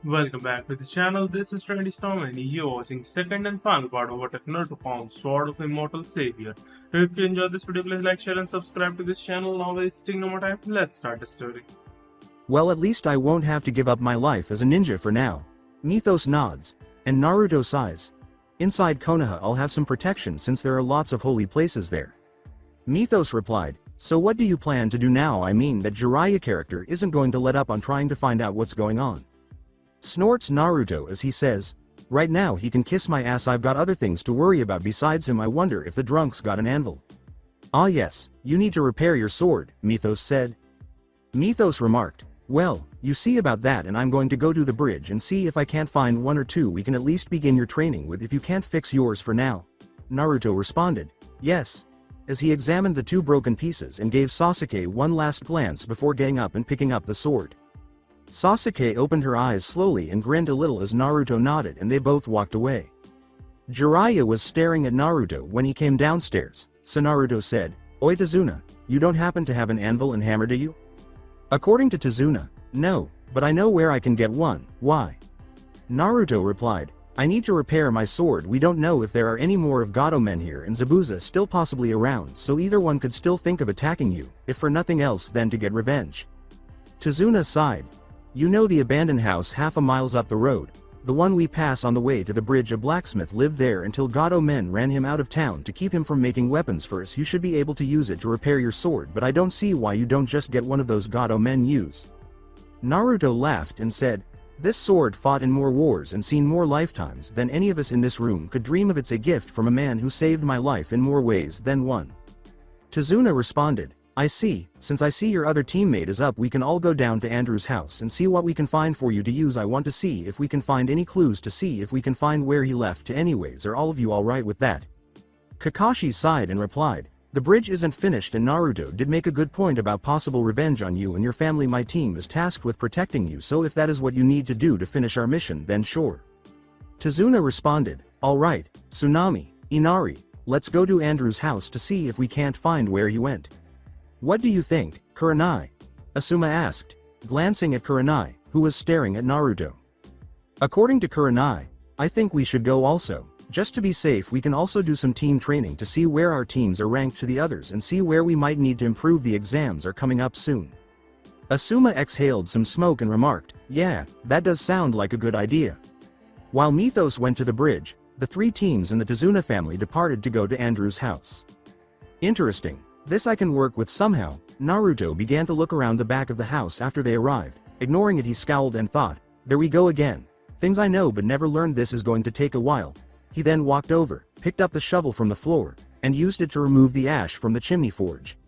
Welcome back to the channel. This is Trendy Storm and you're watching second and final part of What If Naruto found Sword of Immortal Savior. If you enjoyed this video, please like, share and subscribe to this channel. Now wasting no more time, let's start the story. Well, at least I won't have to give up my life as a ninja for now. Mythos nods, and Naruto sighs. Inside Konoha I'll have some protection since there are lots of holy places there. Mythos replied, so what do you plan to do now? I mean that Jiraiya character isn't going to let up on trying to find out what's going on. Snorts Naruto as he says, right now he can kiss my ass, I've got other things to worry about besides him. I wonder if the drunk's got an anvil. Ah yes, you need to repair your sword, Mythos said. Mythos remarked, well, you see about that, and I'm going to go to the bridge and see if I can't find one or two we can at least begin your training with if you can't fix yours for now. Naruto responded, yes, as he examined the two broken pieces and gave Sasuke one last glance before getting up and picking up the sword. Sasuke opened her eyes slowly and grinned a little as Naruto nodded, and they both walked away. Jiraiya was staring at Naruto when he came downstairs, so Naruto said, Oi Tazuna, you don't happen to have an anvil and hammer, do you? According to Tazuna, no, but I know where I can get one. Why? Naruto replied, I need to repair my sword. We don't know if there are any more of Gato men here and Zabuza still possibly around, so either one could still think of attacking you, if for nothing else than to get revenge. Tazuna sighed. You know the abandoned house half a mile up the road, the one we pass on the way to the bridge. A blacksmith lived there until Gato men ran him out of town to keep him from making weapons for us. You should be able to use it to repair your sword, but I don't see why you don't just get one of those Gato men use. Naruto laughed and said, this sword fought in more wars and seen more lifetimes than any of us in this room could dream of. It's a gift from a man who saved my life in more ways than one. Tazuna responded, I see, since I see your other teammate is up, we can all go down to Andrew's house and see what we can find for you to use. I want to see if we can find any clues to see if we can find where he left to anyways. Are all of you alright with that? Kakashi sighed and replied, the bridge isn't finished and Naruto did make a good point about possible revenge on you and your family. My team is tasked with protecting you, so if that is what you need to do to finish our mission, then sure. Tazuna responded, alright, Tsunami, Inari, let's go to Andrew's house to see if we can't find where he went. What do you think, Kurenai? Asuma asked, glancing at Kurenai, who was staring at Naruto. According to Kurenai, I think we should go also. Just to be safe, we can also do some team training to see where our teams are ranked to the others and see where we might need to improve. The exams are coming up soon. Asuma exhaled some smoke and remarked, yeah, that does sound like a good idea. While Mythos went to the bridge, the three teams and the Tazuna family departed to go to Andrew's house. Interesting. This I can work with somehow. Naruto began to look around the back of the house after they arrived. Ignoring it, he scowled and thought, there we go again. Things I know but never learned. This is going to take a while. He then walked over, picked up the shovel from the floor, and used it to remove the ash from the chimney forge.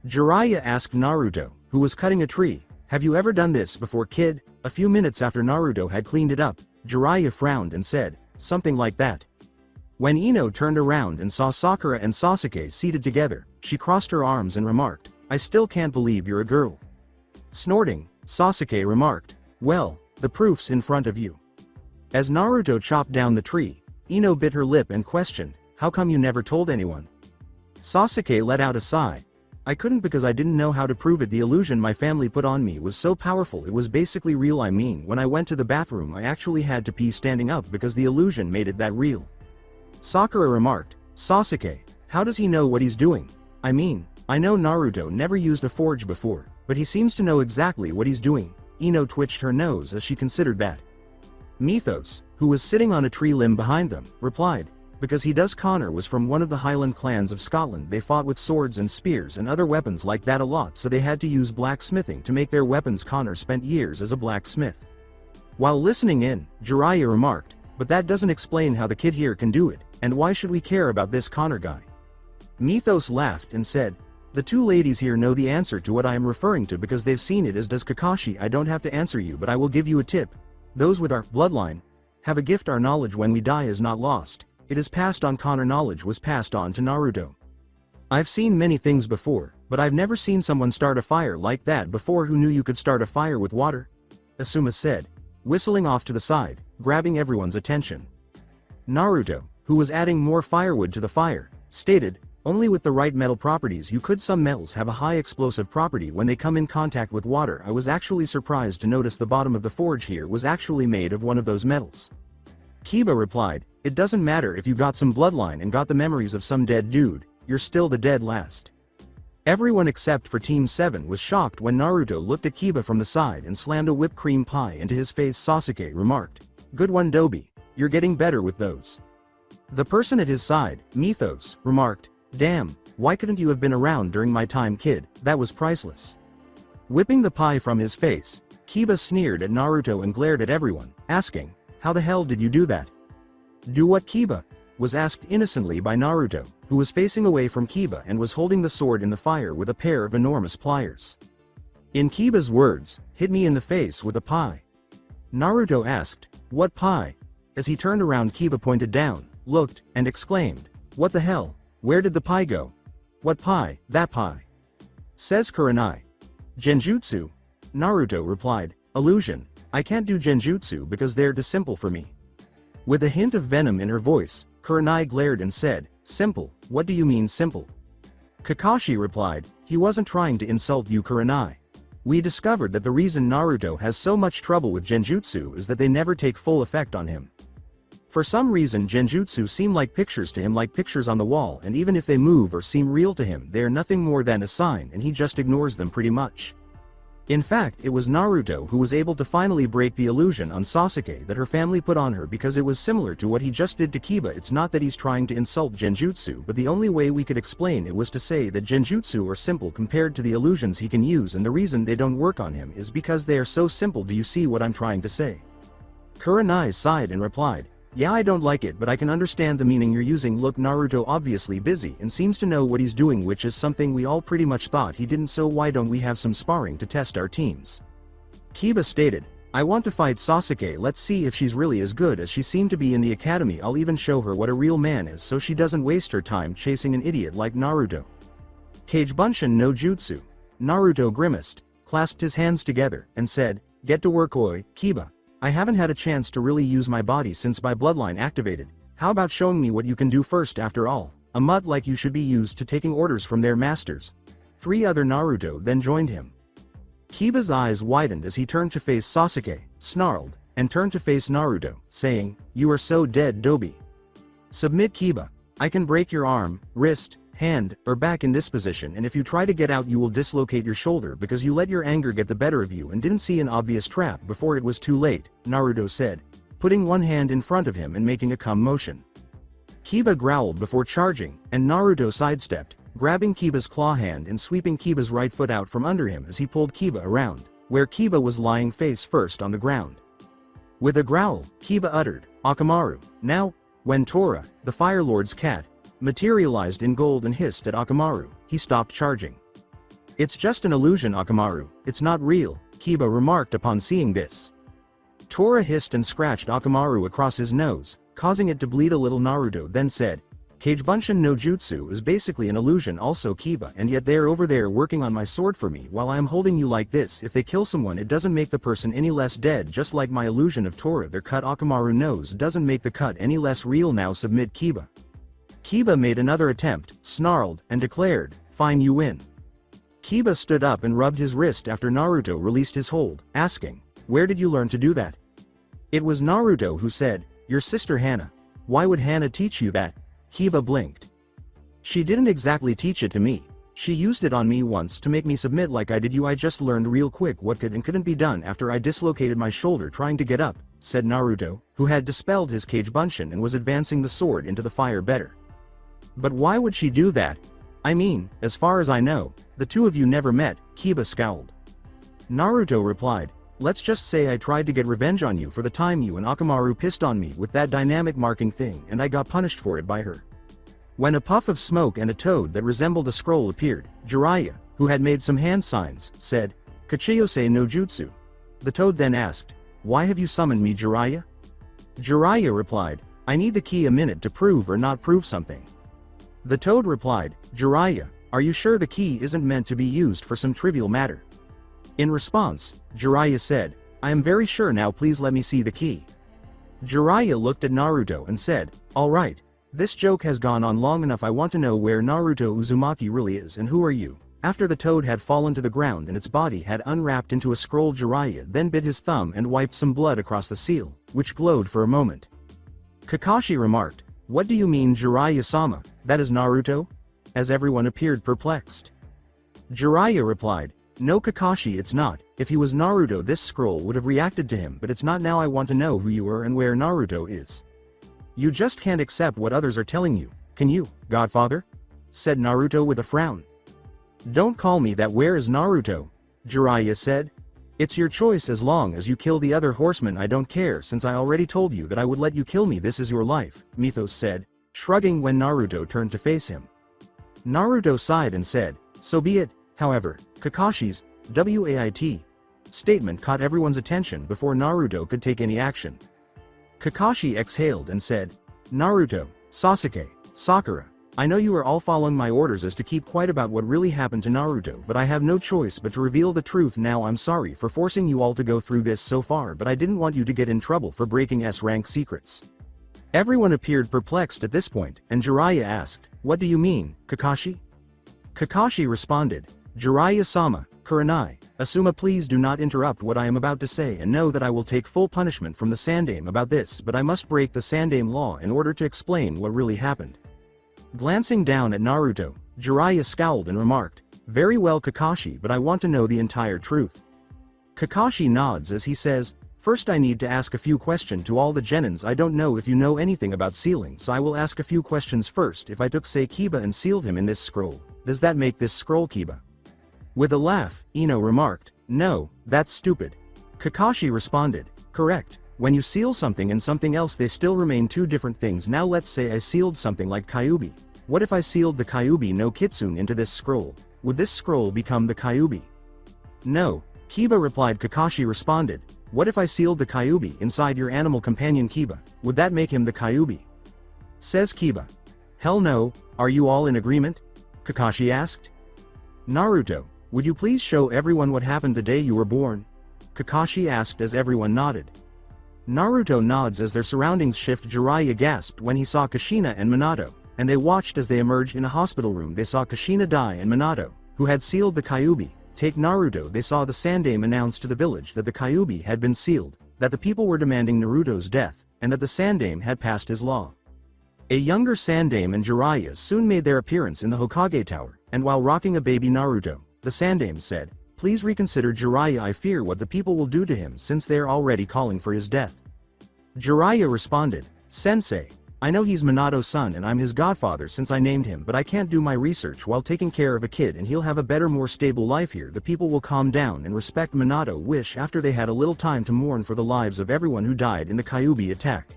Jiraiya asked Naruto, who was cutting a tree, have you ever done this before, kid? A few minutes after Naruto had cleaned it up, Jiraiya frowned and said, something like that. When Ino turned around and saw Sakura and Sasuke seated together, she crossed her arms and remarked, I still can't believe you're a girl. Snorting, Sasuke remarked, well, the proof's in front of you. As Naruto chopped down the tree, Ino bit her lip and questioned, how come you never told anyone? Sasuke let out a sigh. I couldn't because I didn't know how to prove it. The illusion my family put on me was so powerful it was basically real. I mean, when I went to the bathroom I actually had to pee standing up because the illusion made it that real. Sakura remarked, Sasuke, how does he know what he's doing? I mean, I know Naruto never used a forge before, but he seems to know exactly what he's doing. Ino twitched her nose as she considered that. Mythos, who was sitting on a tree limb behind them, replied, because he does. Connor was from one of the Highland clans of Scotland. They fought with swords and spears and other weapons like that a lot, so they had to use blacksmithing to make their weapons. Connor spent years as a blacksmith. While listening in, Jiraiya remarked, but that doesn't explain how the kid here can do it, and why should we care about this Connor guy? Mythos laughed and said, the two ladies here know the answer to what I am referring to because they've seen it, as does Kakashi. I don't have to answer you, but I will give you a tip. Those with our bloodline have a gift. Our knowledge when we die is not lost. It is passed on. Connor knowledge was passed on to Naruto. I've seen many things before, but I've never seen someone start a fire like that before. Who knew you could start a fire with water? Asuma said, whistling off to the side, grabbing everyone's attention. Naruto, who was adding more firewood to the fire, stated, Only with the right metal properties you could. Some metals have a high explosive property when they come in contact with water. I was actually surprised to notice the bottom of the forge here was actually made of one of those metals. Kiba replied, it doesn't matter if you got some bloodline and got the memories of some dead dude, you're still the dead last. Everyone except for Team 7 was shocked when Naruto looked at Kiba from the side and slammed a whipped cream pie into his face. Sasuke remarked, good one Dobi, you're getting better with those. The person at his side, Mythos, remarked, damn, why couldn't you have been around during my time, kid? That was priceless. Whipping the pie from his face, Kiba sneered at Naruto and glared at everyone, asking, how the hell did you do that? Do what, Kiba? Was asked innocently by Naruto, who was facing away from Kiba and was holding the sword in the fire with a pair of enormous pliers. In Kiba's words, hit me in the face with a pie. Naruto asked, what pie? As he turned around, Kiba pointed down, looked, and exclaimed, what the hell? Where did the pie go? What pie? That pie. Says Kurenai. Genjutsu? Naruto replied, illusion. I can't do genjutsu because they're too simple for me. With a hint of venom in her voice, Kurenai glared and said, simple, what do you mean simple? Kakashi replied, he wasn't trying to insult you, Kurenai. We discovered that the reason Naruto has so much trouble with genjutsu is that they never take full effect on him. For some reason genjutsu seem like pictures to him, like pictures on the wall, and even if they move or seem real to him, they are nothing more than a sign and he just ignores them pretty much. In fact, it was Naruto who was able to finally break the illusion on Sasuke that her family put on her because it was similar to what he just did to Kiba. It's not that he's trying to insult genjutsu, but the only way we could explain it was to say that genjutsu are simple compared to the illusions he can use, and the reason they don't work on him is because they are so simple. Do you see what I'm trying to say? Kurenai sighed and replied, yeah, I don't like it, but I can understand the meaning you're using. Look, Naruto obviously busy and seems to know what he's doing, which is something we all pretty much thought he didn't, so why don't we have some sparring to test our teams? Kiba stated, I want to fight Sasuke. Let's see if she's really as good as she seemed to be in the academy. I'll even show her what a real man is so she doesn't waste her time chasing an idiot like Naruto. Kage Bunshin no Jutsu. Naruto grimaced, clasped his hands together, and said, get to work, oi, Kiba. I haven't had a chance to really use my body since my bloodline activated. How about showing me what you can do first? After all, a mutt like you should be used to taking orders from their masters. 3 other Naruto then joined him. Kiba's eyes widened as he turned to face Sasuke, snarled, and turned to face Naruto, saying, you are so dead, Dobi. Submit, Kiba. I can break your arm, wrist, hand, or back in this position, and if you try to get out you will dislocate your shoulder because you let your anger get the better of you and didn't see an obvious trap before it was too late, Naruto said, putting one hand in front of him and making a come motion. Kiba growled before charging, and Naruto sidestepped, grabbing Kiba's claw hand and sweeping Kiba's right foot out from under him as he pulled Kiba around, where Kiba was lying face first on the ground. With a growl, Kiba uttered, Akamaru. Now, when Tora, the Fire Lord's cat, materialized in gold and hissed at Akamaru, he stopped charging. It's just an illusion, Akamaru, it's not real, Kiba remarked upon seeing this. Tora hissed and scratched Akamaru across his nose, causing it to bleed a little. Naruto then said, Kage Bunshin no Jutsu is basically an illusion also, Kiba, and yet they're over there working on my sword for me while I am holding you like this. If they kill someone it doesn't make the person any less dead, just like my illusion of Tora. Their cut Akamaru nose doesn't make the cut any less real. Now submit, Kiba. Kiba made another attempt, snarled, and declared, fine, you win. Kiba stood up and rubbed his wrist after Naruto released his hold, asking, where did you learn to do that? It was Naruto who said, your sister Hana. Why would Hana teach you that? Kiba blinked. She didn't exactly teach it to me. She used it on me once to make me submit like I did you. I just learned real quick what could and couldn't be done after I dislocated my shoulder trying to get up, said Naruto, who had dispelled his Kage Bunshin and was advancing the sword into the fire better. But why would she do that? I mean, as far as I know, the two of you never met, Kiba scowled. Naruto replied, let's just say I tried to get revenge on you for the time you and Akamaru pissed on me with that dynamic marking thing, and I got punished for it by her. When a puff of smoke and a toad that resembled a scroll appeared, Jiraiya, who had made some hand signs, said, Kachiyose no Jutsu. The toad then asked, why have you summoned me, Jiraiya? Jiraiya replied, I need the key a minute to prove or not prove something. The toad replied, Jiraiya, are you sure the key isn't meant to be used for some trivial matter? In response, Jiraiya said, I am very sure now, please let me see the key. Jiraiya looked at Naruto and said, alright, This joke has gone on long enough. I want to know where Naruto Uzumaki really is and who are you? After the toad had fallen to the ground and its body had unwrapped into a scroll, Jiraiya then bit his thumb and wiped some blood across the seal, which glowed for a moment. Kakashi remarked, "What do you mean, Jiraiya-sama? That is Naruto?" As everyone appeared perplexed. Jiraiya replied, "No Kakashi, it's not. If he was Naruto this scroll would have reacted to him, but it's not. Now I want to know who you are and where Naruto is. You just can't accept what others are telling you, can you, Godfather?" said Naruto with a frown. "Don't call me that. Where is Naruto?" Jiraiya said. "It's your choice. As long as you kill the other horsemen I don't care, since I already told you that I would let you kill me. This is your life," Mythos said, shrugging when Naruto turned to face him. Naruto sighed and said, "So be it." However, Kakashi's "wait" statement caught everyone's attention before Naruto could take any action. Kakashi exhaled and said, "Naruto, Sasuke, Sakura, I know you are all following my orders as to keep quiet about what really happened to Naruto, but I have no choice but to reveal the truth now. I'm sorry for forcing you all to go through this so far, but I didn't want you to get in trouble for breaking S-rank secrets." Everyone appeared perplexed at this point, and Jiraiya asked, "What do you mean, Kakashi?" Kakashi responded, "Jiraiya-sama, Kurenai, Asuma, please do not interrupt what I am about to say and know that I will take full punishment from the Sandaime about this, but I must break the Sandaime law in order to explain what really happened." Glancing down at Naruto, Jiraiya scowled and remarked, "Very well Kakashi, but I want to know the entire truth." Kakashi nods as he says, "First I need to ask a few questions to all the genins. I don't know if you know anything about sealing, so I will ask a few questions first. If I took say Kiba and sealed him in this scroll, does that make this scroll Kiba?" With a laugh, Ino remarked, "No, that's stupid." Kakashi responded, "Correct. When you seal something and something else they still remain two different things. Now let's say I sealed something like Kyuubi. What if I sealed the Kyuubi no Kitsune into this scroll? Would this scroll become the Kyuubi?" "No," Kiba replied. Kakashi responded, "What if I sealed the Kyuubi inside your animal companion Kiba? Would that make him the Kyuubi?" Says Kiba. "Hell no, are you all in agreement?" Kakashi asked. "Naruto, would you please show everyone what happened the day you were born?" Kakashi asked as everyone nodded. Naruto nods as their surroundings shift. Jiraiya gasped when he saw Kushina and Minato, and they watched as they emerged in a hospital room. They saw Kushina die and Minato, who had sealed the Kyuubi, take Naruto. They saw the Sandaime announce to the village that the Kyuubi had been sealed, that the people were demanding Naruto's death, and that the Sandaime had passed his law. A younger Sandaime and Jiraiya soon made their appearance in the Hokage Tower, and while rocking a baby Naruto, the Sandaime said, "Please reconsider Jiraiya. I fear what the people will do to him since they are already calling for his death." Jiraiya responded, "Sensei, I know he's Minato's son and I'm his godfather since I named him, but I can't do my research while taking care of a kid, and he'll have a better, more stable life here. The people will calm down and respect Minato wish after they had a little time to mourn for the lives of everyone who died in the Kyuubi attack."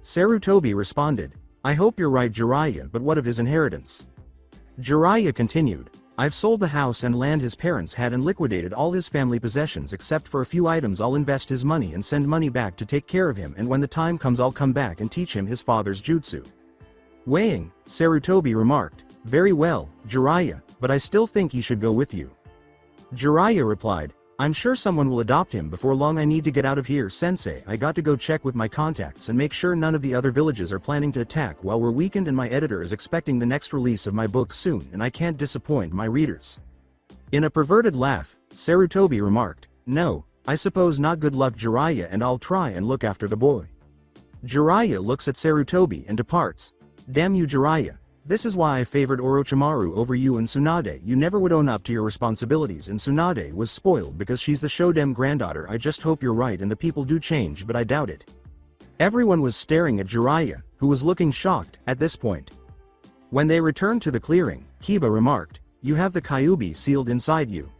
Sarutobi responded, "I hope you're right Jiraiya, but what of his inheritance?" Jiraiya continued, "I've sold the house and land his parents had and liquidated all his family possessions except for a few items. I'll invest his money and send money back to take care of him, and when the time comes I'll come back and teach him his father's jutsu." Weighing, Sarutobi remarked, "Very well, Jiraiya, but I still think he should go with you." Jiraiya replied, "I'm sure someone will adopt him before long. I need to get out of here, Sensei. I got to go check with my contacts and make sure none of the other villages are planning to attack while we're weakened, and my editor is expecting the next release of my book soon and I can't disappoint my readers." In a perverted laugh, Sarutobi remarked, "No, I suppose not. Good luck Jiraiya, and I'll try and look after the boy." Jiraiya looks at Sarutobi and departs. "Damn you Jiraiya. This is why I favored Orochimaru over you and Tsunade. You never would own up to your responsibilities, and Tsunade was spoiled because she's the Shodem granddaughter. I just hope you're right and the people do change, but I doubt it." Everyone was staring at Jiraiya, who was looking shocked at this point. When they returned to the clearing, Kiba remarked, "You have the Kyuubi sealed inside you."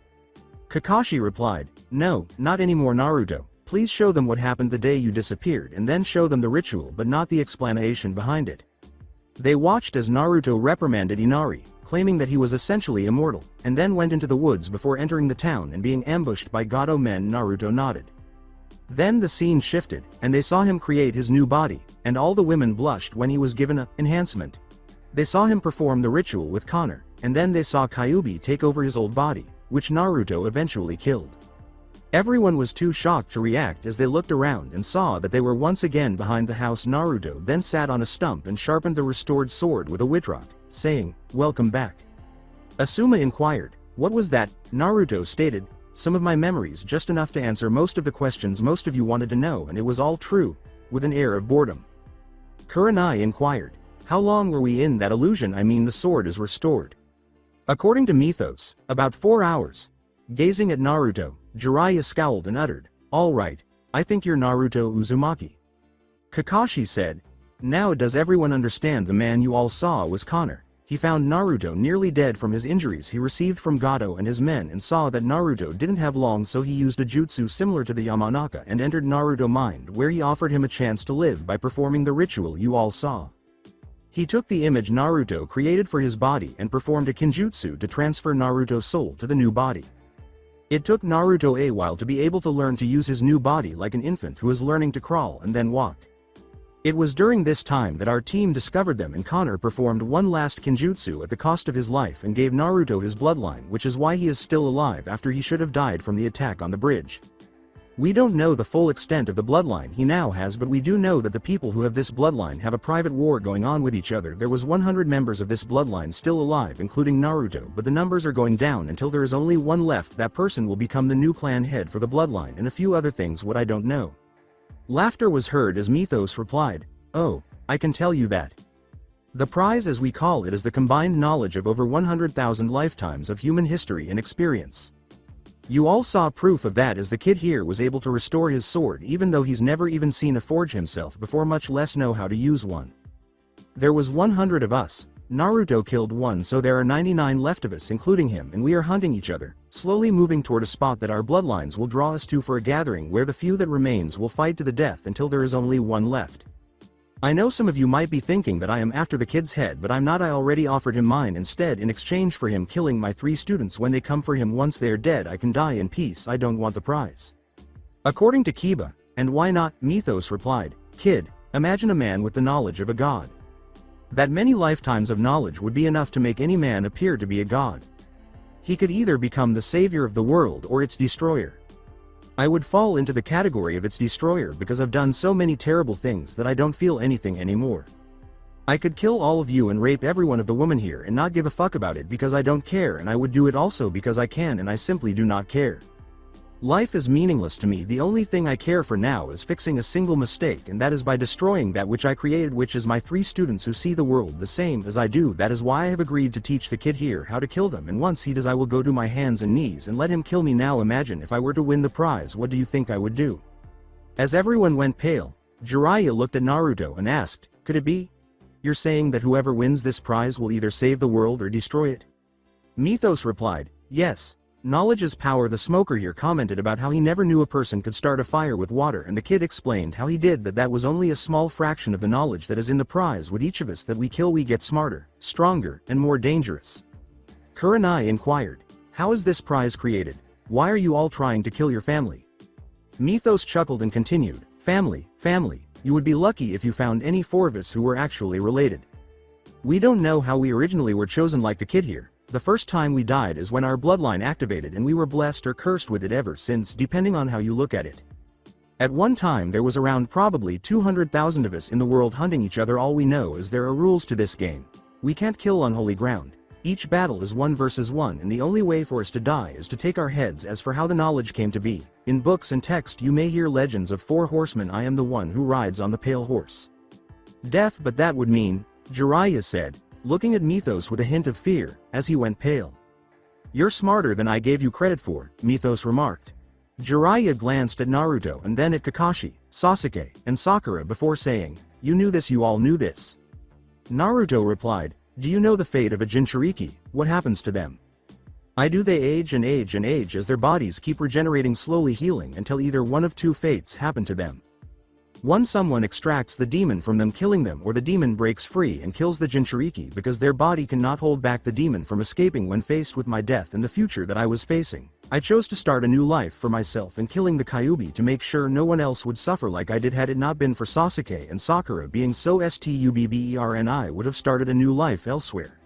Kakashi replied, "No, not anymore Naruto. Please show them what happened the day you disappeared and then show them the ritual but not the explanation behind it." They watched as Naruto reprimanded Inari, claiming that he was essentially immortal, and then went into the woods before entering the town and being ambushed by Gato men. Naruto nodded. Then the scene shifted, and they saw him create his new body, and all the women blushed when he was given a enhancement. They saw him perform the ritual with Connor, and then they saw Kyuubi take over his old body, which Naruto eventually killed. Everyone was too shocked to react as they looked around and saw that they were once again behind the house. Naruto then sat on a stump and sharpened the restored sword with a witch-rock, saying, "Welcome back." Asuma inquired, "What was that?" Naruto stated, "Some of my memories, just enough to answer most of the questions most of you wanted to know, and it was all true," with an air of boredom. Kurenai inquired, "How long were we in that illusion? I mean the sword is restored." According to Mythos, about 4 hours. Gazing at Naruto, Jiraiya scowled and uttered, "All right, I think you're Naruto Uzumaki." Kakashi said, "Now does everyone understand the man you all saw was Connor? He found Naruto nearly dead from his injuries he received from Gato and his men and saw that Naruto didn't have long, so he used a jutsu similar to the Yamanaka and entered Naruto's mind, where he offered him a chance to live by performing the ritual you all saw. He took the image Naruto created for his body and performed a kinjutsu to transfer Naruto's soul to the new body. It took Naruto a while to be able to learn to use his new body like an infant who is learning to crawl and then walk. It was during this time that our team discovered them, and Connor performed one last kinjutsu at the cost of his life and gave Naruto his bloodline, which is why he is still alive after he should have died from the attack on the bridge. We don't know the full extent of the bloodline he now has, but we do know that the people who have this bloodline have a private war going on with each other. There was 100 members of this bloodline still alive, including Naruto, but the numbers are going down until there is only one left. That person will become the new clan head for the bloodline, and a few other things what I don't know." Laughter was heard as Mythos replied, "Oh, I can tell you that. The prize, as we call it, is the combined knowledge of over 100,000 lifetimes of human history and experience. You all saw proof of that as the kid here was able to restore his sword even though he's never even seen a forge himself before, much less know how to use one. There was 100 of us. Naruto killed one, so there are 99 left of us including him, and we are hunting each other, slowly moving toward a spot that our bloodlines will draw us to for a gathering where the few that remains will fight to the death until there is only one left. I know some of you might be thinking that I am after the kid's head, but I'm not. I already offered him mine instead in exchange for him killing my 3 students. When they come for him, once they are dead, I can die in peace. I don't want the prize." According to Kiba, "And why not?" Mythos replied, "Kid, imagine a man with the knowledge of a god. That many lifetimes of knowledge would be enough to make any man appear to be a god. He could either become the savior of the world or its destroyer. I would fall into the category of its destroyer because I've done so many terrible things that I don't feel anything anymore. I could kill all of you and rape every one of the women here and not give a fuck about it because I don't care, and I would do it also because I can, and I simply do not care. Life is meaningless to me. The only thing I care for now is fixing a single mistake, and that is by destroying that which I created, which is my 3 students who see the world the same as I do. That is why I have agreed to teach the kid here how to kill them, and once he does I will go to my hands and knees and let him kill me. Now imagine if I were to win the prize, what do you think I would do?" As everyone went pale, Jiraiya looked at Naruto and asked, "Could it be? You're saying that whoever wins this prize will either save the world or destroy it?" Mythos replied, "Yes. Knowledge is power." The smoker here commented about how he never knew a person could start a fire with water, and the kid explained how he did that. That was only a small fraction of the knowledge that is in the prize. With each of us that we kill, we get smarter, stronger, and more dangerous. Kurenai inquired, "How is this prize created? Why are you all trying to kill your family?" Mythos chuckled and continued, Family, you would be lucky if you found any 4 of us who were actually related. We don't know how we originally were chosen like the kid here. The first time we died is when our bloodline activated, and we were blessed or cursed with it ever since, depending on how you look at it. At one time there was around probably 200,000 of us in the world hunting each other. All we know is there are rules to this game. We can't kill on holy ground. Each battle is 1 versus 1, and the only way for us to die is to take our heads. As for how the knowledge came to be, in books and text you may hear legends of 4 horsemen. I am the one who rides on the pale horse. Death, but that would mean, Jiraiya said, looking at Mythos with a hint of fear, as he went pale. "You're smarter than I gave you credit for," Mythos remarked. Jiraiya glanced at Naruto and then at Kakashi, Sasuke, and Sakura before saying, "You knew this, you all knew this." Naruto replied, "Do you know the fate of a Jinchuriki? What happens to them?" "I do. They age and age and age as their bodies keep regenerating, slowly healing until either one of 2 fates happen to them. One, someone extracts the demon from them, killing them, or the demon breaks free and kills the Jinchuriki because their body cannot hold back the demon from escaping. When faced with my death and the future that I was facing, I chose to start a new life for myself and killing the Kyuubi to make sure no one else would suffer like I did. Had it not been for Sasuke and Sakura being so stubborn, I would have started a new life elsewhere."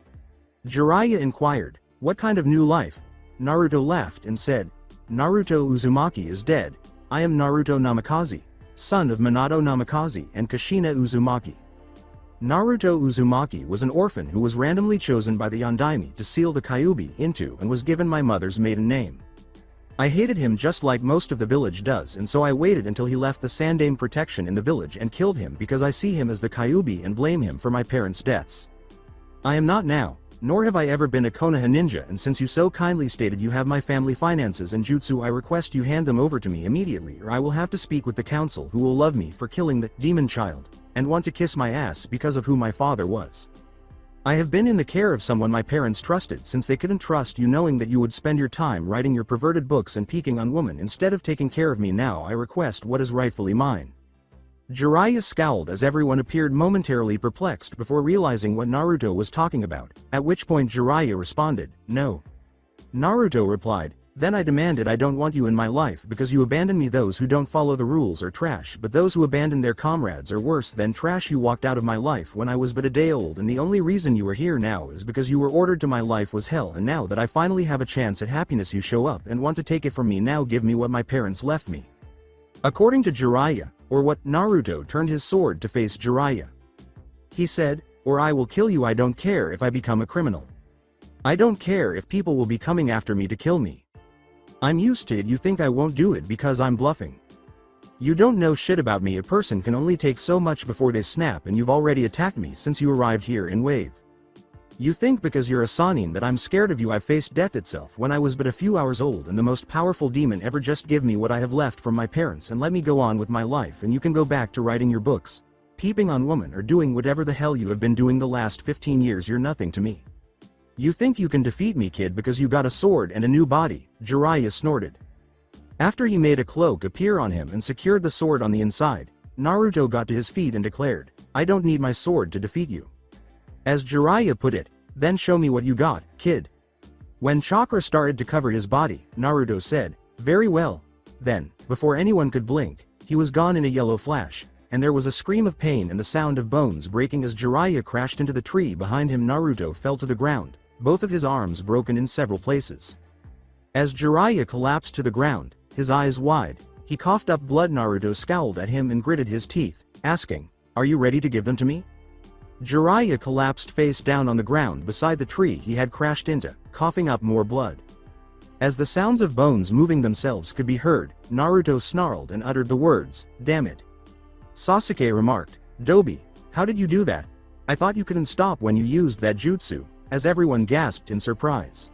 Jiraiya inquired, "What kind of new life?" Naruto laughed and said, Naruto Uzumaki is dead. I am Naruto Namikaze, son of Minato Namikaze and Kushina Uzumaki. Naruto Uzumaki was an orphan who was randomly chosen by the Yondaime to seal the Kyuubi into and was given my mother's maiden name. I hated him just like most of the village does, and so I waited until he left the Sandaime protection in the village and killed him because I see him as the Kyuubi and blame him for my parents' deaths. I am not now, nor have I ever been a Konoha ninja, and since you so kindly stated you have my family finances and jutsu, I request you hand them over to me immediately, or I will have to speak with the council, who will love me for killing the demon child and want to kiss my ass because of who my father was. I have been in the care of someone my parents trusted, since they couldn't trust you, knowing that you would spend your time writing your perverted books and peeking on women instead of taking care of me. Now I request what is rightfully mine. Jiraiya scowled as everyone appeared momentarily perplexed before realizing what Naruto was talking about, at which point Jiraiya responded, "No." Naruto replied, "Then I demanded, I don't want you in my life because you abandon me. Those who don't follow the rules are trash, but those who abandon their comrades are worse than trash. You walked out of my life when I was but a day old, and the only reason you are here now is because you were ordered to. My life was hell, and now that I finally have a chance at happiness you show up and want to take it from me. Now give me what my parents left me." According to Jiraiya, or what, Naruto turned his sword to face Jiraiya. He said, "Or I will kill you. I don't care if I become a criminal. I don't care if people will be coming after me to kill me. I'm used to it. You think I won't do it because I'm bluffing? You don't know shit about me. A person can only take so much before they snap, and you've already attacked me since you arrived here in Wave. You think because you're a Sannin that I'm scared of you. I faced death itself when I was but a few hours old and the most powerful demon ever. Just give me what I have left from my parents and let me go on with my life, and you can go back to writing your books, peeping on women, or doing whatever the hell you have been doing the last 15 years. You're nothing to me. You think you can defeat me, kid, because you got a sword and a new body," Jiraiya snorted. After he made a cloak appear on him and secured the sword on the inside, Naruto got to his feet and declared, "I don't need my sword to defeat you." As Jiraiya put it, "Then show me what you got, kid." When chakra started to cover his body, Naruto said, "Very well." Then, before anyone could blink, he was gone in a yellow flash, and there was a scream of pain and the sound of bones breaking as Jiraiya crashed into the tree behind him. Naruto fell to the ground, both of his arms broken in several places. As Jiraiya collapsed to the ground, his eyes wide, he coughed up blood. Naruto scowled at him and gritted his teeth, asking, "Are you ready to give them to me?" Jiraiya collapsed face down on the ground beside the tree he had crashed into, coughing up more blood. As the sounds of bones moving themselves could be heard, Naruto snarled and uttered the words, "Damn it." Sasuke remarked, "Dobi, how did you do that? I thought you couldn't stop when you used that jutsu," as everyone gasped in surprise.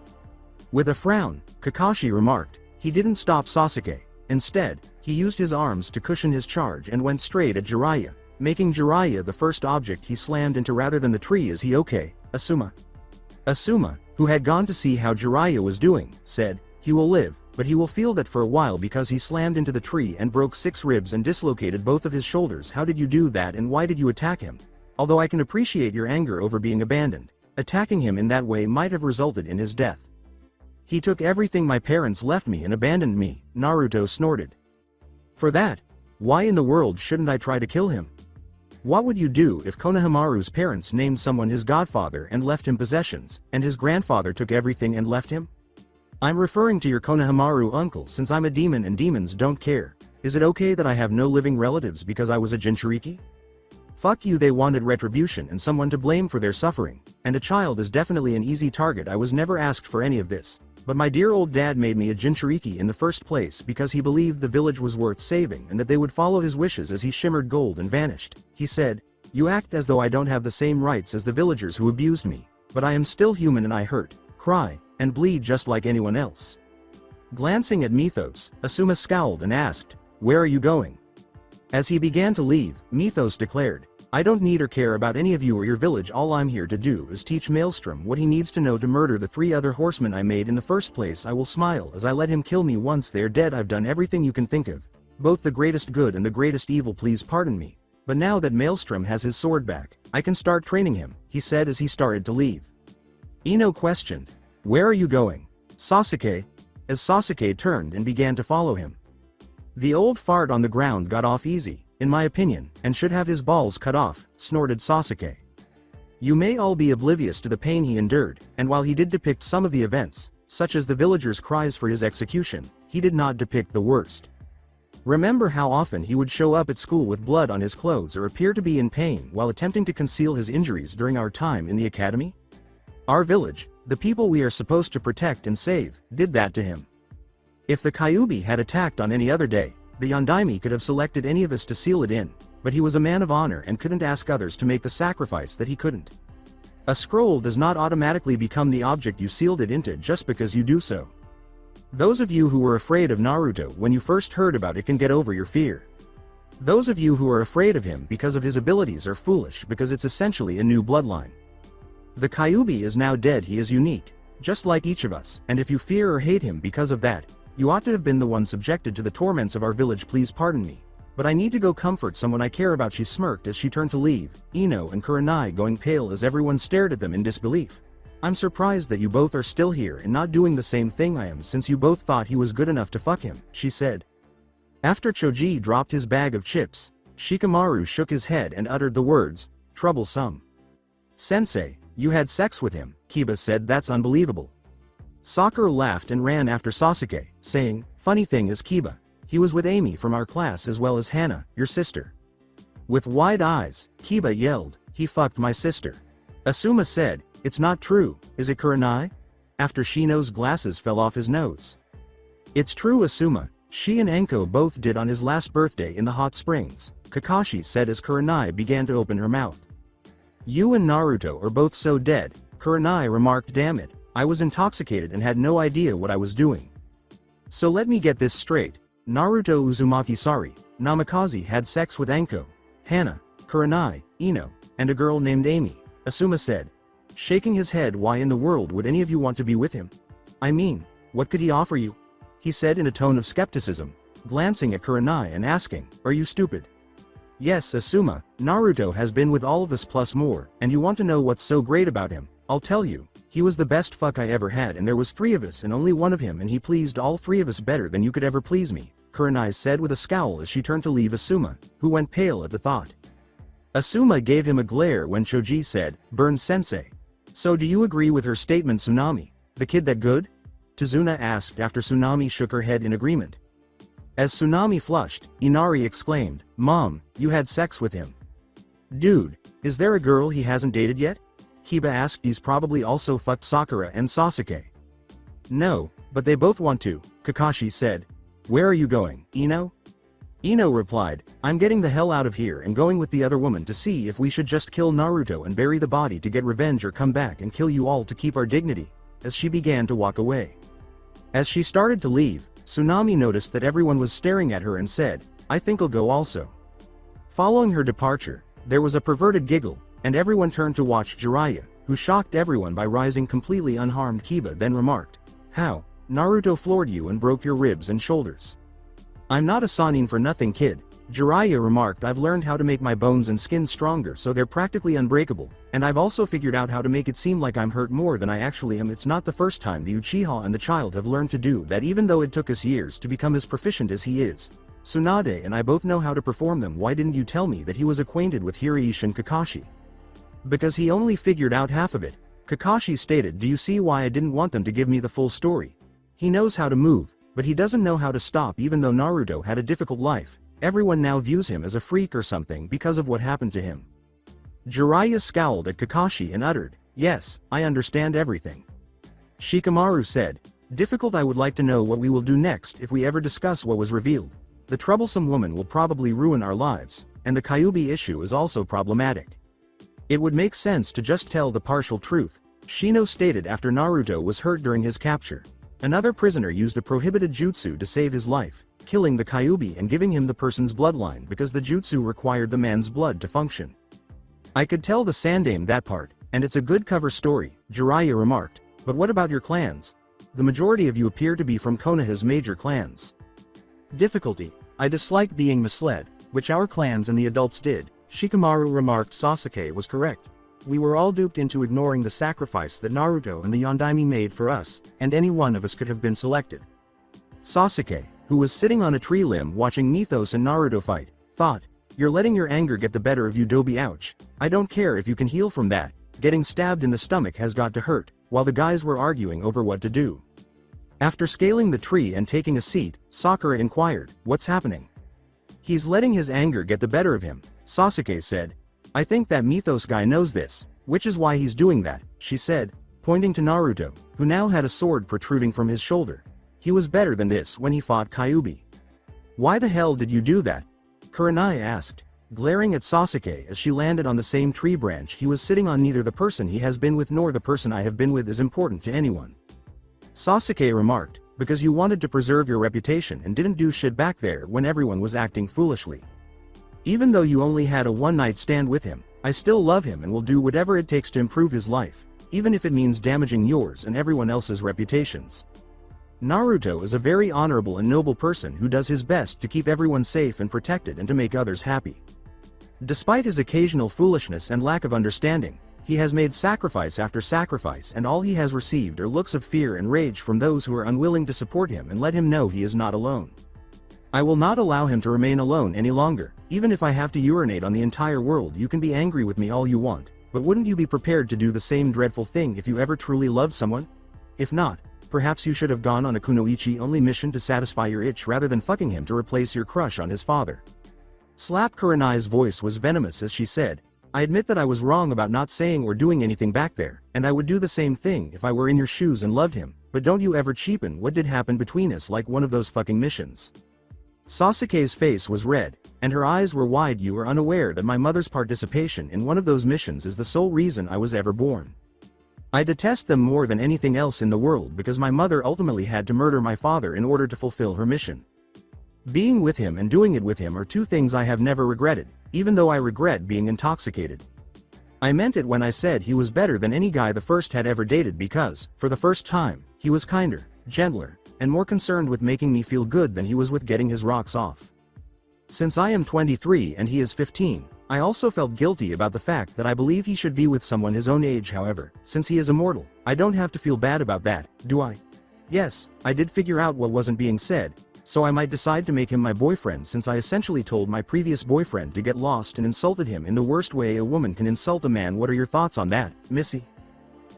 With a frown, Kakashi remarked, "He didn't stop Sasuke. Instead, he used his arms to cushion his charge and went straight at Jiraiya, making Jiraiya the first object he slammed into rather than the tree." "Is he okay, Asuma?" Asuma, who had gone to see how Jiraiya was doing, said, "He will live, but he will feel that for a while because he slammed into the tree and broke 6 ribs and dislocated both of his shoulders." "How did you do that, and why did you attack him? Although I can appreciate your anger over being abandoned, attacking him in that way might have resulted in his death." "He took everything my parents left me and abandoned me," Naruto snorted. "For that, why in the world shouldn't I try to kill him? What would you do if Konohamaru's parents named someone his godfather and left him possessions, and his grandfather took everything and left him? I'm referring to your Konohamaru uncle, since I'm a demon and demons don't care. Is it okay that I have no living relatives because I was a Jinchuriki? Fuck you. They wanted retribution and someone to blame for their suffering, and a child is definitely an easy target. I was never asked for any of this, but my dear old dad made me a Jinchuriki in the first place because he believed the village was worth saving and that they would follow his wishes." As he shimmered gold and vanished, he said, "You act as though I don't have the same rights as the villagers who abused me, but I am still human and I hurt, cry, and bleed just like anyone else." Glancing at Mythos, Asuma scowled and asked, "Where are you going?" As he began to leave, Mythos declared, "I don't need or care about any of you or your village. All I'm here to do is teach Maelstrom what he needs to know to murder the 3 other horsemen I made in the first place. I will smile as I let him kill me once they're dead. I've done everything you can think of, both the greatest good and the greatest evil. Please pardon me, but now that Maelstrom has his sword back, I can start training him," he said as he started to leave. Ino questioned, "Where are you going, Sasuke?" as Sasuke turned and began to follow him. "The old fart on the ground got off easy, in my opinion, and should have his balls cut off," snorted Sasuke. You may all be oblivious to the pain he endured, and while he did depict some of the events, such as the villagers' cries for his execution, he did not depict the worst. Remember how often he would show up at school with blood on his clothes or appear to be in pain while attempting to conceal his injuries during our time in the academy? Our village, the people we are supposed to protect and save, did that to him. If the Kyuubi had attacked on any other day, the Yondaime could have selected any of us to seal it in, but he was a man of honor and couldn't ask others to make the sacrifice that he couldn't. A scroll does not automatically become the object you sealed it into just because you do so. Those of you who were afraid of Naruto when you first heard about it can get over your fear. Those of you who are afraid of him because of his abilities are foolish because it's essentially a new bloodline. The Kyuubi is now dead. He is unique, just like each of us, and if you fear or hate him because of that, you ought to have been the one subjected to the torments of our village. Please pardon me, but I need to go comfort someone I care about. She smirked as she turned to leave, Ino and Kurenai going pale as everyone stared at them in disbelief. I'm surprised that you both are still here and not doing the same thing I am since you both thought he was good enough to fuck him, she said. After Choji dropped his bag of chips, Shikamaru shook his head and uttered the words, troublesome. Sensei, you had sex with him, Kiba said. That's unbelievable. Sakura laughed and ran after Sasuke, saying, funny thing is Kiba, he was with Amy from our class as well as Hana, your sister. With wide eyes, Kiba yelled, he fucked my sister. Asuma said, it's not true, is it Kurenai? After Shino's glasses fell off his nose. It's true Asuma, she and Enko both did on his last birthday in the hot springs, Kakashi said as Kurenai began to open her mouth. You and Naruto are both so dead, Kurenai remarked. Damn it, I was intoxicated and had no idea what I was doing. So let me get this straight, Naruto Uzumaki Namikaze had sex with Enko, Hana, Kurenai, Ino, and a girl named Amy, Asuma said, shaking his head. Why in the world would any of you want to be with him? I mean, what could he offer you? He said in a tone of skepticism, glancing at Kurenai and asking, are you stupid? Yes Asuma, Naruto has been with all of us plus more, and you want to know what's so great about him? I'll tell you, he was the best fuck I ever had and there was 3 of us and only one of him and he pleased all 3 of us better than you could ever please me, Kurenai said with a scowl as she turned to leave Asuma, who went pale at the thought. Asuma gave him a glare when Choji said, burn sensei. So do you agree with her statement Tsunami, the kid that good? Tazuna asked after Tsunami shook her head in agreement. As Tsunami flushed, Inari exclaimed, Mom, you had sex with him. Dude, is there a girl he hasn't dated yet? Kiba asked. He's probably also fucked Sakura and Sasuke. No, but they both want to, Kakashi said. Where are you going, Ino? Ino replied, I'm getting the hell out of here and going with the other woman to see if we should just kill Naruto and bury the body to get revenge or come back and kill you all to keep our dignity, as she began to walk away. As she started to leave, Tsunami noticed that everyone was staring at her and said, I think I'll go also. Following her departure, there was a perverted giggle, and everyone turned to watch Jiraiya, who shocked everyone by rising completely unharmed. Kiba then remarked, how, Naruto floored you and broke your ribs and shoulders. I'm not a Sannin for nothing kid, Jiraiya remarked. I've learned how to make my bones and skin stronger so they're practically unbreakable, and I've also figured out how to make it seem like I'm hurt more than I actually am. It's not the first time the Uchiha and the child have learned to do that, even though it took us years to become as proficient as he is. Tsunade and I both know how to perform them. Why didn't you tell me that he was acquainted with Hiraishi and Kakashi? Because he only figured out half of it, Kakashi stated. Do you see why I didn't want them to give me the full story? He knows how to move, but he doesn't know how to stop. Even though Naruto had a difficult life, everyone now views him as a freak or something because of what happened to him. Jiraiya scowled at Kakashi and uttered, yes, I understand everything. Shikamaru said, difficult. I would like to know what we will do next if we ever discuss what was revealed. The troublesome woman will probably ruin our lives, and the Kyuubi issue is also problematic. It would make sense to just tell the partial truth, Shino stated after Naruto was hurt during his capture. Another prisoner used a prohibited jutsu to save his life, killing the Kyuubi and giving him the person's bloodline because the jutsu required the man's blood to function. I could tell the Sandaime that part, and it's a good cover story, Jiraiya remarked, but what about your clans? The majority of you appear to be from Konoha's major clans. Difficulty, I dislike being misled, which our clans and the adults did, Shikamaru remarked. Sasuke was correct. We were all duped into ignoring the sacrifice that Naruto and the Yondaime made for us, and any one of us could have been selected. Sasuke, who was sitting on a tree limb watching Mythos and Naruto fight, thought, you're letting your anger get the better of you, Dobi. Ouch. I don't care if you can heal from that, getting stabbed in the stomach has got to hurt, while the guys were arguing over what to do. After scaling the tree and taking a seat, Sakura inquired, "What's happening?" "He's letting his anger get the better of him," Sasuke said. "I think that Mythos guy knows this, which is why he's doing that," she said, pointing to Naruto, who now had a sword protruding from his shoulder. "He was better than this when he fought Kyuubi." "Why the hell did you do that?" Kurenai asked, glaring at Sasuke as she landed on the same tree branch he was sitting on. "Neither the person he has been with nor the person I have been with is important to anyone," Sasuke remarked, "because you wanted to preserve your reputation and didn't do shit back there when everyone was acting foolishly. Even though you only had a one-night stand with him, I still love him and will do whatever it takes to improve his life, even if it means damaging yours and everyone else's reputations." Naruto is a very honorable and noble person who does his best to keep everyone safe and protected and to make others happy. Despite his occasional foolishness and lack of understanding, he has made sacrifice after sacrifice, and all he has received are looks of fear and rage from those who are unwilling to support him and let him know he is not alone. "I will not allow him to remain alone any longer, even if I have to urinate on the entire world. You can be angry with me all you want, but wouldn't you be prepared to do the same dreadful thing if you ever truly loved someone? If not, perhaps you should have gone on a kunoichi-only mission to satisfy your itch rather than fucking him to replace your crush on his father." Slap Kurenai's voice was venomous as she said, "I admit that I was wrong about not saying or doing anything back there, and I would do the same thing if I were in your shoes and loved him, but don't you ever cheapen what did happen between us like one of those fucking missions." Sasuke's face was red, and her eyes were wide. "You are unaware that my mother's participation in one of those missions is the sole reason I was ever born. I detest them more than anything else in the world because my mother ultimately had to murder my father in order to fulfill her mission. Being with him and doing it with him are two things I have never regretted, even though I regret being intoxicated. I meant it when I said he was better than any guy the first had ever dated because, for the first time, he was kinder, gentler, and more concerned with making me feel good than he was with getting his rocks off. Since I am 23 and he is 15, I also felt guilty about the fact that I believe he should be with someone his own age. However, since he is immortal, I don't have to feel bad about that, do I? Yes, I did figure out what wasn't being said, so I might decide to make him my boyfriend since I essentially told my previous boyfriend to get lost and insulted him in the worst way a woman can insult a man. What are your thoughts on that, Missy?"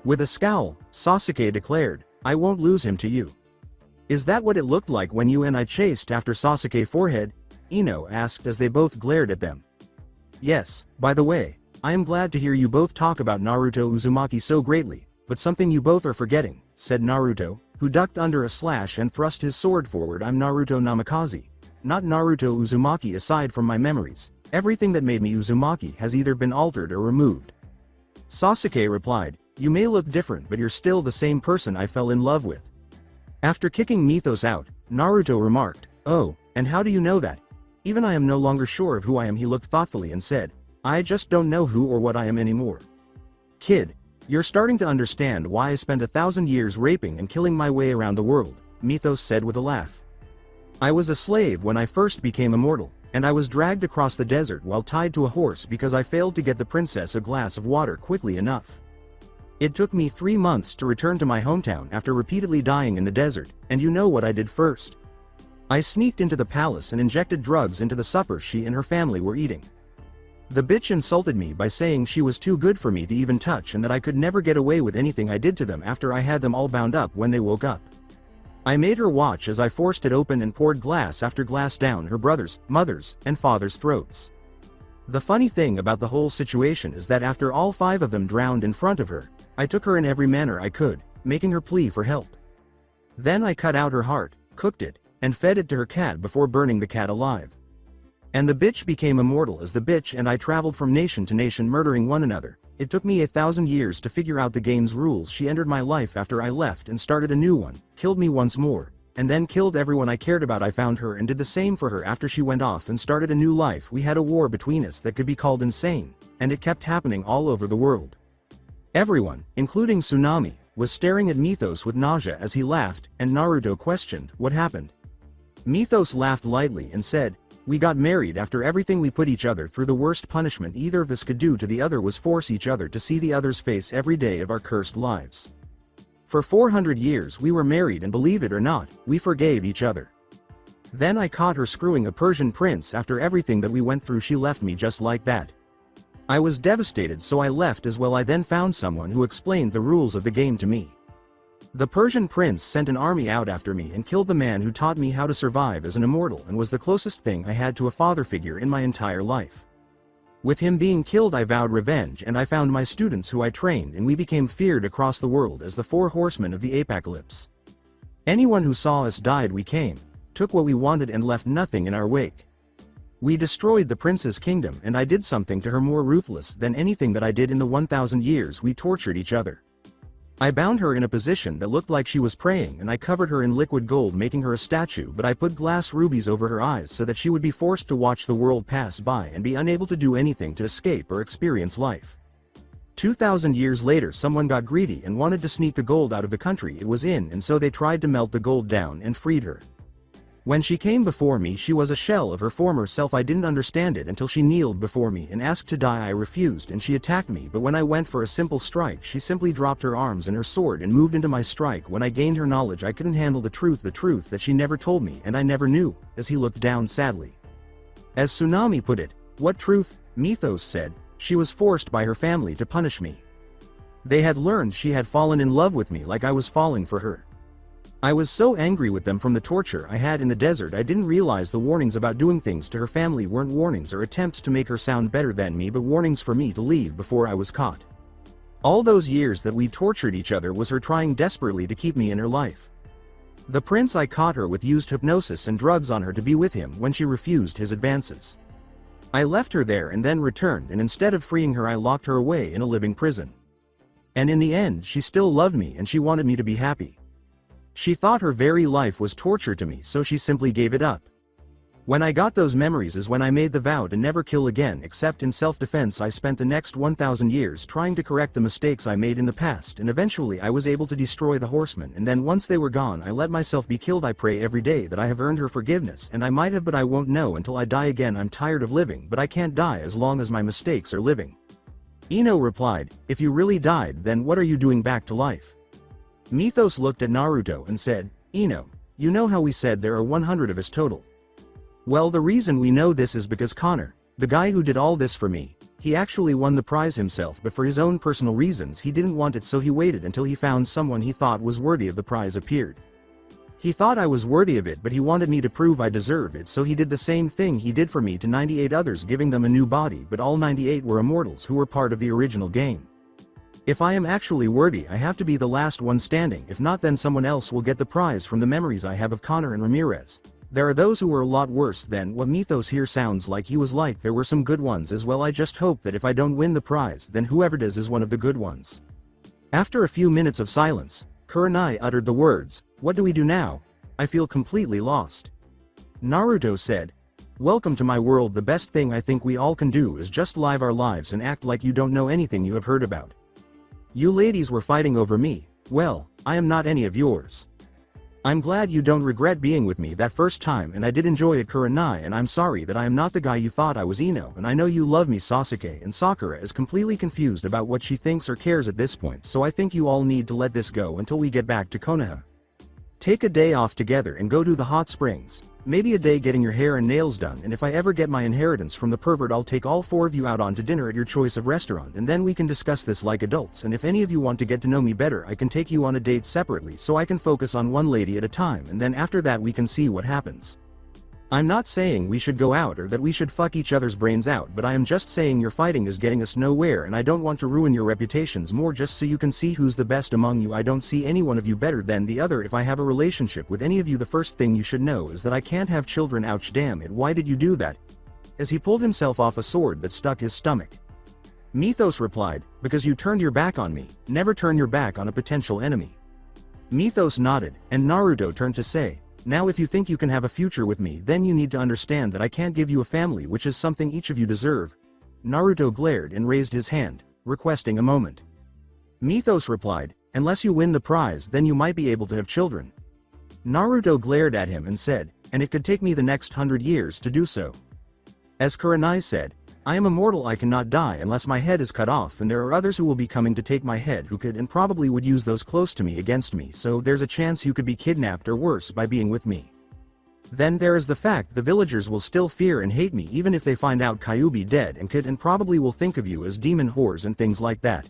With a scowl, Sasuke declared, "I won't lose him to you." "Is that what it looked like when you and I chased after Sasuke forehead?" Ino asked as they both glared at them. "Yes, by the way, I am glad to hear you both talk about Naruto Uzumaki so greatly, but something you both are forgetting," said Naruto, who ducked under a slash and thrust his sword forward. "I'm Naruto Namikaze, not Naruto Uzumaki. Aside from my memories, everything that made me Uzumaki has either been altered or removed." Sasuke replied, "You may look different but you're still the same person I fell in love with." After kicking Mythos out, Naruto remarked, "Oh, and how do you know that? Even I am no longer sure of who I am." He looked thoughtfully and said, "I just don't know who or what I am anymore." "Kid, you're starting to understand why I spent 1,000 years raping and killing my way around the world," Mythos said with a laugh. "I was a slave when I first became immortal, and I was dragged across the desert while tied to a horse because I failed to get the princess a glass of water quickly enough. It took me 3 months to return to my hometown after repeatedly dying in the desert, and you know what I did first? I sneaked into the palace and injected drugs into the supper she and her family were eating. The bitch insulted me by saying she was too good for me to even touch and that I could never get away with anything I did to them after I had them all bound up when they woke up. I made her watch as I forced it open and poured glass after glass down her brothers, mothers, and father's throats. The funny thing about the whole situation is that after all 5 of them drowned in front of her, I took her in every manner I could, making her plea for help. Then I cut out her heart, cooked it, and fed it to her cat before burning the cat alive. And the bitch became immortal as the bitch and I traveled from nation to nation murdering one another. It took me 1,000 years to figure out the game's rules. She entered my life after I left and started a new one, killed me once more, and then killed everyone I cared about. I found her and did the same for her after she went off and started a new life. We had a war between us that could be called insane, and it kept happening all over the world." Everyone, including Tsunami, was staring at Mythos with nausea as he laughed, and Naruto questioned, "What happened?" Mythos laughed lightly and said, "We got married after everything we put each other through. The worst punishment either of us could do to the other was force each other to see the other's face every day of our cursed lives. For 400 years we were married and believe it or not, we forgave each other. Then I caught her screwing a Persian prince. After everything that we went through she left me just like that. I was devastated, so I left as well. I then found someone who explained the rules of the game to me. The Persian prince sent an army out after me and killed the man who taught me how to survive as an immortal and was the closest thing I had to a father figure in my entire life. With him being killed I vowed revenge and I found my students who I trained and we became feared across the world as the four horsemen of the apocalypse. Anyone who saw us died. We came, took what we wanted and left nothing in our wake. We destroyed the prince's kingdom and I did something to her more ruthless than anything that I did in the 1000 years we tortured each other. I bound her in a position that looked like she was praying and I covered her in liquid gold making her a statue, but I put glass rubies over her eyes so that she would be forced to watch the world pass by and be unable to do anything to escape or experience life. 2000 years later someone got greedy and wanted to sneak the gold out of the country it was in, and so they tried to melt the gold down and freed her. When she came before me she was a shell of her former self. I didn't understand it until she kneeled before me and asked to die. I refused and she attacked me, but when I went for a simple strike she simply dropped her arms and her sword and moved into my strike. When I gained her knowledge I couldn't handle the truth that she never told me and I never knew, as he looked down sadly. As Tsunami put it, what truth? Mythos said, she was forced by her family to punish me. They had learned she had fallen in love with me like I was falling for her. I was so angry with them from the torture I had in the desert I didn't realize the warnings about doing things to her family weren't warnings or attempts to make her sound better than me, but warnings for me to leave before I was caught. All those years that we tortured each other was her trying desperately to keep me in her life. The prince I caught her with used hypnosis and drugs on her to be with him when she refused his advances. I left her there and then returned, and instead of freeing her I locked her away in a living prison. And in the end she still loved me and she wanted me to be happy. She thought her very life was torture to me, so she simply gave it up. When I got those memories is when I made the vow to never kill again except in self-defense. I spent the next 1000 years trying to correct the mistakes I made in the past, and eventually I was able to destroy the horsemen, and then once they were gone I let myself be killed. I pray every day that I have earned her forgiveness, and I might have, but I won't know until I die again. I'm tired of living, but I can't die as long as my mistakes are living. Ino replied, if you really died then what are you doing back to life? Mythos looked at Naruto and said, Ino, you know how we said there are 100 of us total? Well, the reason we know this is because Connor, the guy who did all this for me, he actually won the prize himself, but for his own personal reasons he didn't want it, so he waited until he found someone he thought was worthy of the prize appeared. He thought I was worthy of it, but he wanted me to prove I deserve it, so he did the same thing he did for me to 98 others, giving them a new body, but all 98 were immortals who were part of the original game. If I am actually worthy I have to be the last one standing, if not then someone else will get the prize from the memories I have of Connor and Ramirez. There are those who were a lot worse than what Mythos here sounds like he was like. There were some good ones as well. I just hope that if I don't win the prize then whoever does is one of the good ones. After a few minutes of silence, Kurenai uttered the words, what do we do now? I feel completely lost. Naruto said, welcome to my world. The best thing I think we all can do is just live our lives and act like you don't know anything you have heard about. You ladies were fighting over me, well, I am not any of yours. I'm glad you don't regret being with me that first time, and I did enjoy it, Kurenai, and I'm sorry that I am not the guy you thought I was, Ino, and I know you love me. Sasuke and Sakura is completely confused about what she thinks or cares at this point, so I think you all need to let this go until we get back to Konoha. Take a day off together and go to the hot springs, maybe a day getting your hair and nails done, and if I ever get my inheritance from the pervert I'll take all 4 of you out on to dinner at your choice of restaurant, and then we can discuss this like adults, and if any of you want to get to know me better I can take you on a date separately so I can focus on one lady at a time, and then after that we can see what happens. I'm not saying we should go out or that we should fuck each other's brains out, but I am just saying your fighting is getting us nowhere and I don't want to ruin your reputations more just so you can see who's the best among you. I don't see any one of you better than the other. If I have a relationship with any of you the first thing you should know is that I can't have children. Ouch, damn it, why did you do that? As he pulled himself off a sword that stuck his stomach. Mythos replied, because you turned your back on me. Never turn your back on a potential enemy. Mythos nodded, and Naruto turned to say, now if you think you can have a future with me then you need to understand that I can't give you a family, which is something each of you deserve. Naruto glared and raised his hand, requesting a moment. Mythos replied, unless you win the prize then you might be able to have children. Naruto glared at him and said, and it could take me the next 100 years to do so. As Kurenai said, I am immortal, I cannot die unless my head is cut off, and there are others who will be coming to take my head who could and probably would use those close to me against me, so there's a chance you could be kidnapped or worse by being with me. Then there is the fact the villagers will still fear and hate me even if they find out Kyuubi dead, and could and probably will think of you as demon whores and things like that.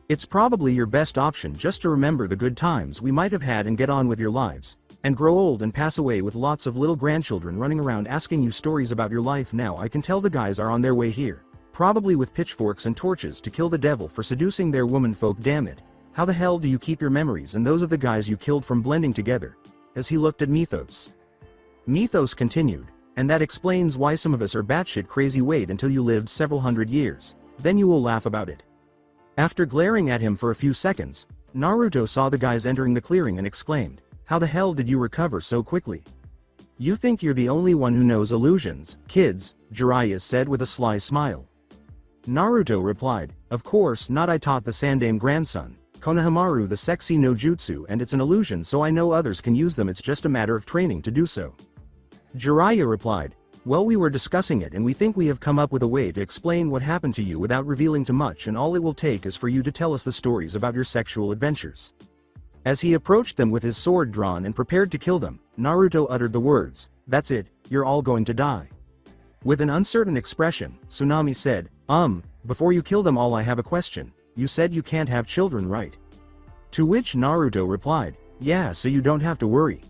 It's probably your best option just to remember the good times we might have had and get on with your lives, and grow old and pass away with lots of little grandchildren running around asking you stories about your life. Now I can tell the guys are on their way here, probably with pitchforks and torches to kill the devil for seducing their womanfolk. Damn it. How the hell do you keep your memories and those of the guys you killed from blending together? As he looked at Mythos. Mythos continued, and that explains why some of us are batshit crazy. Wait until you lived several hundred years, then you will laugh about it. After glaring at him for a few seconds, Naruto saw the guys entering the clearing and exclaimed, how the hell did you recover so quickly? You think you're the only one who knows illusions, kids, Jiraiya said with a sly smile. Naruto replied, of course not, I taught the Sandame grandson, Konohamaru, the sexy no jutsu, and it's an illusion, so I know others can use them, it's just a matter of training to do so. Jiraiya replied, well, we were discussing it and we think we have come up with a way to explain what happened to you without revealing too much, and all it will take is for you to tell us the stories about your sexual adventures. As he approached them with his sword drawn and prepared to kill them, Naruto uttered the words, that's it, you're all going to die. With an uncertain expression, Tsunami said, before you kill them all I have a question, you said you can't have children, right? To which Naruto replied, yeah, so you don't have to worry.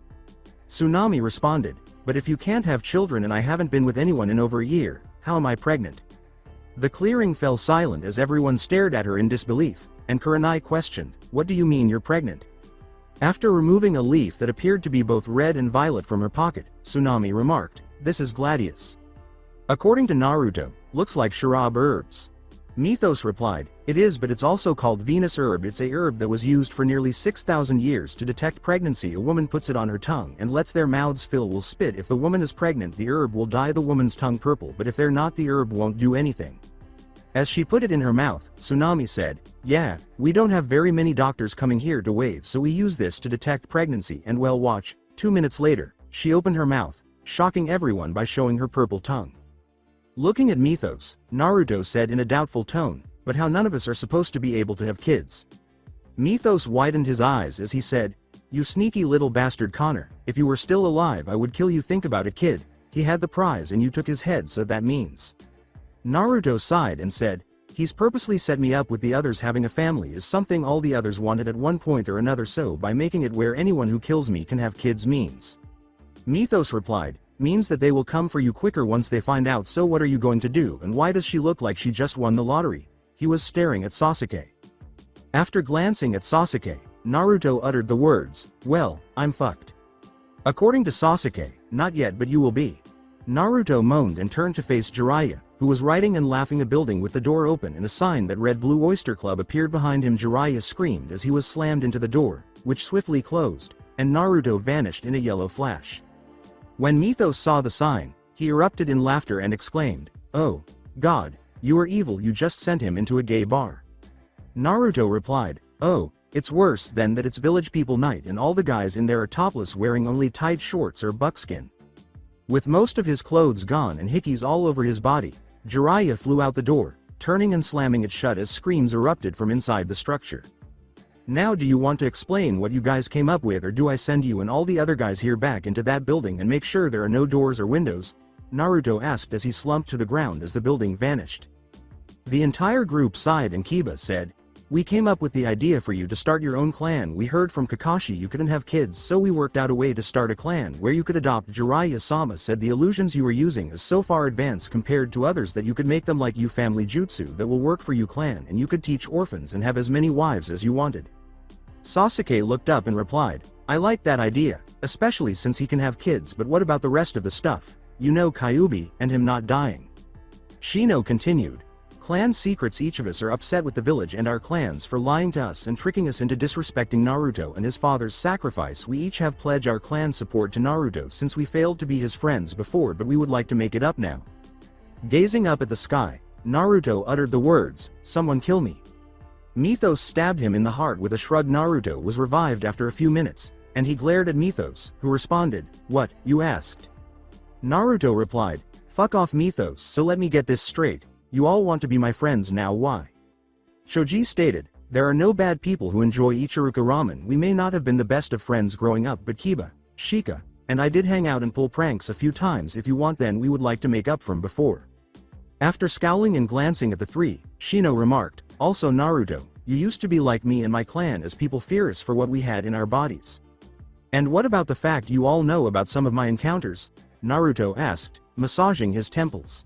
Tsunami responded, but if you can't have children and I haven't been with anyone in over a year, how am I pregnant? The clearing fell silent as everyone stared at her in disbelief, and Kurenai questioned, what do you mean you're pregnant? After removing a leaf that appeared to be both red and violet from her pocket, Tsunami remarked, this is gladius. According to Naruto, looks like shrub herbs. Mythos replied, it is, but it's also called Venus herb. It's a herb that was used for nearly 6,000 years to detect pregnancy. A woman puts it on her tongue and lets their mouths fill will spit. If the woman is pregnant, the herb will dye the woman's tongue purple, but if they're not, the herb won't do anything. As she put it in her mouth, Tsunami said, yeah, we don't have very many doctors coming here to wave, so we use this to detect pregnancy, and well, watch. 2 minutes later, she opened her mouth, shocking everyone by showing her purple tongue. Looking at Mythos, Naruto said in a doubtful tone, but how none of us are supposed to be able to have kids? Mythos widened his eyes as he said, you sneaky little bastard Connor, if you were still alive I would kill you. Think about it, kid, he had the prize and you took his head, so that means. Naruto sighed and said, he's purposely set me up with the others. Having a family is something all the others wanted at one point or another, so by making it where anyone who kills me can have kids means. Mythos replied, means that they will come for you quicker once they find out. So what are you going to do, and why does she look like she just won the lottery? He was staring at Sasuke. After glancing at Sasuke, Naruto uttered the words, well, I'm fucked. According to Sasuke, not yet, but you will be. Naruto moaned and turned to face Jiraiya, who was writing and laughing a building with the door open and a sign that read Blue Oyster Club appeared behind him. Jiraiya screamed as he was slammed into the door, which swiftly closed, and Naruto vanished in a yellow flash. When Mythos saw the sign, he erupted in laughter and exclaimed, oh, God, you are evil, you just sent him into a gay bar. Naruto replied, oh, it's worse than that, it's village people night and all the guys in there are topless wearing only tight shorts or buckskin. With most of his clothes gone and hickeys all over his body, Jiraiya flew out the door, turning and slamming it shut as screams erupted from inside the structure. Now do you want to explain what you guys came up with, or do I send you and all the other guys here back into that building and make sure there are no doors or windows? Naruto asked as he slumped to the ground as the building vanished. The entire group sighed and Kiba said, we came up with the idea for you to start your own clan. We heard from Kakashi you couldn't have kids, so we worked out a way to start a clan where you could adopt. Jiraiya-sama said the illusions you were using is so far advanced compared to others that you could make them like you family jutsu that will work for you clan, and you could teach orphans and have as many wives as you wanted. Sasuke looked up and replied, I like that idea, especially since he can have kids, but what about the rest of the stuff? You know, Kyuubi, and him not dying. Shino continued, clan secrets. Each of us are upset with the village and our clans for lying to us and tricking us into disrespecting Naruto and his father's sacrifice. We each have pledged our clan support to Naruto since we failed to be his friends before, but we would like to make it up now. Gazing up at the sky, Naruto uttered the words, someone kill me. Mythos stabbed him in the heart with a shrug. Naruto was revived after a few minutes, and he glared at Mythos, who responded, what, you asked? Naruto replied, fuck off Mythos, so let me get this straight, you all want to be my friends now, why? Choji stated, there are no bad people who enjoy Ichiruka ramen. We may not have been the best of friends growing up, but Kiba, Shika, and I did hang out and pull pranks a few times. If you want, then we would like to make up from before. After scowling and glancing at the three, Shino remarked, also Naruto, You used to be like me and my clan as people fear us for what we had in our bodies. And what about the fact you all know about some of my encounters? Naruto asked, massaging his temples.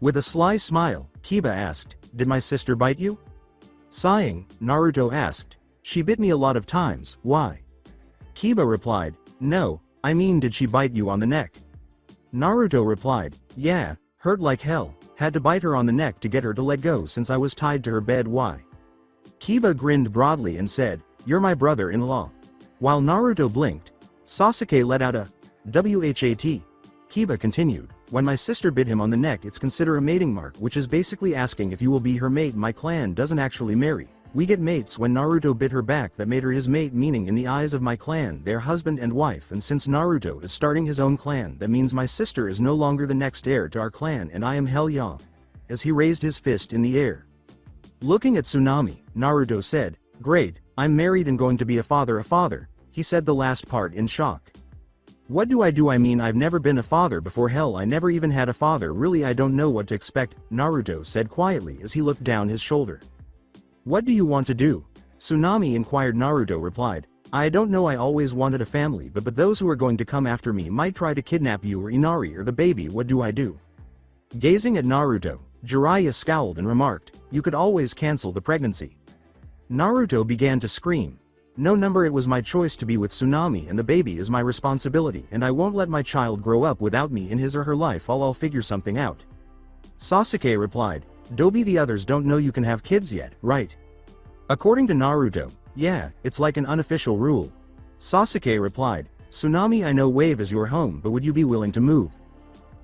With a sly smile, Kiba asked, did my sister bite you? Sighing, Naruto asked, she bit me a lot of times, why? Kiba replied, no, I mean did she bite you on the neck? Naruto replied, yeah, hurt like hell, had to bite her on the neck to get her to let go since I was tied to her bed, why? Kiba grinned broadly and said, you're my brother-in-law. While Naruto blinked, Sasuke let out a WHAT. Kiba continued, when my sister bit him on the neck it's considered a mating mark, which is basically asking if you will be her mate. My clan doesn't actually marry. We get mates. When Naruto bit her back that made her his mate, meaning in the eyes of my clan they're husband and wife, and since Naruto is starting his own clan that means my sister is no longer the next heir to our clan and I am Hell Ya. As he raised his fist in the air. Looking at Tsunami, Naruto said, great, I'm married and going to be a father. He said the last part in shock. What do? I mean I've never been a father before, hell I never even had a father, really I don't know what to expect, Naruto said quietly as he looked down his shoulder. What do you want to do? Tsunami inquired. Naruto replied, I don't know, I always wanted a family but those who are going to come after me might try to kidnap you or Inari or the baby, what do I do? Gazing at Naruto, Jiraiya scowled and remarked, you could always cancel the pregnancy. Naruto began to scream. No number, it was my choice to be with Tsunami and the baby is my responsibility and I won't let my child grow up without me in his or her life. I'll figure something out. Sasuke replied, Dobi, the others don't know you can have kids yet, right? According to Naruto, yeah, it's like an unofficial rule. Sasuke replied, Tsunami, I know Wave is your home but would you be willing to move?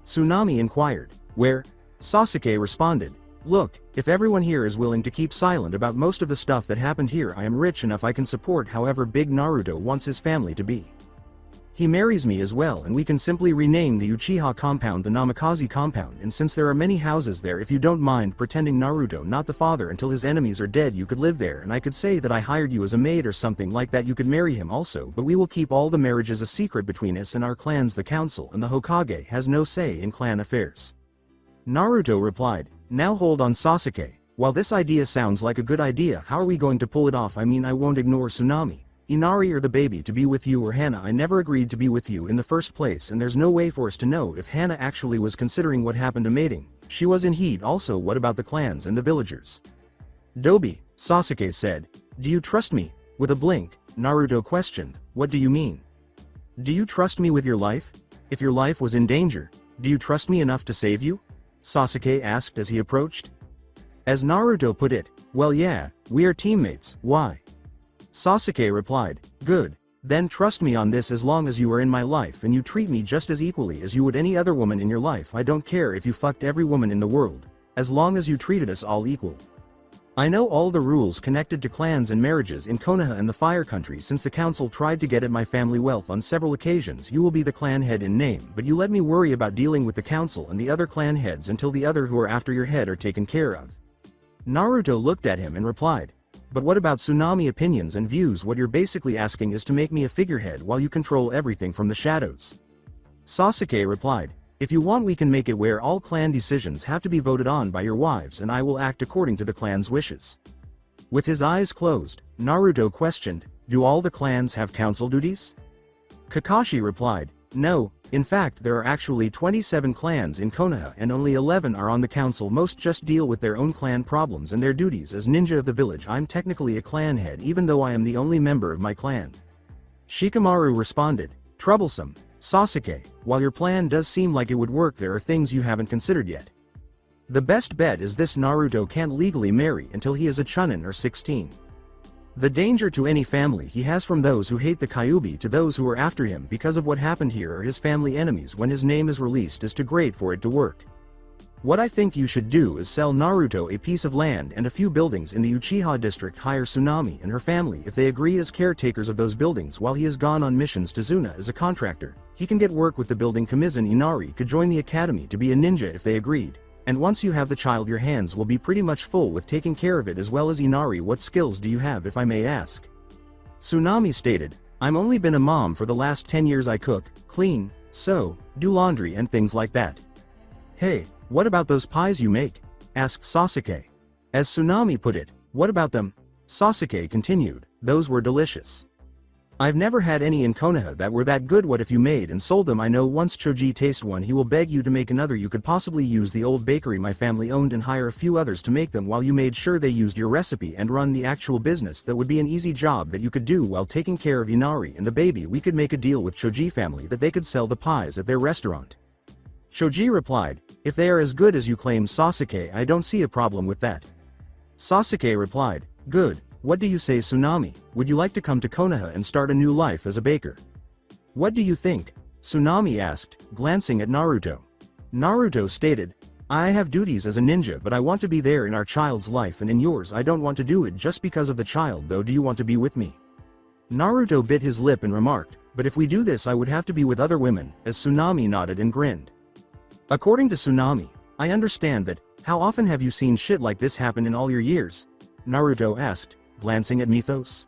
Tsunami inquired, where? Sasuke responded, look, if everyone here is willing to keep silent about most of the stuff that happened here, I am rich enough I can support however big Naruto wants his family to be. He marries me as well and we can simply rename the Uchiha compound the Namikaze compound, and since there are many houses there, if you don't mind pretending Naruto not the father until his enemies are dead, you could live there and I could say that I hired you as a maid or something like that. You could marry him also, but we will keep all the marriages a secret between us and our clans. The council and the Hokage has no say in clan affairs. Naruto replied, now hold on Sasuke, while this idea sounds like a good idea, how are we going to pull it off? I mean I won't ignore Tsunami, Inari or the baby to be with you or Hana. I never agreed to be with you in the first place and there's no way for us to know if Hana actually was considering what happened to mating. She was in heat. Also, what about the clans and the villagers? Dobi, Sasuke said, do you trust me? With a blink, Naruto questioned, what do you mean? Do you trust me with your life? If your life was in danger, do you trust me enough to save you? Sasuke asked as he approached. As Naruto put it, well yeah, we are teammates, why? Sasuke replied, good, then trust me on this. As long as you are in my life and you treat me just as equally as you would any other woman in your life, I don't care if you fucked every woman in the world, as long as you treated us all equal. I know all the rules connected to clans and marriages in Konoha and the Fire Country. Since the council tried to get at my family wealth on several occasions, you will be the clan head in name, but you let me worry about dealing with the council and the other clan heads until the other who are after your head are taken care of. Naruto looked at him and replied, but what about Tsunami opinions and views? What you're basically asking is to make me a figurehead while you control everything from the shadows. Sasuke replied, if you want we can make it where all clan decisions have to be voted on by your wives and I will act according to the clan's wishes. With his eyes closed, Naruto questioned, do all the clans have council duties? Kakashi replied, no, in fact there are actually 27 clans in Konoha and only 11 are on the council. Most just deal with their own clan problems and their duties. As ninja of the village I'm technically a clan head even though I am the only member of my clan. Shikamaru responded, troublesome. Sasuke, while your plan does seem like it would work, there are things you haven't considered yet. The best bet is this: Naruto can't legally marry until he is a chunin or 16. The danger to any family he has from those who hate the Kyuubi to those who are after him because of what happened here or his family enemies when his name is released is too great for it to work. What I think you should do is sell Naruto a piece of land and a few buildings in the Uchiha district, hire Tsunami and her family if they agree as caretakers of those buildings while he is gone on missions to Zuna as a contractor. He can get work with the building. Kamizen Inari could join the academy to be a ninja if they agreed. And once you have the child your hands will be pretty much full with taking care of it as well as Inari. What skills do you have if I may ask? Tsunami stated, I'm only been a mom for the last 10 years. I cook, clean, sew, do laundry and things like that. Hey, what about those pies you make? Asked Sasuke. As Tsunami put it, what about them? Sasuke continued, those were delicious. I've never had any in Konoha that were that good. What if you made and sold them? I know once Choji tastes one he will beg you to make another. You could possibly use the old bakery my family owned and hire a few others to make them while you made sure they used your recipe and run the actual business. That would be an easy job that you could do while taking care of Inari and the baby. We could make a deal with Choji family that they could sell the pies at their restaurant. Choji replied, if they are as good as you claim Sasuke, I don't see a problem with that. Sasuke replied, good. What do you say, Tsunami? Would you like to come to Konoha and start a new life as a baker? What do you think? Tsunami asked, glancing at Naruto. Naruto stated, I have duties as a ninja, but I want to be there in our child's life and in yours. I don't want to do it just because of the child though. Do you want to be with me? Naruto bit his lip and remarked, but if we do this I would have to be with other women, as Tsunami nodded and grinned. According to Tsunami, I understand that. How often have you seen shit like this happen in all your years? Naruto asked, glancing at Mythos.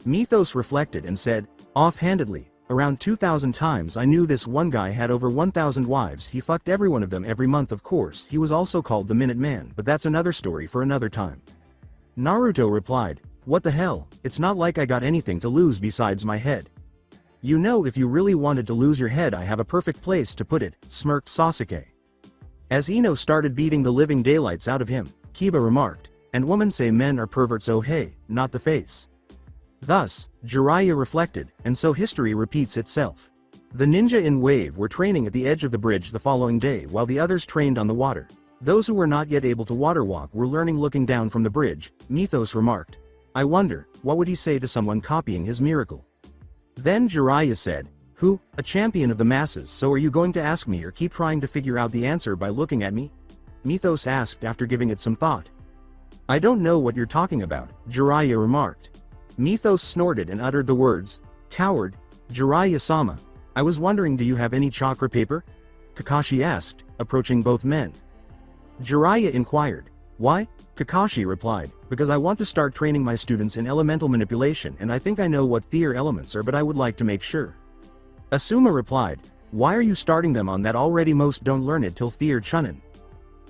Mythos reflected and said, offhandedly, around 2,000 times. I knew this one guy had over 1,000 wives. He fucked every one of them every month. Of course, he was also called the Minute Man, but that's another story for another time. Naruto replied, what the hell, it's not like I got anything to lose besides my head. You know, if you really wanted to lose your head I have a perfect place to put it, smirked Sasuke. As Ino started beating the living daylights out of him, Kiba remarked, and women say men are perverts. Oh hey, not the face. Thus, Jiraiya reflected, and so history repeats itself. The ninja in Wave were training at the edge of the bridge the following day while the others trained on the water. Those who were not yet able to water walk were learning looking down from the bridge. Mythos remarked, I wonder, what would he say to someone copying his miracle? Then Jiraiya said, who, a champion of the masses. So are you going to ask me or keep trying to figure out the answer by looking at me? Mythos asked after giving it some thought. I don't know what you're talking about, Jiraiya remarked. Mythos snorted and uttered the words, coward. Jiraiya-sama, I was wondering, do you have any chakra paper? Kakashi asked, approaching both men. Jiraiya inquired, why? Kakashi replied, because I want to start training my students in elemental manipulation and I think I know what their elements are, but I would like to make sure. Asuma replied, why are you starting them on that already? Most don't learn it till Their Chunin.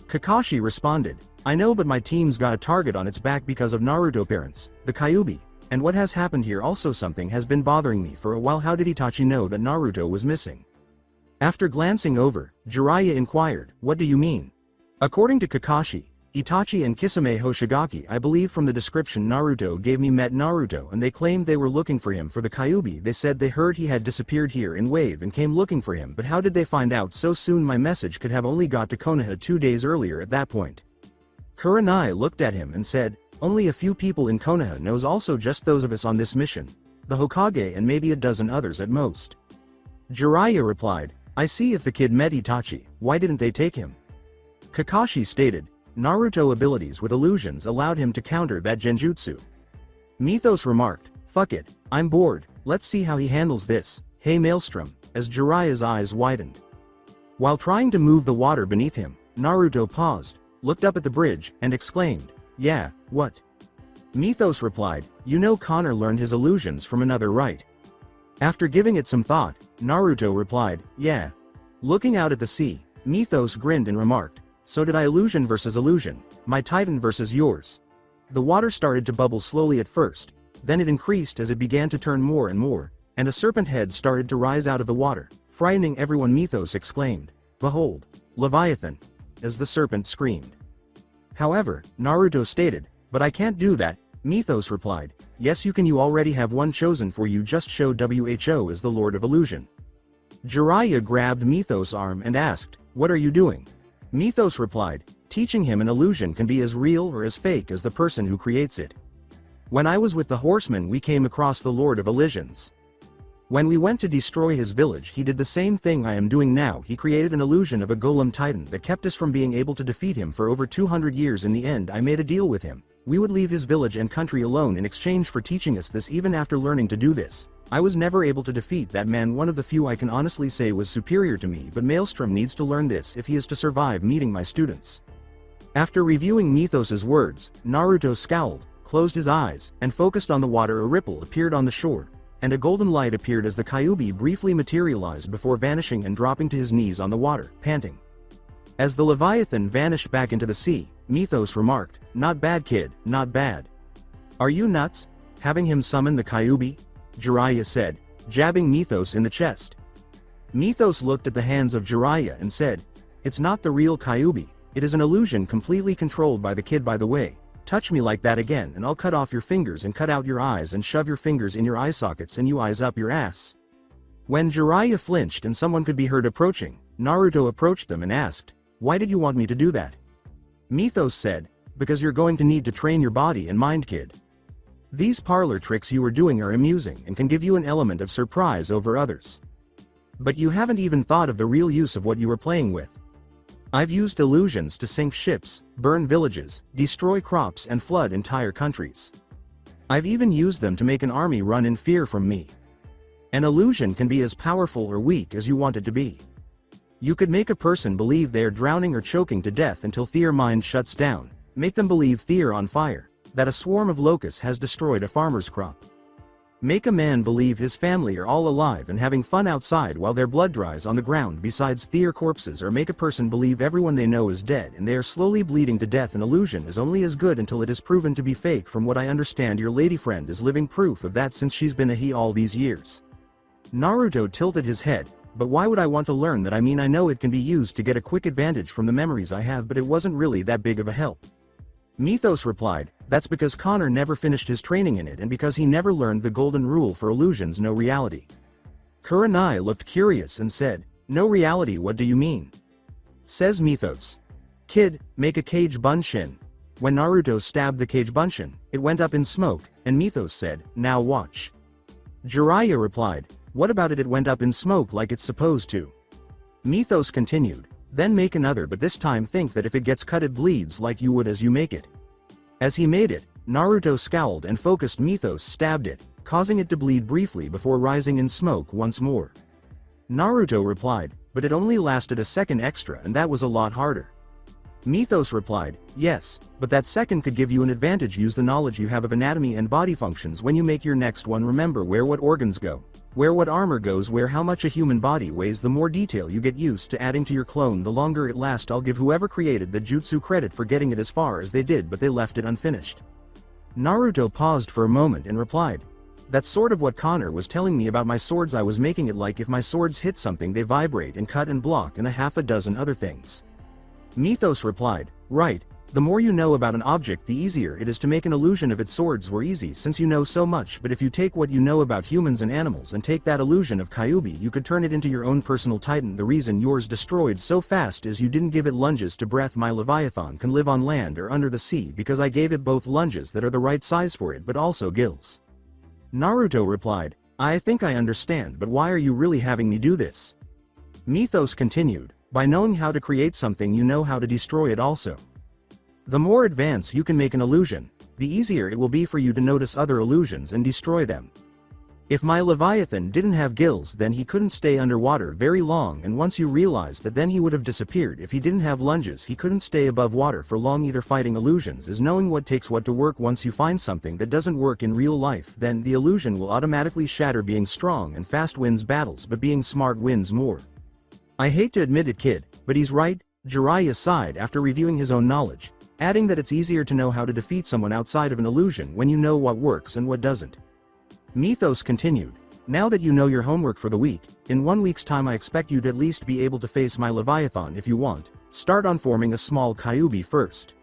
Kakashi responded, I know, but my team's got a target on its back because of Naruto parents, the Kyuubi, and what has happened here. Also something has been bothering me for a while. How did Itachi know that Naruto was missing? After glancing over, Jiraiya inquired, what do you mean? According to Kakashi, Itachi and Kisame Hoshigaki, I believe from the description Naruto gave me, met Naruto and they claimed they were looking for him. For the Kyuubi, they said they heard he had disappeared here in Wave and came looking for him, but how did they find out so soon? My message could have only got to Konoha 2 days earlier. At that point, Kurenai looked at him and said, only a few people in Konoha knows, also just those of us on this mission, the Hokage and maybe a dozen others at most. Jiraiya replied, I see. If the kid met Itachi, why didn't they take him? Kakashi stated, Naruto abilities with illusions allowed him to counter that genjutsu. Mythos remarked, fuck it, I'm bored, let's see how he handles this. Hey Maelstrom, as Jiraiya's eyes widened. While trying to move the water beneath him, Naruto paused, looked up at the bridge, and exclaimed, yeah, what? Mythos replied, you know Connor learned his illusions from another, right? After giving it some thought, Naruto replied, yeah. Looking out at the sea, Mythos grinned and remarked, so did I. Illusion versus illusion, my Titan versus yours. The water started to bubble slowly at first, then it increased as it began to turn more and more, and a serpent head started to rise out of the water, frightening everyone. Mythos exclaimed, behold, Leviathan, as the serpent screamed. However, Naruto stated, but I can't do that. Mythos replied, yes you can, you already have one chosen for you, just show Who as the Lord of Illusion. Jiraiya grabbed Mythos' arm and asked, what are you doing? Mythos replied, teaching him an illusion can be as real or as fake as the person who creates it. When I was with the horsemen we came across the Lord of Illusions. When we went to destroy his village he did the same thing I am doing now. He created an illusion of a golem titan that kept us from being able to defeat him for over 200 years. In the end I made a deal with him. We would leave his village and country alone in exchange for teaching us this. Even after learning to do this, I was never able to defeat that man. One of the few I can honestly say was superior to me, but Maelstrom needs to learn this if he is to survive meeting my students. After reviewing Mythos' words, Naruto scowled, closed his eyes, and focused on the water. A ripple appeared on the shore, and a golden light appeared as the Kyuubi briefly materialized before vanishing and dropping to his knees on the water, panting. As the Leviathan vanished back into the sea, Mythos remarked, not bad kid, not bad. Are you nuts? Having him summon the Kyuubi? Jiraiya said, jabbing Mythos in the chest. Mythos looked at the hands of Jiraiya and said, it's not the real Kyuubi, it is an illusion completely controlled by the kid. By the way, touch me like that again and I'll cut off your fingers and cut out your eyes and shove your fingers in your eye sockets and you eyes up your ass. When Jiraiya flinched and someone could be heard approaching, Naruto approached them and asked, why did you want me to do that? Mythos said, because you're going to need to train your body and mind, kid. These parlor tricks you are doing are amusing and can give you an element of surprise over others. But you haven't even thought of the real use of what you are playing with. I've used illusions to sink ships, burn villages, destroy crops and flood entire countries. I've even used them to make an army run in fear from me. An illusion can be as powerful or weak as you want it to be. You could make a person believe they're drowning or choking to death until their mind shuts down, make them believe they're on fire, that a swarm of locusts has destroyed a farmer's crop. Make a man believe his family are all alive and having fun outside while their blood dries on the ground besides their corpses, or make a person believe everyone they know is dead and they are slowly bleeding to death. An illusion is only as good until it is proven to be fake. From what I understand, your lady friend is living proof of that since she's been a he all these years. Naruto tilted his head, but why would I want to learn that? I mean, I know it can be used to get a quick advantage from the memories I have, but it wasn't really that big of a help. Mythos replied, that's because Connor never finished his training in it and because he never learned the golden rule for illusions: no reality. Kurenai looked curious and said, no reality, what do you mean? Says Mythos. Kid, make a cage bunshin. When Naruto stabbed the cage bunshin, it went up in smoke, and Mythos said, now watch. Jiraiya replied, what about it? It went up in smoke like it's supposed to. Mythos continued, then make another, but this time think that if it gets cut it bleeds like you would as you make it. As he made it, Naruto scowled and focused. Mythos stabbed it, causing it to bleed briefly before rising in smoke once more. Naruto replied, but it only lasted a second extra and that was a lot harder. Mythos replied, yes, but that second could give you an advantage. Use the knowledge you have of anatomy and body functions when you make your next one. Remember where what organs go, where what armor goes, where how much a human body weighs. The more detail you get used to adding to your clone, the longer it lasts. I'll give whoever created the jutsu credit for getting it as far as they did, but they left it unfinished. Naruto paused for a moment and replied, that's sort of what Connor was telling me about my swords. I was making it like if my swords hit something they vibrate and cut and block and a half a dozen other things. Mythos replied, right, the more you know about an object the easier it is to make an illusion of it. Swords were easy since you know so much, but if you take what you know about humans and animals and take that illusion of Kyuubi, you could turn it into your own personal titan. The reason yours destroyed so fast is you didn't give it lunges to breath. My Leviathan can live on land or under the sea because I gave it both lunges that are the right size for it but also gills. Naruto replied, I think I understand, but why are you really having me do this? Mythos continued, by knowing how to create something you know how to destroy it also. The more advanced you can make an illusion, the easier it will be for you to notice other illusions and destroy them. If my Leviathan didn't have gills, then he couldn't stay underwater very long, and once you realize that, then he would have disappeared. If he didn't have lunges, he couldn't stay above water for long either. Fighting illusions is knowing what takes what to work. Once you find something that doesn't work in real life, then the illusion will automatically shatter. Being strong and fast wins battles, but being smart wins more. I hate to admit it, kid, but he's right. Jiraiya sighed after reviewing his own knowledge, adding that it's easier to know how to defeat someone outside of an illusion when you know what works and what doesn't. Mythos continued, now that you know your homework for the week, in 1 week's time I expect you to at least be able to face my Leviathan. If you want, start on forming a small Kyuubi first.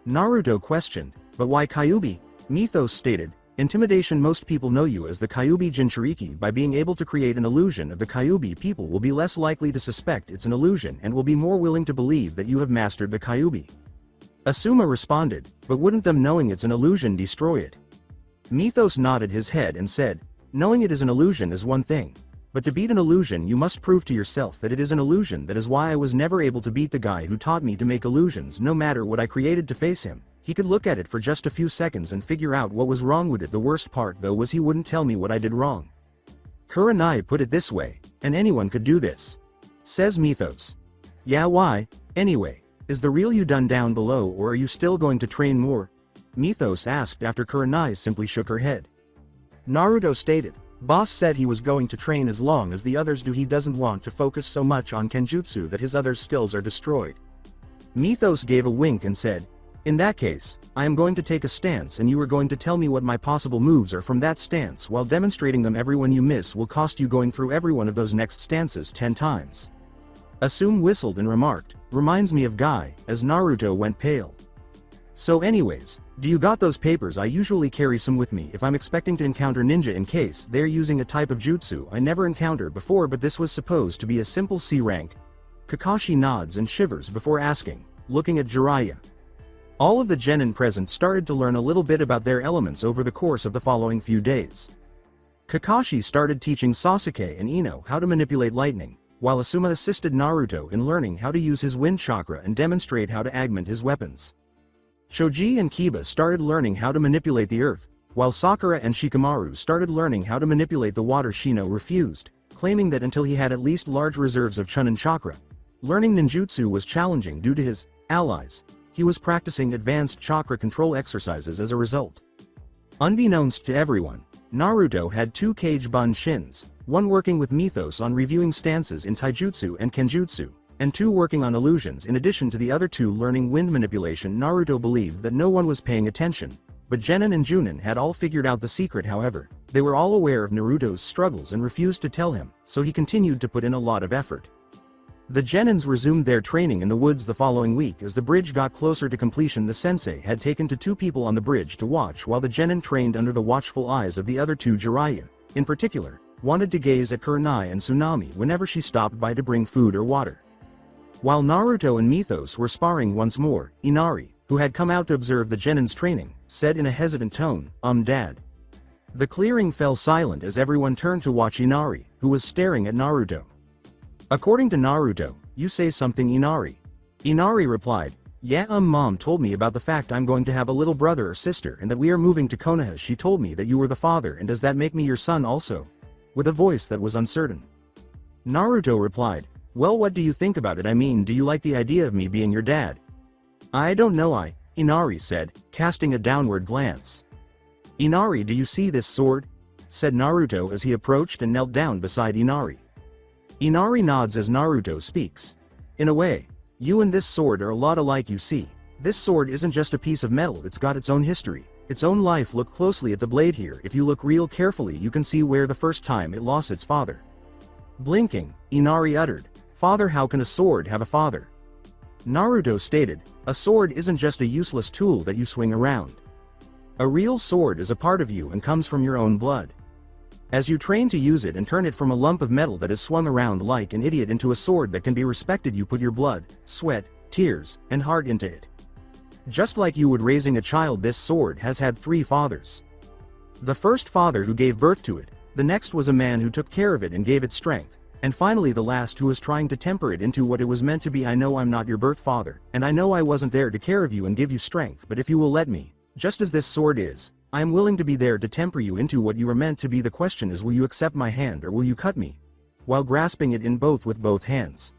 Naruto questioned, but why Kyuubi? Mythos stated, intimidation. Most people know you as the Kyuubi Jinchuriki. By being able to create an illusion of the Kyuubi, people will be less likely to suspect it's an illusion and will be more willing to believe that you have mastered the Kyuubi. Asuma responded, but wouldn't them knowing it's an illusion destroy it? Mythos nodded his head and said, knowing it is an illusion is one thing, but to beat an illusion you must prove to yourself that it is an illusion. That is why I was never able to beat the guy who taught me to make illusions. No matter what I created to face him, he could look at it for just a few seconds and figure out what was wrong with it. The worst part though was he wouldn't tell me what I did wrong. Kurenai put it this way, and anyone could do this. Says Mythos. Yeah, why? Anyway, is the real you done down below, or are you still going to train more? Mythos asked after Kurenai simply shook her head. Naruto stated, boss said he was going to train as long as the others do. He doesn't want to focus so much on Kenjutsu that his other skills are destroyed. Mythos gave a wink and said, In that case, I am going to take a stance and you are going to tell me what my possible moves are from that stance while demonstrating them. Every one you miss will cost you going through every one of those next stances 10 times. Assume whistled and remarked, reminds me of Guy, as Naruto went pale. So anyways, do you got those papers? I usually carry some with me if I'm expecting to encounter ninja in case they're using a type of jutsu I never encountered before, but this was supposed to be a simple C rank. Kakashi nods and shivers before asking, looking at Jiraiya. All of the genin present started to learn a little bit about their elements over the course of the following few days. Kakashi started teaching Sasuke and Ino how to manipulate lightning, while Asuma assisted Naruto in learning how to use his wind chakra and demonstrate how to augment his weapons. Choji and Kiba started learning how to manipulate the earth, while Sakura and Shikamaru started learning how to manipulate the water. Shino refused, claiming that until he had at least large reserves of Chunin chakra, learning ninjutsu was challenging due to his allies. He was practicing advanced chakra control exercises as a result. Unbeknownst to everyone, Naruto had 2 Kage Bun Shins, one working with Mythos on reviewing stances in Taijutsu and Kenjutsu, and 2 working on illusions. In addition to the other 2 learning wind manipulation. Naruto believed that no one was paying attention, but Genin and Junin had all figured out the secret. However, they were all aware of Naruto's struggles and refused to tell him, so he continued to put in a lot of effort. The Genins resumed their training in the woods the following week. As the bridge got closer to completion, the sensei had taken to 2 people on the bridge to watch while the Genin trained under the watchful eyes of the other 2. Jiraiya, in particular, wanted to gaze at Kurenai and Tsunami whenever she stopped by to bring food or water. While Naruto and Mythos were sparring once more, Inari, who had come out to observe the Genin's training, said in a hesitant tone, Dad. The clearing fell silent as everyone turned to watch Inari, who was staring at Naruto. According to Naruto, you say something, Inari. Inari replied, yeah, Mom told me about the fact I'm going to have a little brother or sister and that we are moving to Konoha. She told me that you were the father, and does that make me your son also? With a voice that was uncertain. Naruto replied, well, what do you think about it? I mean, do you like the idea of me being your dad? I don't know, Inari said, casting a downward glance. Inari, do you see this sword? Said Naruto as he approached and knelt down beside Inari. Inari nods as Naruto speaks. In a way, you and this sword are a lot alike. You see, this sword isn't just a piece of metal, it's got its own history, its own life. Look closely at the blade here. If you look real carefully, you can see where the first time it lost its father. Blinking, Inari uttered, Father? How can a sword have a father? Naruto stated, a sword isn't just a useless tool that you swing around. A real sword is a part of you and comes from your own blood. As you train to use it and turn it from a lump of metal that is swung around like an idiot into a sword that can be respected, you put your blood, sweat, tears, and heart into it. Just like you would raising a child, this sword has had 3 fathers. The first father who gave birth to it, the next was a man who took care of it and gave it strength, and finally the last who was trying to temper it into what it was meant to be. I know I'm not your birth father, and I know I wasn't there to care of you and give you strength, but if you will let me, just as this sword is, I am willing to be there to temper you into what you are meant to be. The question is, will you accept my hand or will you cut me? While grasping it in both with both hands.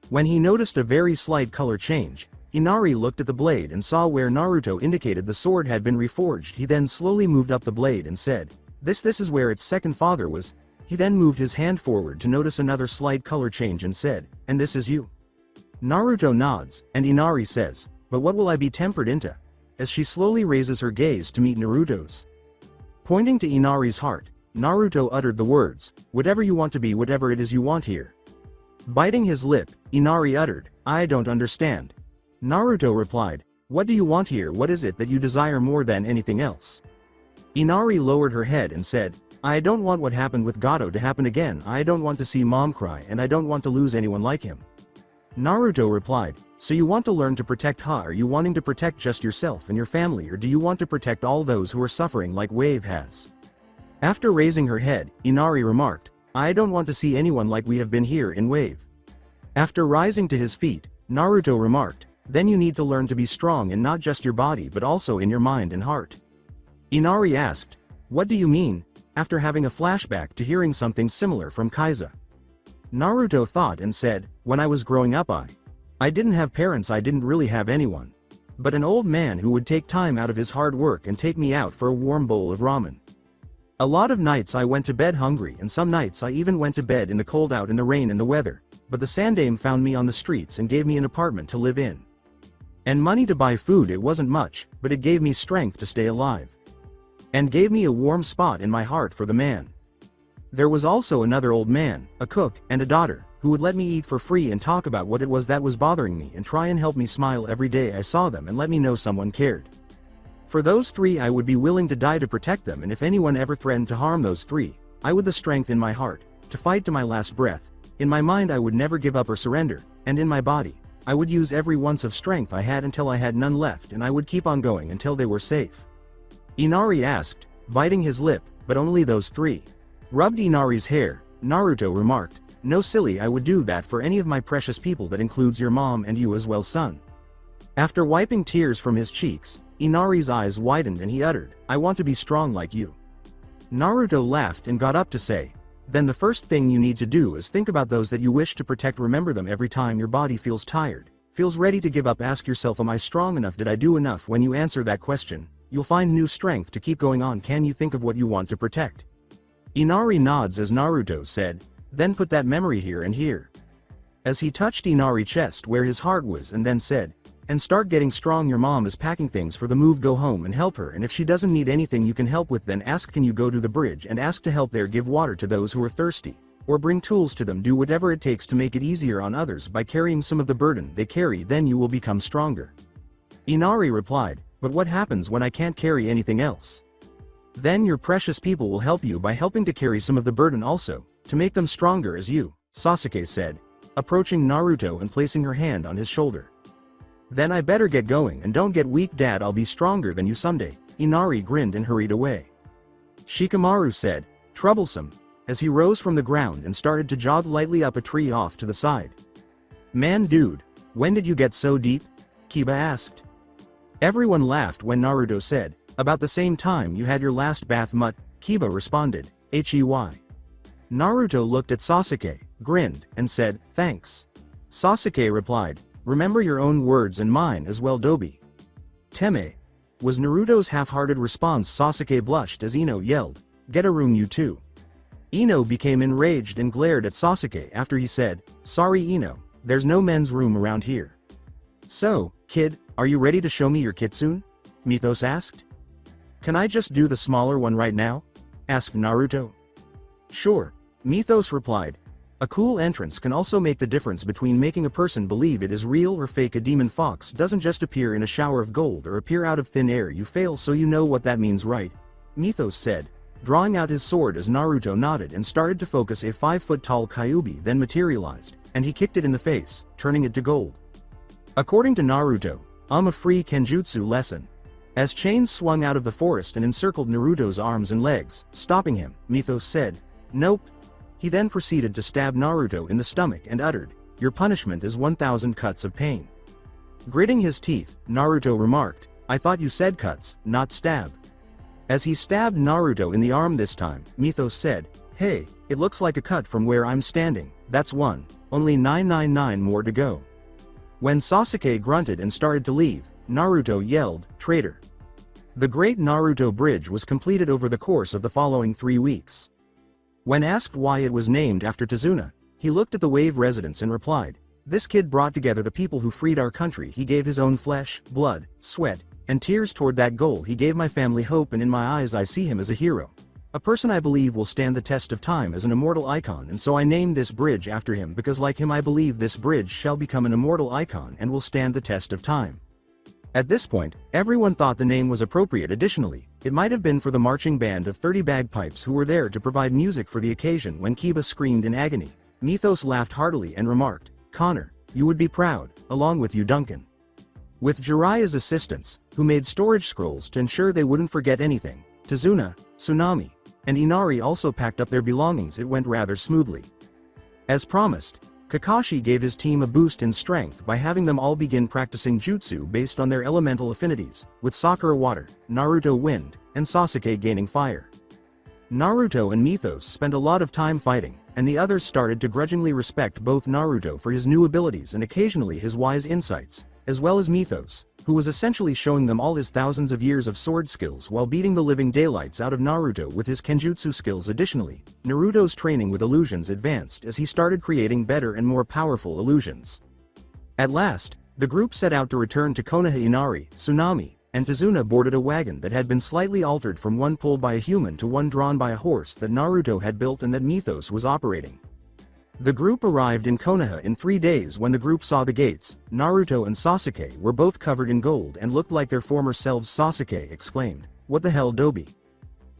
When he noticed a very slight color change, Inari looked at the blade and saw where Naruto indicated the sword had been reforged. He then slowly moved up the blade and said, This is where its second father was. He then moved his hand forward to notice another slight color change and said, and this is you. Naruto nods, and Inari says, but what will I be tempered into? As she slowly raises her gaze to meet Naruto's. Pointing to Inari's heart, Naruto uttered the words, whatever you want to be, whatever it is you want here. Biting his lip, Inari uttered, I don't understand. Naruto replied, what do you want here? What is it that you desire more than anything else? Inari lowered her head and said, I don't want what happened with Gato to happen again. I don't want to see Mom cry, and I don't want to lose anyone like him. Naruto replied, so you want to learn to protect Ha? Are you wanting to protect just yourself and your family, or do you want to protect all those who are suffering like Wave has? After raising her head, Inari remarked, I don't want to see anyone like we have been here in Wave. After rising to his feet, Naruto remarked, then you need to learn to be strong in not just your body but also in your mind and heart. Inari asked, what do you mean? After having a flashback to hearing something similar from Kaiza. Naruto thought and said, when I was growing up I didn't have parents, I didn't really have anyone. But an old man who would take time out of his hard work and take me out for a warm bowl of ramen. A lot of nights I went to bed hungry, and some nights I even went to bed in the cold, out in the rain and the weather, but the Sandame found me on the streets and gave me an apartment to live in. And money to buy food, it wasn't much, but it gave me strength to stay alive. And gave me a warm spot in my heart for the man. There was also another old man, a cook, and a daughter, who would let me eat for free and talk about what it was that was bothering me and try and help me smile every day I saw them and let me know someone cared. For those three I would be willing to die to protect them, and if anyone ever threatened to harm those three, I would the strength in my heart, to fight to my last breath. In my mind I would never give up or surrender, and in my body, I would use every ounce of strength I had until I had none left, and I would keep on going until they were safe. Inari asked, biting his lip, but only those three. Rubbed Inari's hair, Naruto remarked, no silly, I would do that for any of my precious people, that includes your mom and you as well, son. After wiping tears from his cheeks, Inari's eyes widened and he uttered, I want to be strong like you. Naruto laughed and got up to say, then the first thing you need to do is think about those that you wish to protect. Remember them every time your body feels tired, feels ready to give up. Ask yourself, am I strong enough? Did I do enough? When you answer that question, you'll find new strength to keep going on. Can you think of what you want to protect? Inari nods as Naruto said, then put that memory here and here. As he touched Inari's chest where his heart was and then said, and start getting strong. Your mom is packing things for the move. Go home and help her, and if she doesn't need anything you can help with, then ask, can you go to the bridge and ask to help there, give water to those who are thirsty, or bring tools to them. Do whatever it takes to make it easier on others by carrying some of the burden they carry, then you will become stronger. Inari replied, but what happens when I can't carry anything else? Then your precious people will help you by helping to carry some of the burden also, to make them stronger as you, Sasuke said, approaching Naruto and placing her hand on his shoulder. Then I better get going, and don't get weak, Dad, I'll be stronger than you someday. Inari grinned and hurried away. Shikamaru said, troublesome, as he rose from the ground and started to jog lightly up a tree off to the side. Man dude, when did you get so deep? Kiba asked. Everyone laughed when Naruto said, about the same time you had your last bath. Mutt, Kiba responded, Hey. Naruto looked at Sasuke, grinned, and said, thanks. Sasuke replied, remember your own words and mine as well, Dobi. Teme, was Naruto's half-hearted response. Sasuke blushed as Ino yelled, get a room, you too. Ino became enraged and glared at Sasuke after he said, sorry Ino, there's no men's room around here. So, kid, are you ready to show me your kitsune? Mythos asked. Can I just do the smaller one right now? Asked Naruto. Sure, Mythos replied. A cool entrance can also make the difference between making a person believe it is real or fake. A demon fox doesn't just appear in a shower of gold or appear out of thin air. You fail, so you know what that means, right? Mythos said, drawing out his sword as Naruto nodded and started to focus. A 5-foot-tall Kyuubi then materialized, and he kicked it in the face, turning it to gold. According to Naruto, a free Kenjutsu lesson. As chains swung out of the forest and encircled Naruto's arms and legs, stopping him, Mythos said, nope. He then proceeded to stab Naruto in the stomach and uttered, your punishment is 1,000 cuts of pain. Gritting his teeth, Naruto remarked, I thought you said cuts, not stab. As he stabbed Naruto in the arm this time, Mythos said, hey, it looks like a cut from where I'm standing. That's one, only 999 more to go. When Sasuke grunted and started to leave, Naruto yelled, traitor. The Great Naruto Bridge was completed over the course of the following 3 weeks. When asked why it was named after Tazuna, he looked at the Wave residents and replied, this kid brought together the people who freed our country. He gave his own flesh, blood, sweat, and tears toward that goal. He gave my family hope, and in my eyes I see him as a hero. A person I believe will stand the test of time as an immortal icon, and so I named this bridge after him, because like him I believe this bridge shall become an immortal icon and will stand the test of time. At this point, everyone thought the name was appropriate. Additionally, it might have been for the marching band of 30 bagpipes who were there to provide music for the occasion. When Kiba screamed in agony, Mythos laughed heartily and remarked, Connor, you would be proud, along with you, Duncan. With Jiraiya's assistance, who made storage scrolls to ensure they wouldn't forget anything, Tazuna, Tsunami, and Inari also packed up their belongings. It went rather smoothly. As promised, Kakashi gave his team a boost in strength by having them all begin practicing jutsu based on their elemental affinities, with Sakura water, Naruto wind, and Sasuke gaining fire. Naruto and Mythos spent a lot of time fighting, and the others started to grudgingly respect both Naruto for his new abilities and occasionally his wise insights, as well as Mythos, who was essentially showing them all his thousands of years of sword skills while beating the living daylights out of Naruto with his Kenjutsu skills. Additionally, Naruto's training with illusions advanced as he started creating better and more powerful illusions. At last, The group set out to return to Konoha Inari, Tsunami, and Tazuna boarded a wagon that had been slightly altered from one pulled by a human to one drawn by a horse that Naruto had built and that Mythos was operating. The group arrived in Konoha in 3 days. When the group saw the gates, Naruto and Sasuke were both covered in gold and looked like their former selves. Sasuke exclaimed, "What the hell, Dobi?"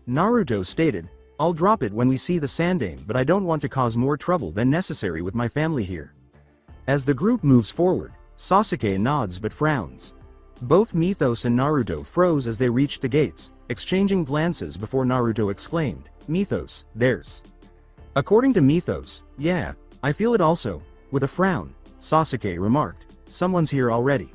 Naruto stated, "I'll drop it when we see the Sandaime, but I don't want to cause more trouble than necessary with my family here." As the group moves forward, Sasuke nods but frowns. Both Mythos and Naruto froze as they reached the gates, exchanging glances before Naruto exclaimed, "Mythos, there's..." According to Mythos, "Yeah, I feel it also." With a frown, Sasuke remarked, "Someone's here already."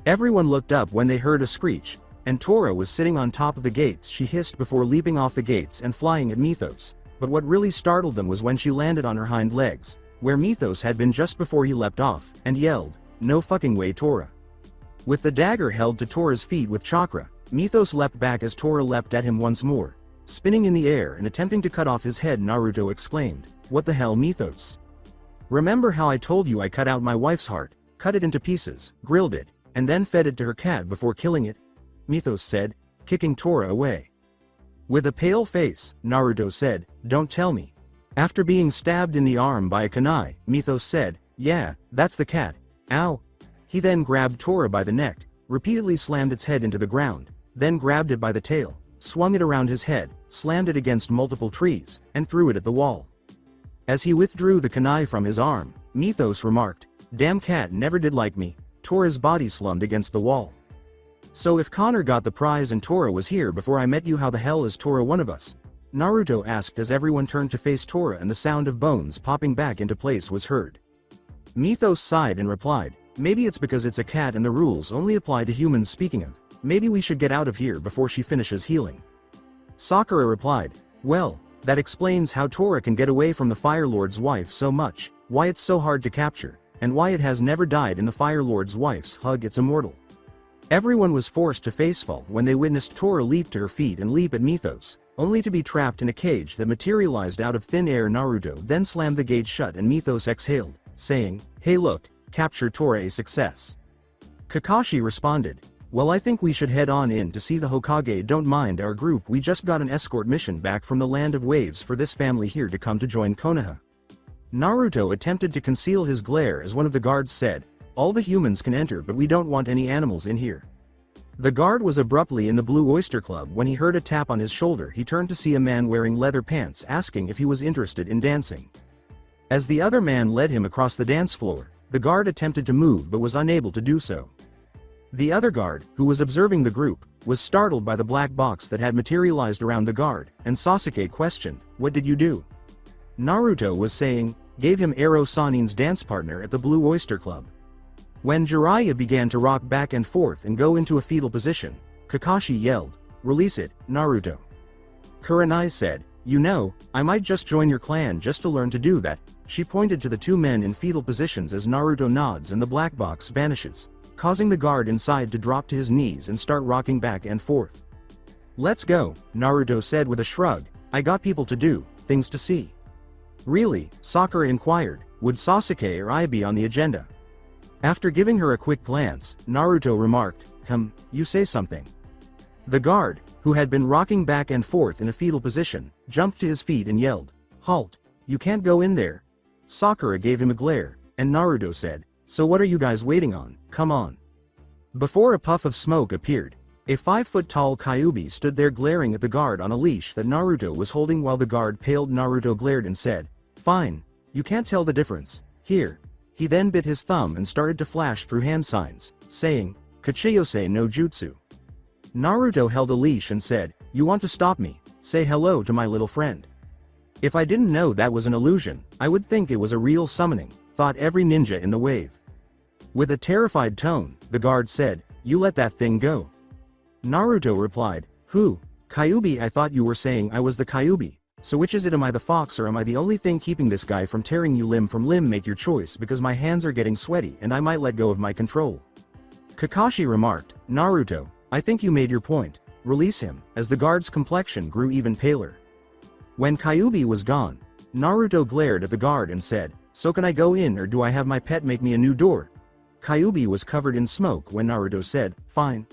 Everyone looked up when they heard a screech, and Tora was sitting on top of the gates. She hissed before leaping off the gates and flying at Mythos, but what really startled them was when she landed on her hind legs, where Mythos had been just before he leapt off, and yelled, "No fucking way, Tora." With the dagger held to Tora's feet with chakra, Mythos leapt back as Tora leapt at him once more. Spinning in the air and attempting to cut off his head, Naruto exclaimed, "What the hell, Mythos? Remember how I told you I cut out my wife's heart, cut it into pieces, grilled it, and then fed it to her cat before killing it?" Mythos said, kicking Tora away. With a pale face, Naruto said, "Don't tell me." After being stabbed in the arm by a kunai, Mythos said, "Yeah, that's the cat. Ow." He then grabbed Tora by the neck, repeatedly slammed its head into the ground, then grabbed it by the tail, swung it around his head, slammed it against multiple trees, and threw it at the wall. As he withdrew the kunai from his arm, Mythos remarked, "Damn cat never did like me." Tora's body slumped against the wall. "So if Connor got the prize and Tora was here before I met you, how the hell is Tora one of us?" Naruto asked as everyone turned to face Tora and the sound of bones popping back into place was heard. Mythos sighed and replied, "Maybe it's because it's a cat and the rules only apply to humans. Speaking of, maybe we should get out of here before she finishes healing." Sakura replied, "Well, that explains how Tora can get away from the Fire Lord's wife so much, why it's so hard to capture, and why it has never died in the Fire Lord's wife's hug. It's immortal." Everyone was forced to facepalm when they witnessed Tora leap to her feet and leap at Mythos, only to be trapped in a cage that materialized out of thin air. Naruto then slammed the gate shut and Mythos exhaled, saying, "Hey look, capture Tora, a success." Kakashi responded, "Well, I think we should head on in to see the Hokage. Don't mind our group, we just got an escort mission back from the Land of Waves for this family here to come to join Konoha." Naruto attempted to conceal his glare as one of the guards said, "All the humans can enter, but we don't want any animals in here." The guard was abruptly in the Blue Oyster Club when he heard a tap on his shoulder. He turned to see a man wearing leather pants asking if he was interested in dancing. As the other man led him across the dance floor, the guard attempted to move but was unable to do so. The other guard, who was observing the group, was startled by the black box that had materialized around the guard, and Sasuke questioned, "What did you do?" Naruto was saying, "Gave him Ero Sanin's dance partner at the Blue Oyster Club." When Jiraiya began to rock back and forth and go into a fetal position, Kakashi yelled, "Release it, Naruto." Kurenai said, "You know, I might just join your clan just to learn to do that." She pointed to the two men in fetal positions as Naruto nods and the black box vanishes, causing the guard inside to drop to his knees and start rocking back and forth. "Let's go," Naruto said with a shrug, "I got people to do, things to see." "Really?" Sakura inquired, "would Sasuke or I be on the agenda?" After giving her a quick glance, Naruto remarked, You say something." The guard, who had been rocking back and forth in a fetal position, jumped to his feet and yelled, "Halt, you can't go in there." Sakura gave him a glare, and Naruto said, "So what are you guys waiting on, come on." Before a puff of smoke appeared, a 5-foot-tall Kyuubi stood there glaring at the guard on a leash that Naruto was holding. While the guard paled, Naruto glared and said, "Fine, you can't tell the difference, here." He then bit his thumb and started to flash through hand signs, saying, "Kachiyose no Jutsu." Naruto held a leash and said, "You want to stop me? Say hello to my little friend." "If I didn't know that was an illusion, I would think it was a real summoning," thought every ninja in the wave. With a terrified tone, the guard said, "You let that thing go." Naruto replied, "Who? Kyuubi? I thought you were saying I was the Kyuubi. So which is it? Am I the fox or am I the only thing keeping this guy from tearing you limb from limb? Make your choice, because my hands are getting sweaty and I might let go of my control." Kakashi remarked, "Naruto, I think you made your point. Release him," as the guard's complexion grew even paler. When Kyuubi was gone, Naruto glared at the guard and said, "So can I go in or do I have my pet make me a new door?" Kyuubi was covered in smoke when Naruto said, "Fine."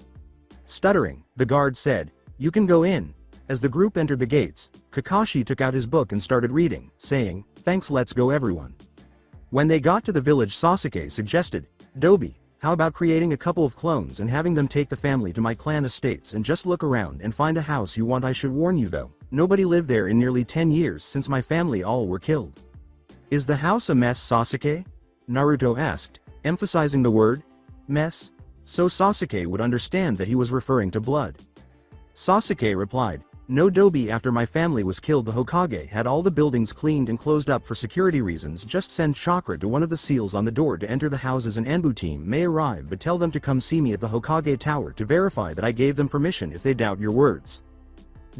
Stuttering, the guard said, "You can go in." As the group entered the gates, Kakashi took out his book and started reading, saying, "Thanks, let's go everyone." When they got to the village, Sasuke suggested, "Dobi, how about creating a couple of clones and having them take the family to my clan estates and just look around and find a house you want? I should warn you though, nobody lived there in nearly 10 years since my family all were killed." "Is the house a mess, Sasuke?" Naruto asked, emphasizing the word, mess, so Sasuke would understand that he was referring to blood. Sasuke replied, "No, Dobi, after my family was killed the Hokage had all the buildings cleaned and closed up for security reasons. Just send chakra to one of the seals on the door to enter the houses. An Anbu team may arrive, but tell them to come see me at the Hokage tower to verify that I gave them permission if they doubt your words."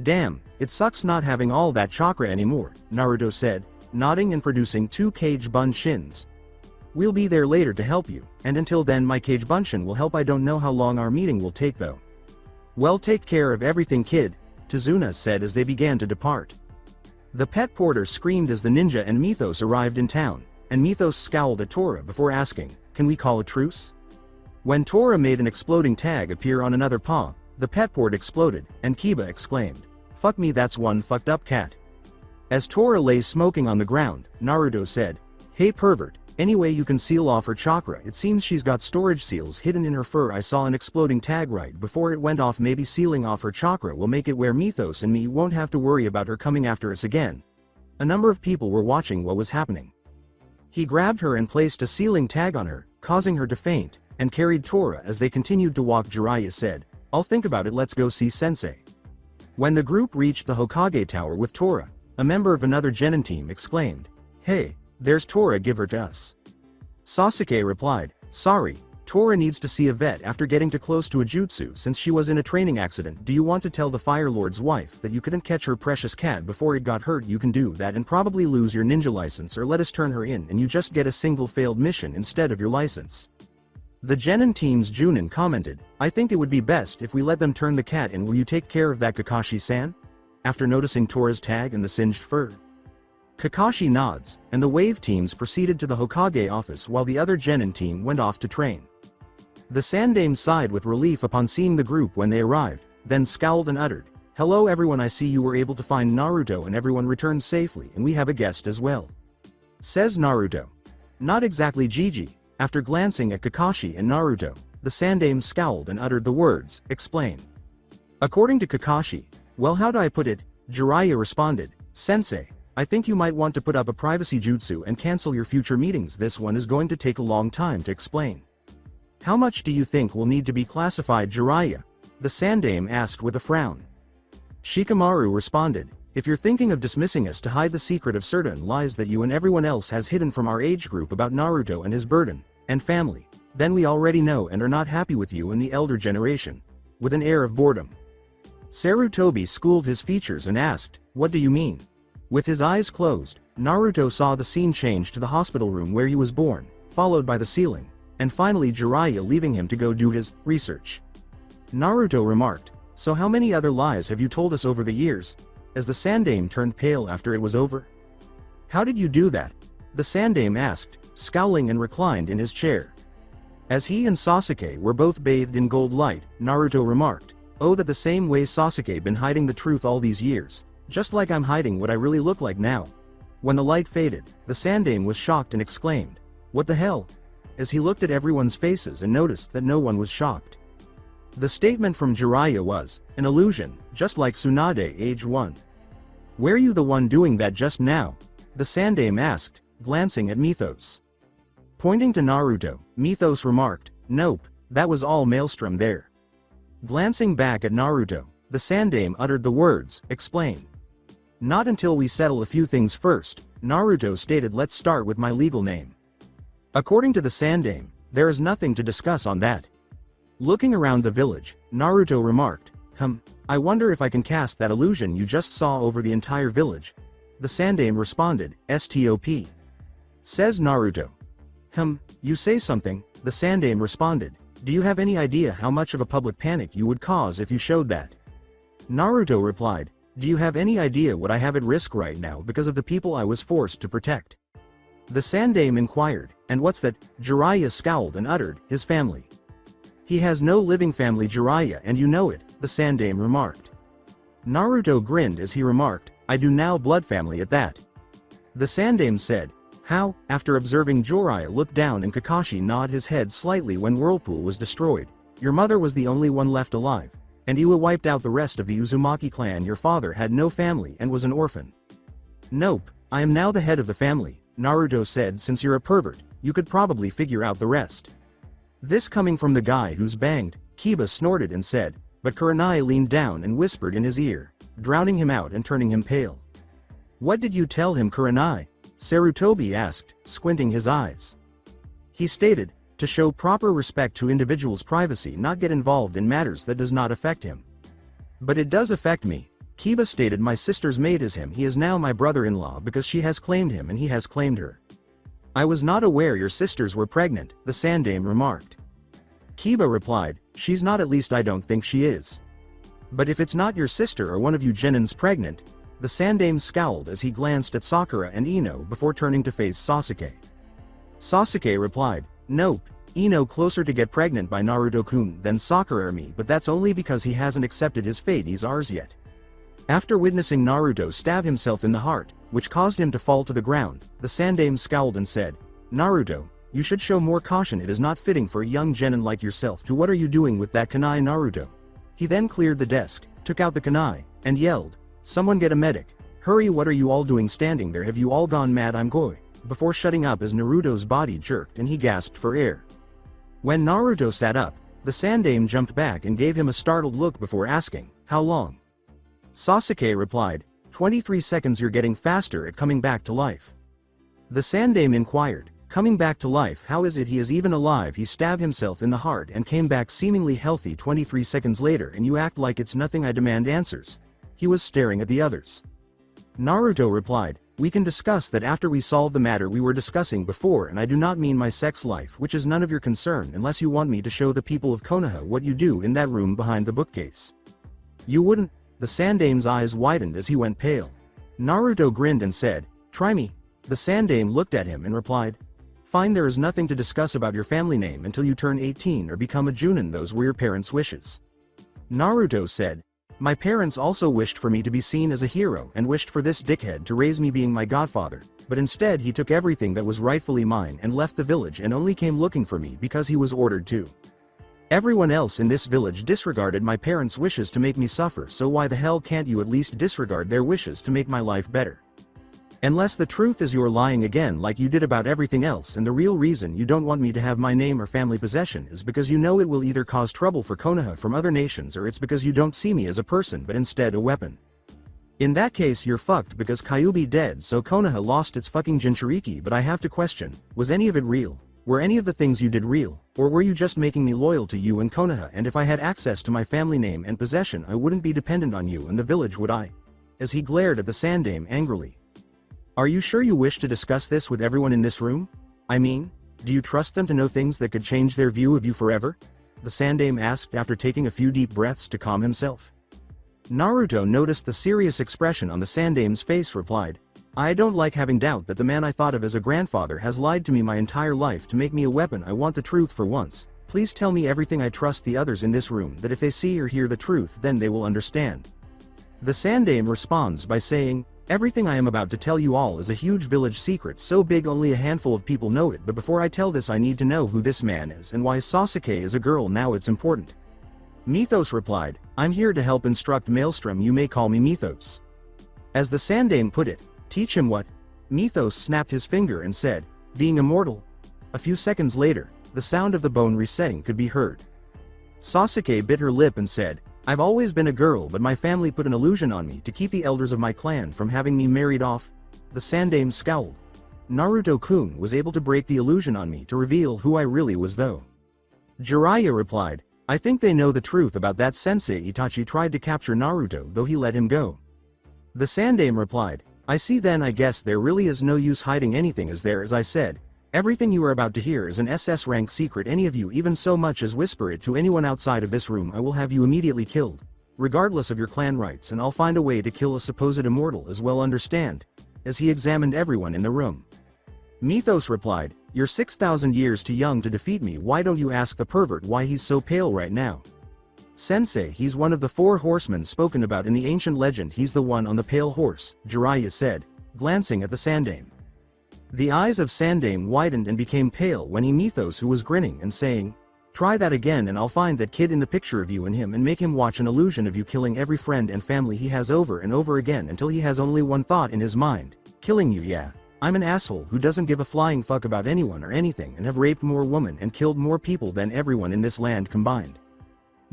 "Damn, it sucks not having all that chakra anymore," Naruto said, nodding and producing 2 Kage Bunshins. "We'll be there later to help you, and until then my Kage Bunshin will help. I don't know how long our meeting will take though." "Well, take care of everything, kid," Tazuna said as they began to depart. The pet porter screamed as the ninja and Mythos arrived in town, and Mythos scowled at Tora before asking, "Can we call a truce?" When Tora made an exploding tag appear on another paw, the pet port exploded, and Kiba exclaimed, "Fuck me, that's one fucked up cat." As Tora lay smoking on the ground, Naruto said, "Hey pervert, anyway you can seal off her chakra. It seems she's got storage seals hidden in her fur. I saw an exploding tag right before it went off. Maybe sealing off her chakra will make it where Mythos and me won't have to worry about her coming after us again." A number of people were watching what was happening. He grabbed her and placed a sealing tag on her, causing her to faint, and carried Tora as they continued to walk. Jiraiya said, "I'll think about it, let's go see Sensei." When the group reached the Hokage tower with Tora, a member of another Genin team exclaimed, "Hey, there's Tora, give her to us." Sasuke replied, "Sorry, Tora needs to see a vet after getting too close to a jutsu since she was in a training accident. Do you want to tell the Fire Lord's wife that you couldn't catch her precious cat before it got hurt? You can do that and probably lose your ninja license, or let us turn her in and you just get a single failed mission instead of your license." The Genin team's Junin commented, "I think it would be best if we let them turn the cat in. Will you take care of that, Kakashi-san?" After noticing Tora's tag and the singed fur. Kakashi nods, and the wave teams proceeded to the Hokage office while the other Genin team went off to train. The Sandame sighed with relief upon seeing the group when they arrived, then scowled and uttered, "Hello everyone, I see you were able to find Naruto and everyone returned safely, and we have a guest as well," says Naruto. "Not exactly, Gigi." After glancing at Kakashi and Naruto, the Sandame scowled and uttered the words, "Explain." According to Kakashi, "Well, how do I put it?" Jiraiya responded, "Sensei, I think you might want to put up a privacy jutsu and cancel your future meetings. This one is going to take a long time to explain." "How much do you think will need to be classified, Jiraiya?" the Sandame asked with a frown. Shikamaru responded, "If you're thinking of dismissing us to hide the secret of certain lies that you and everyone else has hidden from our age group about Naruto and his burden and family, then we already know and are not happy with you and the elder generation," with an air of boredom. Sarutobi schooled his features and asked, "What do you mean?" With his eyes closed, Naruto saw the scene change to the hospital room where he was born, followed by the ceiling, and finally Jiraiya leaving him to go do his research. Naruto remarked, "So how many other lies have you told us over the years?" as the Sandame turned pale after it was over. "How did you do that?" the Sandame asked, scowling, and reclined in his chair. As he and Sasuke were both bathed in gold light, Naruto remarked, "Oh, that the same way Sasuke been hiding the truth all these years. Just like I'm hiding what I really look like now." When the light faded, the Sandame was shocked and exclaimed, "What the hell?" as he looked at everyone's faces and noticed that no one was shocked. The statement from Jiraiya was an illusion, just like Tsunade age 1. "Were you the one doing that just now?" the Sandame asked, glancing at Mythos. Pointing to Naruto, Mythos remarked, "Nope, that was all Maelstrom there." Glancing back at Naruto, the Sandame uttered the words, "Explain." "Not until we settle a few things first," Naruto stated. "Let's start with my legal name." According to the Sandame, there is nothing to discuss on that. Looking around the village, Naruto remarked, I wonder if I can cast that illusion you just saw over the entire village." The Sandame responded, "Stop. Says Naruto. You say something," the Sandame responded. "Do you have any idea how much of a public panic you would cause if you showed that?" Naruto replied, "Do you have any idea what I have at risk right now because of the people I was forced to protect?" The Sandaime inquired, and what's that? Jiraiya scowled and uttered, his family. He has no living family Jiraiya and you know it, the Sandaime remarked. Naruto grinned as he remarked, I do now blood family at that. The Sandaime said, how? After observing Jiraiya look down and Kakashi nod his head slightly when Whirlpool was destroyed. Your mother was the only one left alive. And Iwa wiped out the rest of the Uzumaki clan. Your father had no family and was an orphan. Nope, I am now the head of the family, Naruto said. Since you're a pervert, you could probably figure out the rest. This coming from the guy who's banged, Kiba snorted and said, but Kurenai leaned down and whispered in his ear, drowning him out and turning him pale. What did you tell him, Kurenai? Sarutobi asked, squinting his eyes. He stated, to show proper respect to individuals' privacy, not get involved in matters that does not affect him. But it does affect me. Kiba stated my sister's maid is him. He is now my brother-in-law because she has claimed him and he has claimed her. I was not aware your sisters were pregnant, the Sandaime remarked. Kiba replied, she's not, at least I don't think she is. But if it's not your sister or one of you genins pregnant, the Sandaime scowled as he glanced at Sakura and Ino before turning to face Sasuke. Sasuke replied, nope, Ino closer to get pregnant by Naruto-kun than Sakura or me, but that's only because he hasn't accepted his fate, he's ours yet. After witnessing Naruto stab himself in the heart, which caused him to fall to the ground, the Sandaime scowled and said, Naruto, you should show more caution. It is not fitting for a young genin like yourself to. What are you doing with that kunai, Naruto? He then cleared the desk, took out the kunai, and yelled, someone get a medic. Hurry, what are you all doing standing there? Have you all gone mad? I'm going. Before shutting up as Naruto's body jerked and he gasped for air. When Naruto sat up, the Sandaime jumped back and gave him a startled look before asking, how long? Sasuke replied, 23 seconds. You're getting faster at coming back to life. The Sandaime inquired, coming back to life, how is it he is even alive? He stabbed himself in the heart and came back seemingly healthy 23 seconds later and you act like it's nothing. I demand answers. He was staring at the others. Naruto replied, we can discuss that after we solve the matter we were discussing before, and I do not mean my sex life, which is none of your concern unless you want me to show the people of Konoha what you do in that room behind the bookcase. You wouldn't. The Sandaime's eyes widened as he went pale. Naruto grinned and said, try me. The Sandaime looked at him and replied, fine, there is nothing to discuss about your family name until you turn 18 or become a Junin. Those were your parents' wishes. Naruto said, my parents also wished for me to be seen as a hero and wished for this dickhead to raise me being my godfather, but instead he took everything that was rightfully mine and left the village and only came looking for me because he was ordered to. Everyone else in this village disregarded my parents' wishes to make me suffer, so why the hell can't you at least disregard their wishes to make my life better? Unless the truth is you're lying again like you did about everything else, and the real reason you don't want me to have my name or family possession is because you know it will either cause trouble for Konoha from other nations, or it's because you don't see me as a person but instead a weapon. In that case you're fucked because Kyuubi dead, so Konoha lost its fucking Jinchuriki. But I have to question, was any of it real? Were any of the things you did real? Or were you just making me loyal to you and Konoha? And if I had access to my family name and possession I wouldn't be dependent on you and the village, would I? As he glared at the Sandaime angrily. Are you sure you wish to discuss this with everyone in this room? I mean, do you trust them to know things that could change their view of you forever? The Sandaime asked after taking a few deep breaths to calm himself. Naruto noticed the serious expression on the Sandaime's face, replied, I don't like having doubt that the man I thought of as a grandfather has lied to me my entire life to make me a weapon. I want the truth for once. Please tell me everything. I trust the others in this room that if they see or hear the truth then they will understand. The Sandaime responds by saying, everything I am about to tell you all is a huge village secret, so big only a handful of people know it, but before I tell this I need to know who this man is and why Sasuke is a girl. Now it's important. Mythos replied, I'm here to help instruct Maelstrom. You may call me Mythos. As the Sandaime put it, teach him what? Mythos snapped his finger and said, being immortal. A few seconds later, the sound of the bone resetting could be heard. Sasuke bit her lip and said, I've always been a girl, but my family put an illusion on me to keep the elders of my clan from having me married off. The Sandaime scowled. Naruto-kun was able to break the illusion on me to reveal who I really was though. Jiraiya replied, I think they know the truth about that. Sensei Itachi tried to capture Naruto though he let him go. The Sandaime replied, I see, then I guess there really is no use hiding anything, is there? As I said, everything you are about to hear is an SS rank secret. Any of you even so much as whisper it to anyone outside of this room I will have you immediately killed, regardless of your clan rights, and I'll find a way to kill a supposed immortal as well, understand? As he examined everyone in the room. Mythos replied, "You're 6,000 years too young to defeat me. Why don't you ask the pervert why he's so pale right now?" "Sensei, he's one of the 4 horsemen spoken about in the ancient legend. He's the one on the pale horse," Jiraiya said, glancing at the Sandame. The eyes of Sandame widened and became pale when he Mythos, who was grinning and saying, "Try that again and I'll find that kid in the picture of you and him and make him watch an illusion of you killing every friend and family he has over and over again until he has only one thought in his mind, killing you. Yeah, I'm an asshole who doesn't give a flying fuck about anyone or anything and have raped more women and killed more people than everyone in this land combined."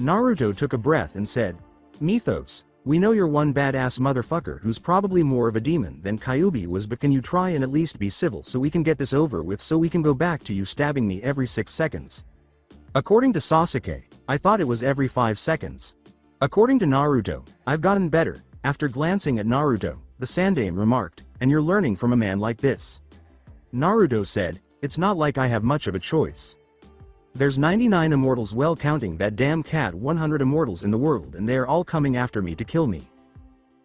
Naruto took a breath and said, "Mythos, we know you're one badass motherfucker who's probably more of a demon than Kyuubi was, but can you try and at least be civil so we can get this over with, so we can go back to you stabbing me every 6 seconds? According to Sasuke, I thought it was every 5 seconds. According to Naruto, I've gotten better." After glancing at Naruto, the Sandame remarked, "And you're learning from a man like this." Naruto said, "It's not like I have much of a choice. There's 99 immortals, well counting that damn cat, 100 immortals in the world, and they're all coming after me to kill me.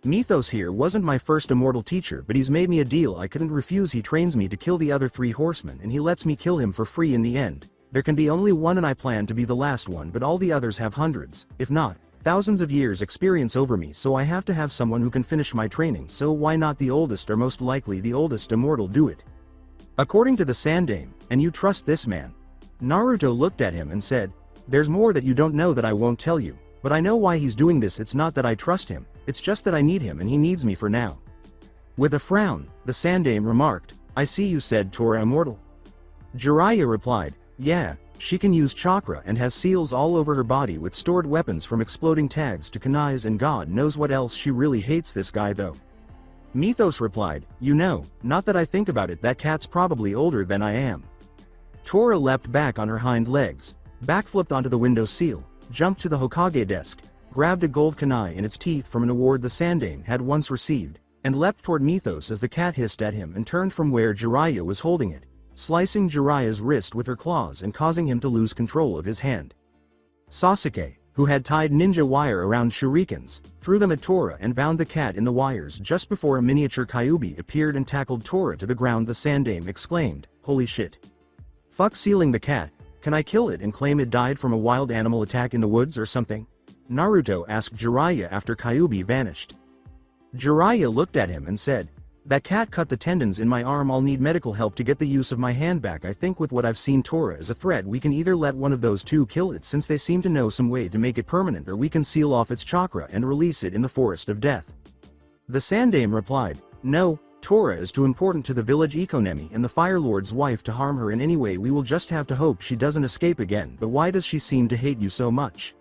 Mythos here wasn't my first immortal teacher, but he's made me a deal I couldn't refuse. He trains me to kill the other 3 horsemen and he lets me kill him for free in the end. There can be only one and I plan to be the last one, but all the others have hundreds, if not thousands of years experience over me, so I have to have someone who can finish my training, so why not the oldest, or most likely the oldest immortal, do it? According to the Sandame, and you trust this man?" Naruto looked at him and said, "There's more that you don't know that I won't tell you, but I know why he's doing this. It's not that I trust him, it's just that I need him and he needs me for now." With a frown, the Sandame remarked, "I see you said Tora immortal." Jiraiya replied, "Yeah, she can use chakra and has seals all over her body with stored weapons from exploding tags to kunais and God knows what else. She really hates this guy though." Mythos replied, "You know, not that I think about it, that cat's probably older than I am." Tora leapt back on her hind legs, backflipped onto the window sill, jumped to the Hokage desk, grabbed a gold kunai in its teeth from an award the Sandame had once received, and leapt toward Mythos as the cat hissed at him and turned from where Jiraiya was holding it, slicing Jiraiya's wrist with her claws and causing him to lose control of his hand. Sasuke, who had tied ninja wire around shurikens, threw them at Tora and bound the cat in the wires just before a miniature Kyuubi appeared and tackled Tora to the ground. The Sandame exclaimed, "Holy shit. Fuck sealing the cat, can I kill it and claim it died from a wild animal attack in the woods or something?" Naruto asked Jiraiya after Kyuubi vanished. Jiraiya looked at him and said, "That cat cut the tendons in my arm. I'll need medical help to get the use of my hand back. I think with what I've seen Tora as a threat, we can either let one of those 2 kill it since they seem to know some way to make it permanent, or we can seal off its chakra and release it in the forest of death." The Sandame replied, "No, Tora is too important to the village economy and the Fire Lord's wife to harm her in any way. We will just have to hope she doesn't escape again. But why does she seem to hate you so much?"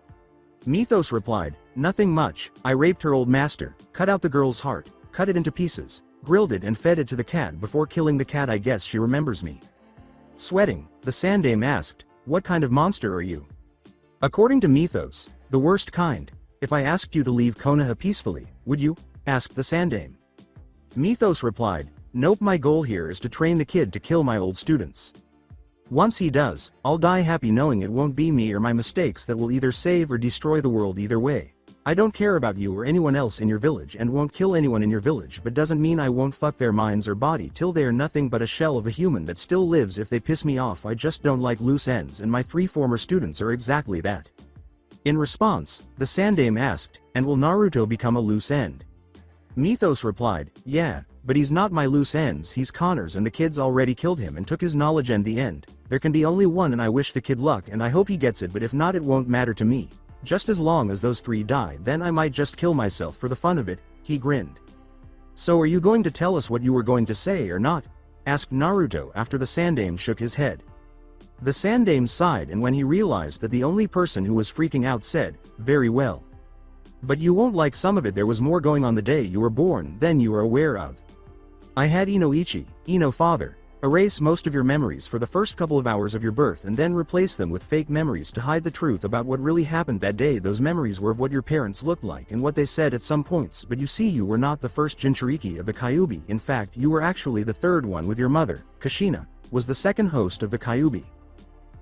Mythos replied, "Nothing much. I raped her old master, cut out the girl's heart, cut it into pieces, grilled it and fed it to the cat before killing the cat. I guess she remembers me." Sweating, the Sandame asked, "What kind of monster are you?" According to Mythos, "The worst kind. If I asked you to leave Konoha peacefully, would you?" asked the Sandame. Mythos replied, "Nope, my goal here is to train the kid to kill my old students. Once he does, I'll die happy knowing it won't be me or my mistakes that will either save or destroy the world. Either way, I don't care about you or anyone else in your village and won't kill anyone in your village, but doesn't mean I won't fuck their minds or body till they are nothing but a shell of a human that still lives if they piss me off. I just don't like loose ends and my 3 former students are exactly that." In response, the Sandame asked, "And will Naruto become a loose end?" Mythos replied, "Yeah, but he's not my loose ends, he's Connor's and the kids already killed him and took his knowledge and the end. There can be only one and I wish the kid luck and I hope he gets it, but if not it won't matter to me. Just as long as those 3 die, then I might just kill myself for the fun of it." He grinned. "So are you going to tell us what you were going to say or not?" asked Naruto after the Sandame shook his head. The Sandame sighed, and when he realized that the only person who was freaking out said, "Very well. But you won't like some of it. There was more going on the day you were born than you are aware of. I had Ino father, erase most of your memories for the first couple of hours of your birth and then replace them with fake memories to hide the truth about what really happened that day. Those memories were of what your parents looked like and what they said at some points, but you see, you were not the first Jinchuriki of the Kyuubi. In fact, you were actually the 3rd one, with your mother, Kushina, was the 2nd host of the Kyuubi."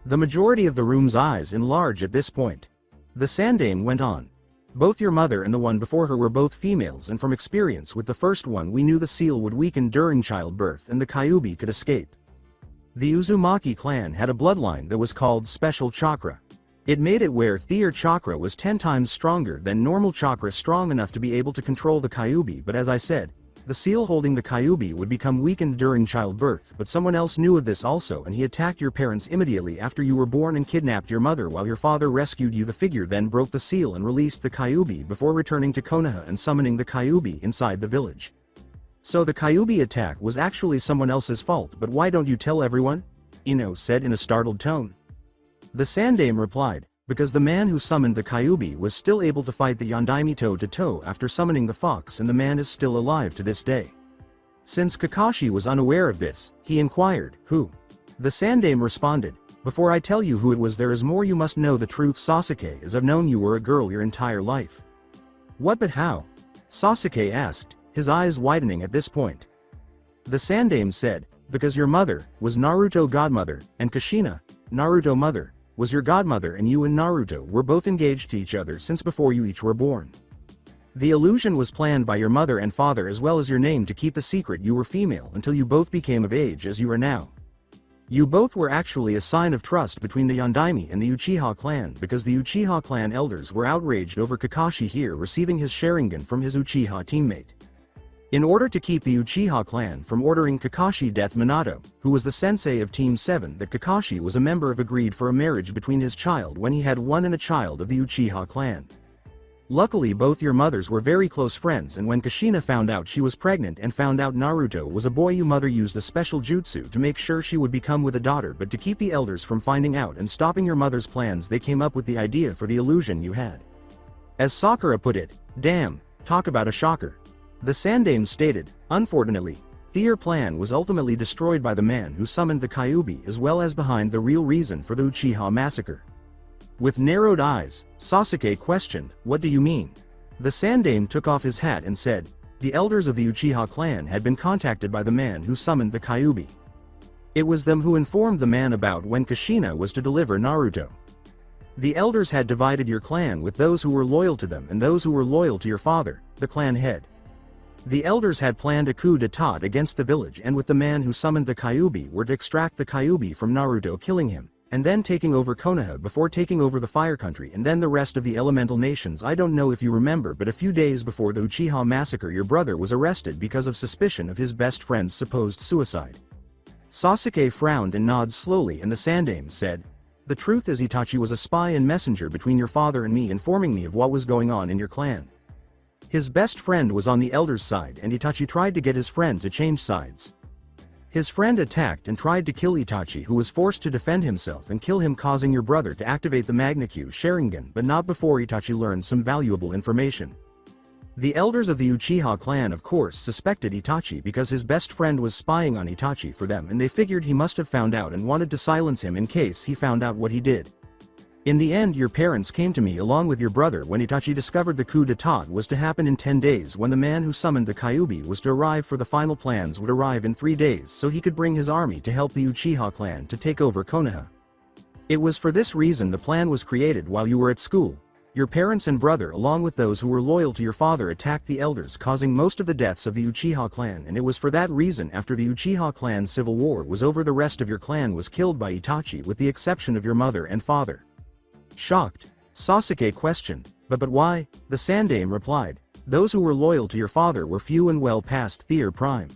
The majority of the room's eyes enlarged at this point. The Sandame went on, "Both your mother and the one before her were both females, and from experience with the first one we knew the seal would weaken during childbirth and the Kyuubi could escape. The Uzumaki clan had a bloodline that was called Special Chakra. It made it where their chakra was 10 times stronger than normal chakra, strong enough to be able to control the Kyuubi, but as I said, the seal holding the Kyuubi would become weakened during childbirth, but someone else knew of this also, and he attacked your parents immediately after you were born and kidnapped your mother while your father rescued you. The figure then broke the seal and released the Kyuubi before returning to Konoha and summoning the Kyuubi inside the village. So the Kyuubi attack was actually someone else's fault, but why don't you tell everyone? Ino said in a startled tone. The Sandaime replied, because the man who summoned the Kyuubi was still able to fight the Yondaime toe-to-toe after summoning the fox, and the man is still alive to this day. Since Kakashi was unaware of this, he inquired, who? The Sandaime responded, before I tell you who it was, there is more you must know the truth, Sasuke, as I've known you were a girl your entire life. What, but how? Sasuke asked, his eyes widening at this point. The Sandaime said, because your mother was Naruto godmother, and Kushina, Naruto mother, was your godmother, and you and Naruto were both engaged to each other since before you each were born. The illusion was planned by your mother and father as well as your name to keep a secret you were female until you both became of age as you are now. You both were actually a sign of trust between the Yondaime and the Uchiha clan, because the Uchiha clan elders were outraged over Kakashi here receiving his Sharingan from his Uchiha teammate. In order to keep the Uchiha clan from ordering Kakashi death, Minato, who was the sensei of Team 7 that Kakashi was a member of, agreed for a marriage between his child when he had one and a child of the Uchiha clan. Luckily both your mothers were very close friends, and when Kushina found out she was pregnant and found out Naruto was a boy, your mother used a special jutsu to make sure she would become with a daughter, but to keep the elders from finding out and stopping your mother's plans they came up with the idea for the illusion you had. As Sakura put it, damn, talk about a shocker. The Sandaime stated, unfortunately, their plan was ultimately destroyed by the man who summoned the Kyuubi as well as behind the real reason for the Uchiha massacre. With narrowed eyes, Sasuke questioned, what do you mean? The Sandaime took off his hat and said, the elders of the Uchiha clan had been contacted by the man who summoned the Kyuubi. It was them who informed the man about when Kushina was to deliver Naruto. The elders had divided your clan with those who were loyal to them and those who were loyal to your father, the clan head. The elders had planned a coup d'etat against the village, and with the man who summoned the Kyuubi were to extract the Kyuubi from Naruto, killing him, and then taking over Konoha before taking over the Fire Country and then the rest of the elemental nations. I don't know if you remember, but a few days before the Uchiha massacre your brother was arrested because of suspicion of his best friend's supposed suicide. Sasuke frowned and nodded slowly, and the Sandaime said, the truth is Itachi was a spy and messenger between your father and me, informing me of what was going on in your clan. His best friend was on the elders' side, and Itachi tried to get his friend to change sides. His friend attacked and tried to kill Itachi, who was forced to defend himself and kill him, causing your brother to activate the Magna-Q Sharingan, but not before Itachi learned some valuable information. The elders of the Uchiha clan of course suspected Itachi because his best friend was spying on Itachi for them, and they figured he must have found out and wanted to silence him in case he found out what he did. In the end your parents came to me along with your brother when Itachi discovered the coup d'etat was to happen in 10 days, when the man who summoned the Kyuubi was to arrive, for the final plans would arrive in 3 days so he could bring his army to help the Uchiha clan to take over Konoha. It was for this reason the plan was created while you were at school. Your parents and brother along with those who were loyal to your father attacked the elders, causing most of the deaths of the Uchiha clan, and it was for that reason after the Uchiha clan civil war was over the rest of your clan was killed by Itachi with the exception of your mother and father. Shocked, Sasuke questioned, but why? The Sandaime replied, those who were loyal to your father were few and well past their prime.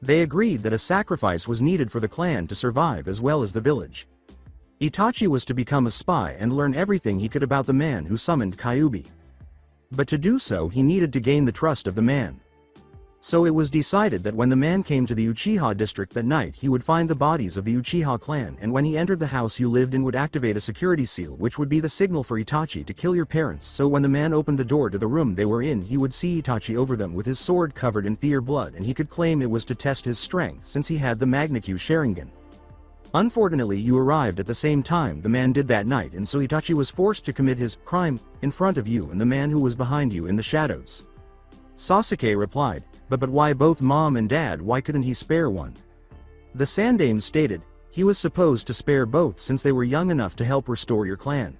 They agreed that a sacrifice was needed for the clan to survive as well as the village. Itachi was to become a spy and learn everything he could about the man who summoned Kyuubi. But to do so he needed to gain the trust of the man. So it was decided that when the man came to the Uchiha district that night he would find the bodies of the Uchiha clan, and when he entered the house you lived in would activate a security seal which would be the signal for Itachi to kill your parents, so when the man opened the door to the room they were in he would see Itachi over them with his sword covered in their blood, and he could claim it was to test his strength since he had the Magna-Q Sharingan. Unfortunately you arrived at the same time the man did that night, and so Itachi was forced to commit his crime in front of you and the man who was behind you in the shadows. Sasuke replied, but why both mom and dad? Why couldn't he spare one? The Sandaime stated, he was supposed to spare both since they were young enough to help restore your clan.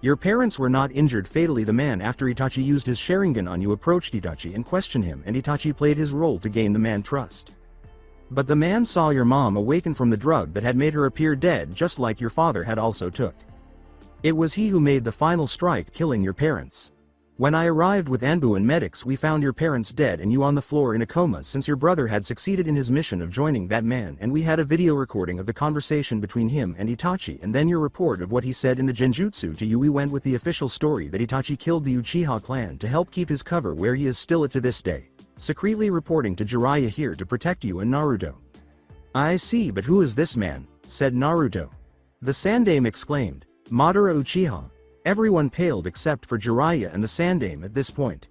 Your parents were not injured fatally. The man after Itachi used his Sharingan on you approached Itachi and questioned him, and Itachi played his role to gain the man's trust. But the man saw your mom awaken from the drug that had made her appear dead just like your father had also took. It was he who made the final strike, killing your parents. When I arrived with Anbu and medics, we found your parents dead and you on the floor in a coma, since your brother had succeeded in his mission of joining that man, and we had a video recording of the conversation between him and Itachi, and then your report of what he said in the genjutsu to you. We went with the official story that Itachi killed the Uchiha clan to help keep his cover, where he is still to this day, secretly reporting to Jiraiya here to protect you and Naruto. I see, but who is this man? Said Naruto. The Sandaime exclaimed. Madara Uchiha. Everyone paled except for Jiraiya and the Sandaime at this point.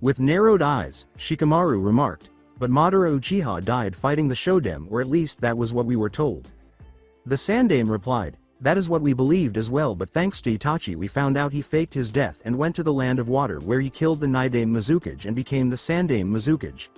With narrowed eyes, Shikamaru remarked, but Madara Uchiha died fighting the Shoden, or at least that was what we were told. The Sandaime replied, that is what we believed as well, but thanks to Itachi we found out he faked his death and went to the land of water, where he killed the Nidaime Mizukage and became the Sandaime Mizukage.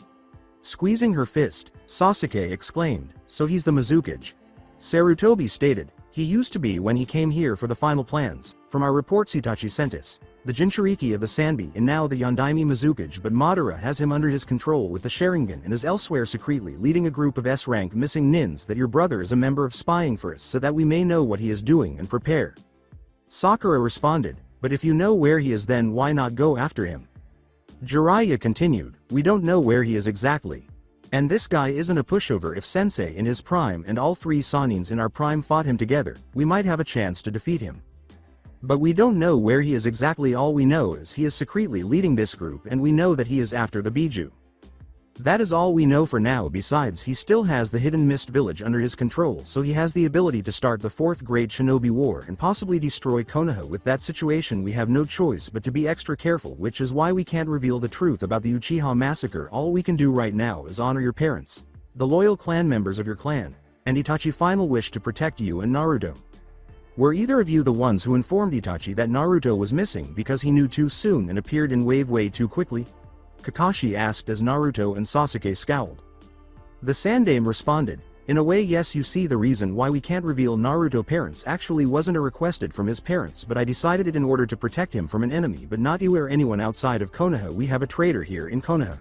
Squeezing her fist, Sasuke exclaimed, so he's the Mizukage. Sarutobi stated, he used to be when he came here for the final plans. From our reports Itachi sent us, the Jinchuriki of the Sanbi and now the Yondaime Mizukage, but Madara has him under his control with the Sharingan and is elsewhere secretly leading a group of S-rank missing nins that your brother is a member of, spying for us so that we may know what he is doing and prepare. Sakura responded, but if you know where he is, then why not go after him? Jiraiya continued, we don't know where he is exactly. And this guy isn't a pushover. If Sensei in his prime and all three Sanins in our prime fought him together, we might have a chance to defeat him. But we don't know where he is exactly. All we know is he is secretly leading this group, and we know that he is after the Biju. That is all we know for now. Besides, he still has the hidden mist village under his control, so he has the ability to start the fourth great shinobi war and possibly destroy Konoha. With that situation we have no choice but to be extra careful, which is why we can't reveal the truth about the Uchiha massacre. All we can do right now is honor your parents, the loyal clan members of your clan, and Itachi's final wish to protect you and Naruto. Were either of you the ones who informed Itachi that Naruto was missing because he knew too soon and appeared in Wave way too quickly? Kakashi asked as Naruto and Sasuke scowled. The Sandaime responded, in a way yes. You see, the reason why we can't reveal Naruto parents actually wasn't a requested from his parents, but I decided it in order to protect him from an enemy, but not you or anyone outside of Konoha. We have a traitor here in Konoha.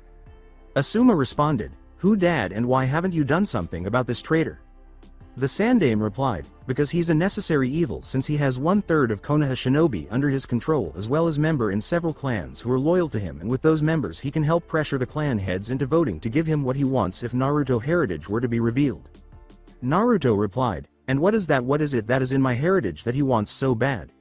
Asuma responded, who, dad, and why haven't you done something about this traitor? The Sandaime replied, because he's a necessary evil, since he has 1/3 of Konoha shinobi under his control, as well as member in several clans who are loyal to him, and with those members he can help pressure the clan heads into voting to give him what he wants if Naruto heritage were to be revealed. Naruto replied, and what is that? What is it that is in my heritage that he wants so bad?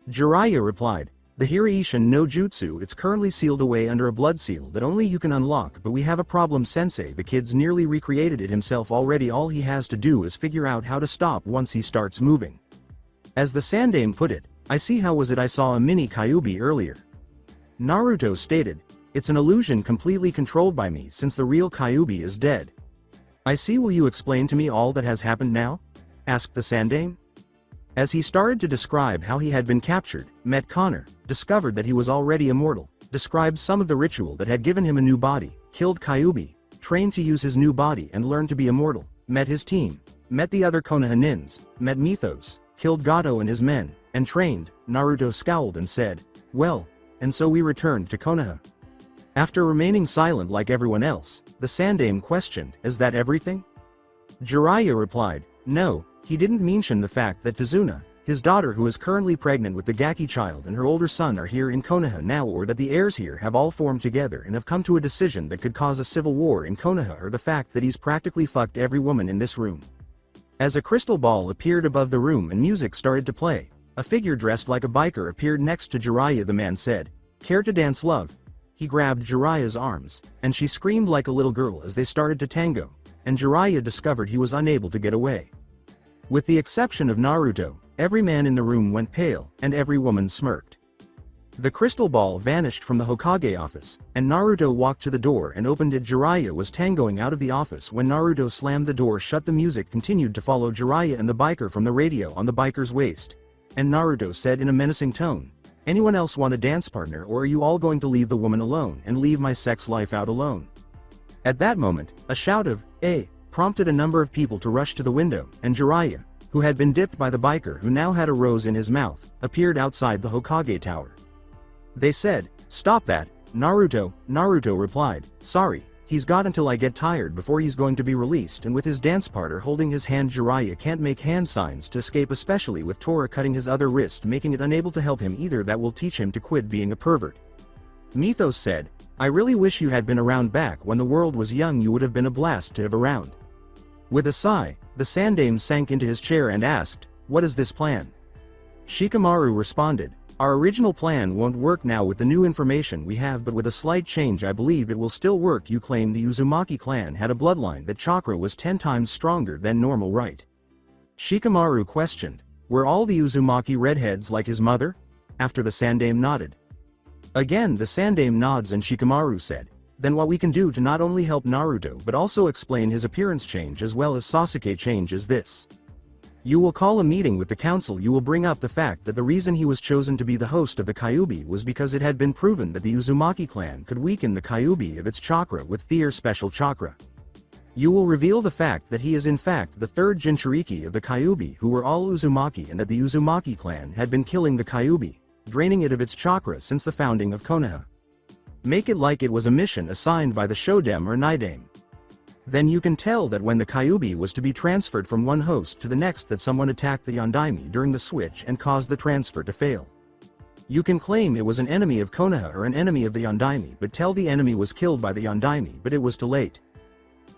Jiraiya replied, the Hiraishin no Jutsu. It's currently sealed away under a blood seal that only you can unlock, but we have a problem, Sensei. The kid's nearly recreated it himself already. All he has to do is figure out how to stop once he starts moving. As the Sandaime put it, I see. How was it I saw a mini Kyuubi earlier? Naruto stated, it's an illusion completely controlled by me, since the real Kyuubi is dead. I see. Will you explain to me all that has happened now? Asked the Sandaime. As he started to describe how he had been captured, met Connor, discovered that he was already immortal, described some of the ritual that had given him a new body, killed Kyuubi, trained to use his new body and learn to be immortal, met his team, met the other Konoha nins, met Mythos, killed Gato and his men, and trained. Naruto scowled and said, well, and so we returned to Konoha. After remaining silent like everyone else, the Sandaime questioned, is that everything? Jiraiya replied, no. He didn't mention the fact that Tazuna, his daughter who is currently pregnant with the Gaki child, and her older son are here in Konoha now, or that the heirs here have all formed together and have come to a decision that could cause a civil war in Konoha, or the fact that he's practically fucked every woman in this room. As a crystal ball appeared above the room and music started to play, a figure dressed like a biker appeared next to Jiraiya. The man said, care to dance, love? He grabbed Jiraiya's arms, and she screamed like a little girl as they started to tango, and Jiraiya discovered he was unable to get away. With the exception of Naruto, every man in the room went pale, and every woman smirked. The crystal ball vanished from the Hokage office, and Naruto walked to the door and opened it. Jiraiya was tangoing out of the office when Naruto slammed the door shut. The music continued to follow Jiraiya and the biker from the radio on the biker's waist, and Naruto said in a menacing tone, anyone else want a dance partner, or are you all going to leave the woman alone and leave my sex life out alone? At that moment, a shout of, "Eh!" prompted a number of people to rush to the window, and Jiraiya, who had been dipped by the biker who now had a rose in his mouth, appeared outside the Hokage tower. They said, stop that, Naruto. Naruto replied, sorry, He's got until I get tired before he's going to be released, and with his dance partner holding his hand Jiraiya can't make hand signs to escape, especially with Tora cutting his other wrist making it unable to help him either. That will teach him to quit being a pervert. Mythos said, I really wish you had been around back when the world was young, you would have been a blast to have around. With a sigh, the Sandame sank into his chair and asked, what is this plan? Shikamaru responded, our original plan won't work now with the new information we have, but with a slight change I believe it will still work. You claim the Uzumaki clan had a bloodline that chakra was 10 times stronger than normal, right? Shikamaru questioned, were all the Uzumaki redheads like his mother? After the Sandame nodded. Again the Sandame nods and Shikamaru said, then what we can do to not only help Naruto but also explain his appearance change as well as Sasuke change is this. You will call a meeting with the council. You will bring up the fact that the reason he was chosen to be the host of the Kyuubi was because it had been proven that the Uzumaki clan could weaken the Kyuubi of its chakra with their special chakra. You will reveal the fact that he is in fact the third Jinchuriki of the Kyuubi who were all Uzumaki, and that the Uzumaki clan had been killing the Kyuubi, draining it of its chakra since the founding of Konoha. Make it like it was a mission assigned by the Shodem or Naidame. Then you can tell that when the Kyuubi was to be transferred from one host to the next that someone attacked the Yondaime during the switch and caused the transfer to fail. You can claim it was an enemy of Konoha or an enemy of the Yondaime, but tell the enemy was killed by the Yondaime, but it was too late.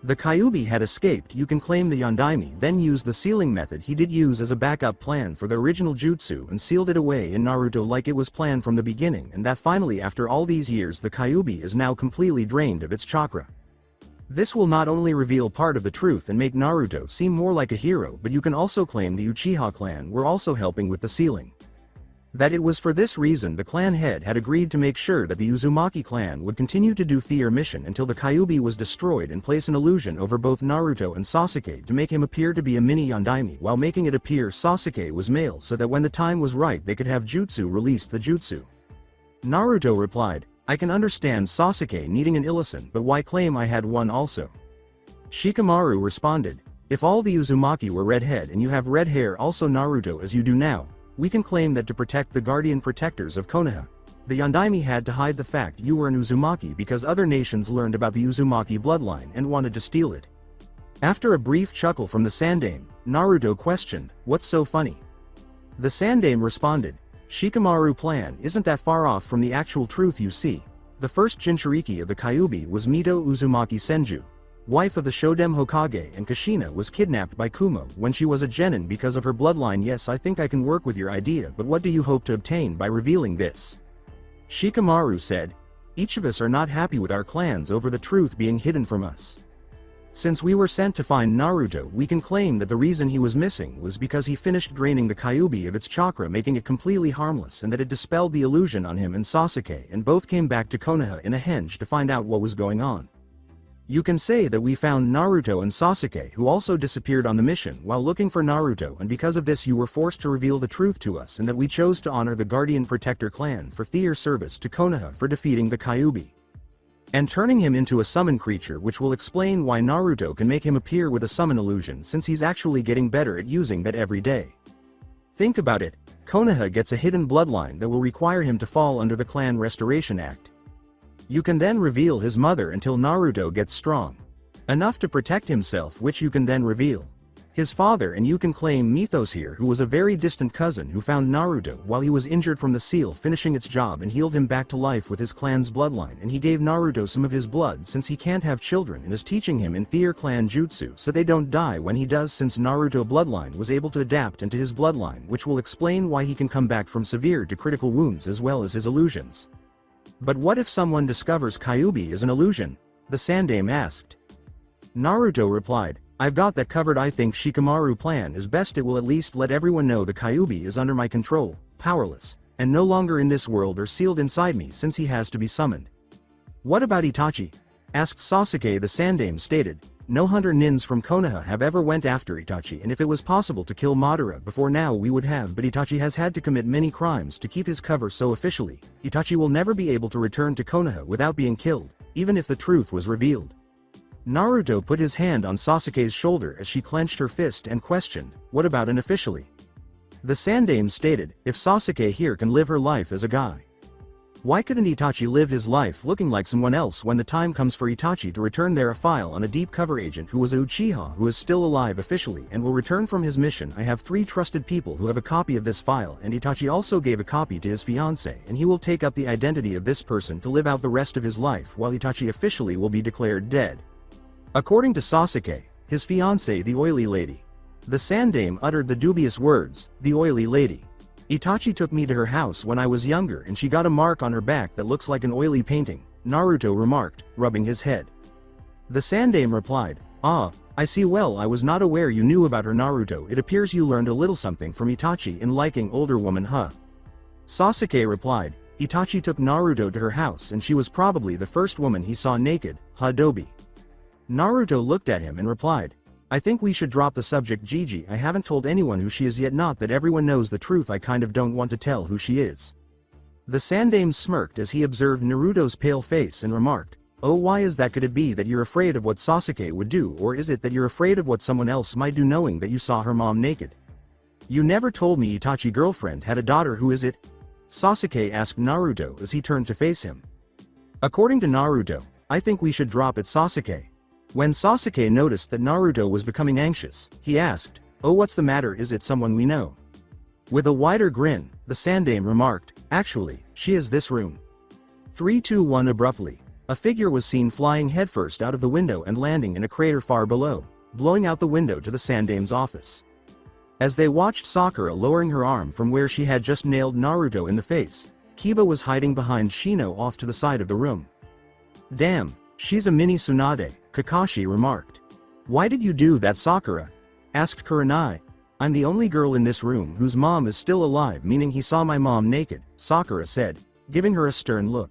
The Kyuubi had escaped. You can claim the Yondaime then used the sealing method he did use as a backup plan for the original jutsu and sealed it away in Naruto like it was planned from the beginning, and that finally after all these years the Kyuubi is now completely drained of its chakra. This will not only reveal part of the truth and make Naruto seem more like a hero, but you can also claim the Uchiha clan were also helping with the sealing. That it was for this reason the clan head had agreed to make sure that the Uzumaki clan would continue to do their mission until the Kyuubi was destroyed and place an illusion over both Naruto and Sasuke to make him appear to be a mini Yondaime while making it appear Sasuke was male, so that when the time was right they could have jutsu release the jutsu. Naruto replied, I can understand Sasuke needing an Illusion, but why claim I had one also? Shikamaru responded, if all the Uzumaki were redhead and you have red hair also Naruto as you do now, we can claim that to protect the guardian protectors of Konoha, the Yondaime had to hide the fact you were an Uzumaki because other nations learned about the Uzumaki bloodline and wanted to steal it. After a brief chuckle from the Sandame, Naruto questioned, what's so funny? The Sandame responded, Shikamaru plan isn't that far off from the actual truth. You see, the first Jinchuriki of the Kyuubi was Mito Uzumaki Senju, wife of the Shodem Hokage, and Kushina was kidnapped by Kumo when she was a genin because of her bloodline. Yes, I think I can work with your idea, but what do you hope to obtain by revealing this? Shikamaru said, each of us are not happy with our clans over the truth being hidden from us. Since we were sent to find Naruto, we can claim that the reason he was missing was because he finished draining the Kyuubi of its chakra, making it completely harmless, and that it dispelled the illusion on him and Sasuke, and both came back to Konoha in a henge to find out what was going on. You can say that we found Naruto and Sasuke, who also disappeared on the mission while looking for Naruto, and because of this you were forced to reveal the truth to us, and that we chose to honor the Guardian Protector clan for their service to Konoha for defeating the Kyuubi and turning him into a summon creature, which will explain why Naruto can make him appear with a summon illusion since he's actually getting better at using that every day. Think about it, Konoha gets a hidden bloodline that will require him to fall under the Clan Restoration Act. You can then reveal his mother until Naruto gets strong enough to protect himself, which you can then reveal his father, and you can claim Mythos here, who was a very distant cousin who found Naruto while he was injured from the seal finishing its job and healed him back to life with his clan's bloodline, and he gave Naruto some of his blood since he can't have children and is teaching him in their clan jutsu so they don't die when he does, since Naruto bloodline was able to adapt into his bloodline, which will explain why he can come back from severe to critical wounds as well as his illusions. But what if someone discovers Kyuubi is an illusion? The Sandame asked. Naruto replied, I've got that covered. I think Shikamaru plan is best. It will at least let everyone know the Kyuubi is under my control, powerless, and no longer in this world or sealed inside me since he has to be summoned. What about Itachi? Asked Sasuke. The Sandame stated, no 100 nins from Konoha have ever went after Itachi, and if it was possible to kill Madara before now we would have, but Itachi has had to commit many crimes to keep his cover, so officially, Itachi will never be able to return to Konoha without being killed, even if the truth was revealed. Naruto put his hand on Sasuke's shoulder as she clenched her fist and questioned, what about unofficially? The Sandame stated, if Sasuke here can live her life as a guy. Why couldn't Itachi live his life looking like someone else when the time comes for Itachi to return there? A file on a deep cover agent who was a Uchiha who is still alive officially and will return from his mission. I have 3 trusted people who have a copy of this file, and Itachi also gave a copy to his fiancée, and he will take up the identity of this person to live out the rest of his life while Itachi officially will be declared dead. According to Sasuke, his fiancée, the oily lady. The Sandaime uttered the dubious words, the oily lady. Itachi took me to her house when I was younger and she got a mark on her back that looks like an oily painting, Naruto remarked, rubbing his head. The Sandaime replied, "Ah, I see. Well, I was not aware you knew about her, Naruto. It appears you learned a little something from Itachi in liking older women, huh?" Sasuke replied, "Itachi took Naruto to her house and she was probably the first woman he saw naked, Hadobi." Naruto looked at him and replied, "I think we should drop the subject, Gigi. I haven't told anyone who she is yet. Not that everyone knows the truth, I kind of don't want to tell who she is." The Sandaime smirked as he observed Naruto's pale face and remarked, "Oh, why is that? Could it be that you're afraid of what Sasuke would do, or is it that you're afraid of what someone else might do knowing that you saw her mom naked? You never told me Itachi girlfriend had a daughter. Who is it?" Sasuke asked Naruto as he turned to face him. According to Naruto, "I think we should drop it, Sasuke." When Sasuke noticed that Naruto was becoming anxious, he asked, "Oh, what's the matter? Is it someone we know?" With a wider grin, the Sandaime remarked, "Actually, she is this room." 3, 2, 1. Abruptly, a figure was seen flying headfirst out of the window and landing in a crater far below, blowing out the window to the Sandaime's office. As they watched Sakura lowering her arm from where she had just nailed Naruto in the face, Kiba was hiding behind Shino off to the side of the room. "Damn, she's a mini Tsunade," Kakashi remarked. "Why did you do that, Sakura?" asked Kurenai. "I'm the only girl in this room whose mom is still alive, meaning he saw my mom naked," Sakura said, giving her a stern look.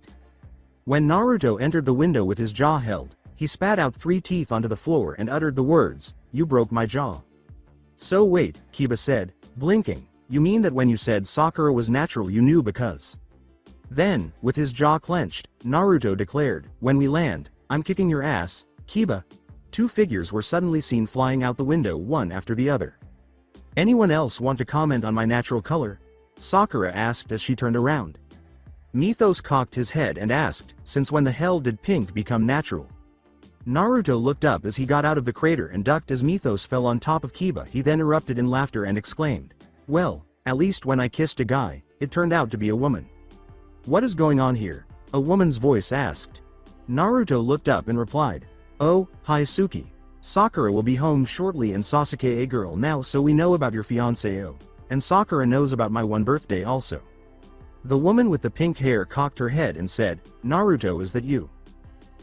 When Naruto entered the window with his jaw held, he spat out 3 teeth onto the floor and uttered the words, "You broke my jaw." "So wait," Kiba said, blinking, "you mean that when you said Sakura was natural you knew because..." Then, with his jaw clenched, Naruto declared, "When we land, I'm kicking your ass, Kiba." 2 figures were suddenly seen flying out the window one after the other. "Anyone else want to comment on my natural color?" Sakura asked as she turned around. Mythos cocked his head and asked, "Since when the hell did pink become natural?" Naruto looked up as he got out of the crater and ducked as Mythos fell on top of Kiba. He then erupted in laughter and exclaimed, "Well, at least when I kissed a guy, it turned out to be a woman." "What is going on here?" a woman's voice asked. Naruto looked up and replied, "Oh, hi Suki. Sakura will be home shortly and Sasuke a girl now, so we know about your fiancé. Oh, and Sakura knows about my one birthday also." The woman with the pink hair cocked her head and said, "Naruto, is that you?"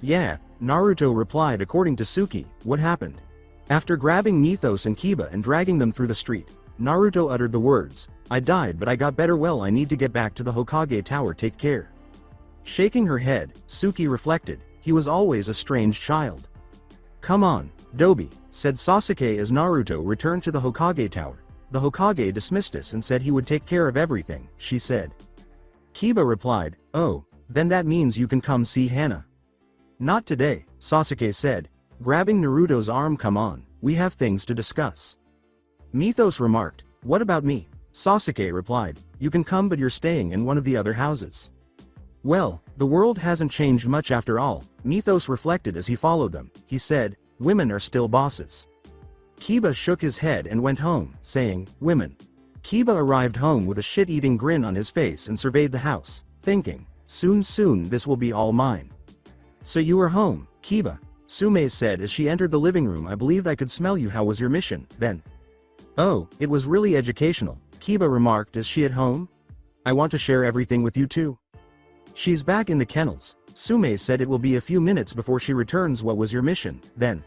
"Yeah," Naruto replied. According to Suki, what happened? After grabbing Mythos and Kiba and dragging them through the street, Naruto uttered the words, "I died but I got better. Well, I need to get back to the Hokage Tower. Take care." Shaking her head, Suki reflected, he was always a strange child. "Come on, Dobi," said Sasuke as Naruto returned to the Hokage Tower. "The Hokage dismissed us and said he would take care of everything," she said. Kiba replied, "Oh, then that means you can come see Hana." "Not today," Sasuke said, grabbing Naruto's arm. "Come on, we have things to discuss." Mythos remarked, "What about me?" Sasuke replied, "You can come but you're staying in one of the other houses." "Well, the world hasn't changed much after all," Mythos reflected as he followed them. He said, "Women are still bosses." Kiba shook his head and went home, saying, "Women." Kiba arrived home with a shit-eating grin on his face and surveyed the house, thinking, soon this will be all mine." "So you are home, Kiba," Sume said as she entered the living room. "I believed I could smell you. How was your mission, then?" "Oh, it was really educational," Kiba remarked as she at home. "I want to share everything with you too." "She's back in the kennels," Sume said. "It will be a few minutes before she returns." "What was your mission, then?"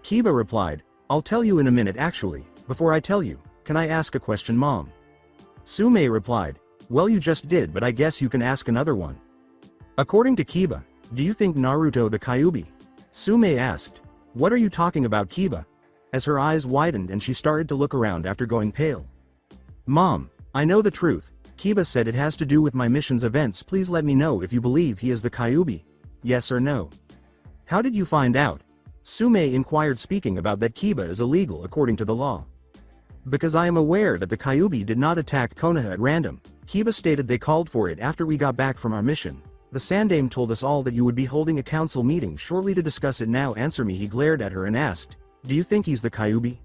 Kiba replied, "I'll tell you in a minute. Actually, before I tell you, can I ask a question, Mom?" Sume replied, "Well, you just did, but I guess you can ask another one." According to Kiba, "Do you think Naruto the Kyuubi?" Sume asked, "What are you talking about, Kiba?" as her eyes widened and she started to look around after going pale. "Mom, I know the truth," Kiba said. "It has to do with my mission's events. Please let me know if you believe he is the Kyuubi. Yes or no?" "How did you find out?" Sume inquired, speaking about that Kiba is illegal according to the law. Because I am aware that the Kyuubi did not attack Konoha at random. Kiba stated they called for it after we got back from our mission. The Sandaime told us all that you would be holding a council meeting shortly to discuss it. Now answer me. He glared at her and asked, do you think he's the Kyuubi?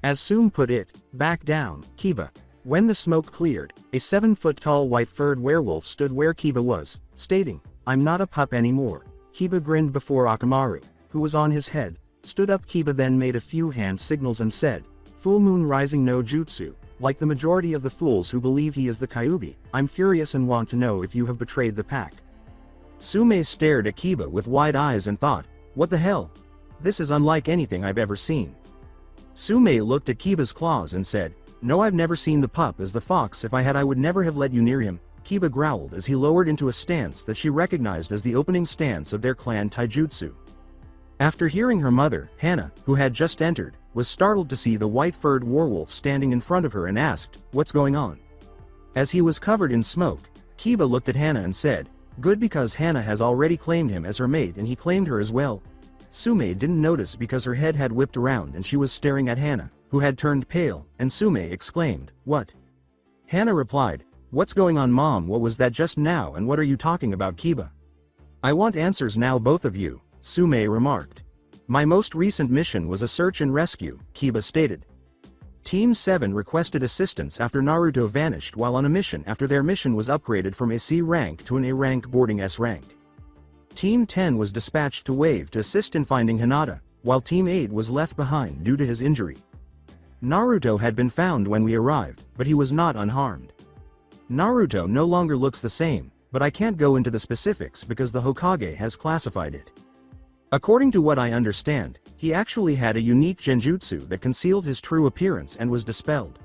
As Sume put it, back down, Kiba. When the smoke cleared, a 7-foot-tall white-furred werewolf stood where Kiba was, stating, I'm not a pup anymore. Kiba grinned before Akamaru, who was on his head, stood up. Kiba then made a few hand signals and said, Full Moon Rising no Jutsu. Like the majority of the fools who believe he is the Kyuubi, I'm furious and want to know if you have betrayed the pack. Sume stared at Kiba with wide eyes and thought, what the hell? This is unlike anything I've ever seen. Sume looked at Kiba's claws and said, no, I've never seen the pup as the fox. If I had, I would never have let you near him. Kiba growled as he lowered into a stance that she recognized as the opening stance of their clan taijutsu. After hearing her mother, Hana, who had just entered, was startled to see the white-furred werewolf standing in front of her and asked, what's going on? As he was covered in smoke, Kiba looked at Hana and said, good, because Hana has already claimed him as her mate and he claimed her as well. Sume didn't notice because her head had whipped around and she was staring at Hana, who had turned pale, and Sume exclaimed, what? Hana replied, what's going on, Mom? What was that just now and what are you talking about, Kiba? I want answers now, both of you, Sume remarked. My most recent mission was a search and rescue, Kiba stated. Team 7 requested assistance after Naruto vanished while on a mission after their mission was upgraded from a C rank to an A rank boarding S rank. Team 10 was dispatched to Wave to assist in finding Hinata, while Team 8 was left behind due to his injury. Naruto had been found when we arrived, but he was not unharmed. Naruto no longer looks the same, but I can't go into the specifics because the Hokage has classified it. According to what I understand, he actually had a unique genjutsu that concealed his true appearance and was dispelled.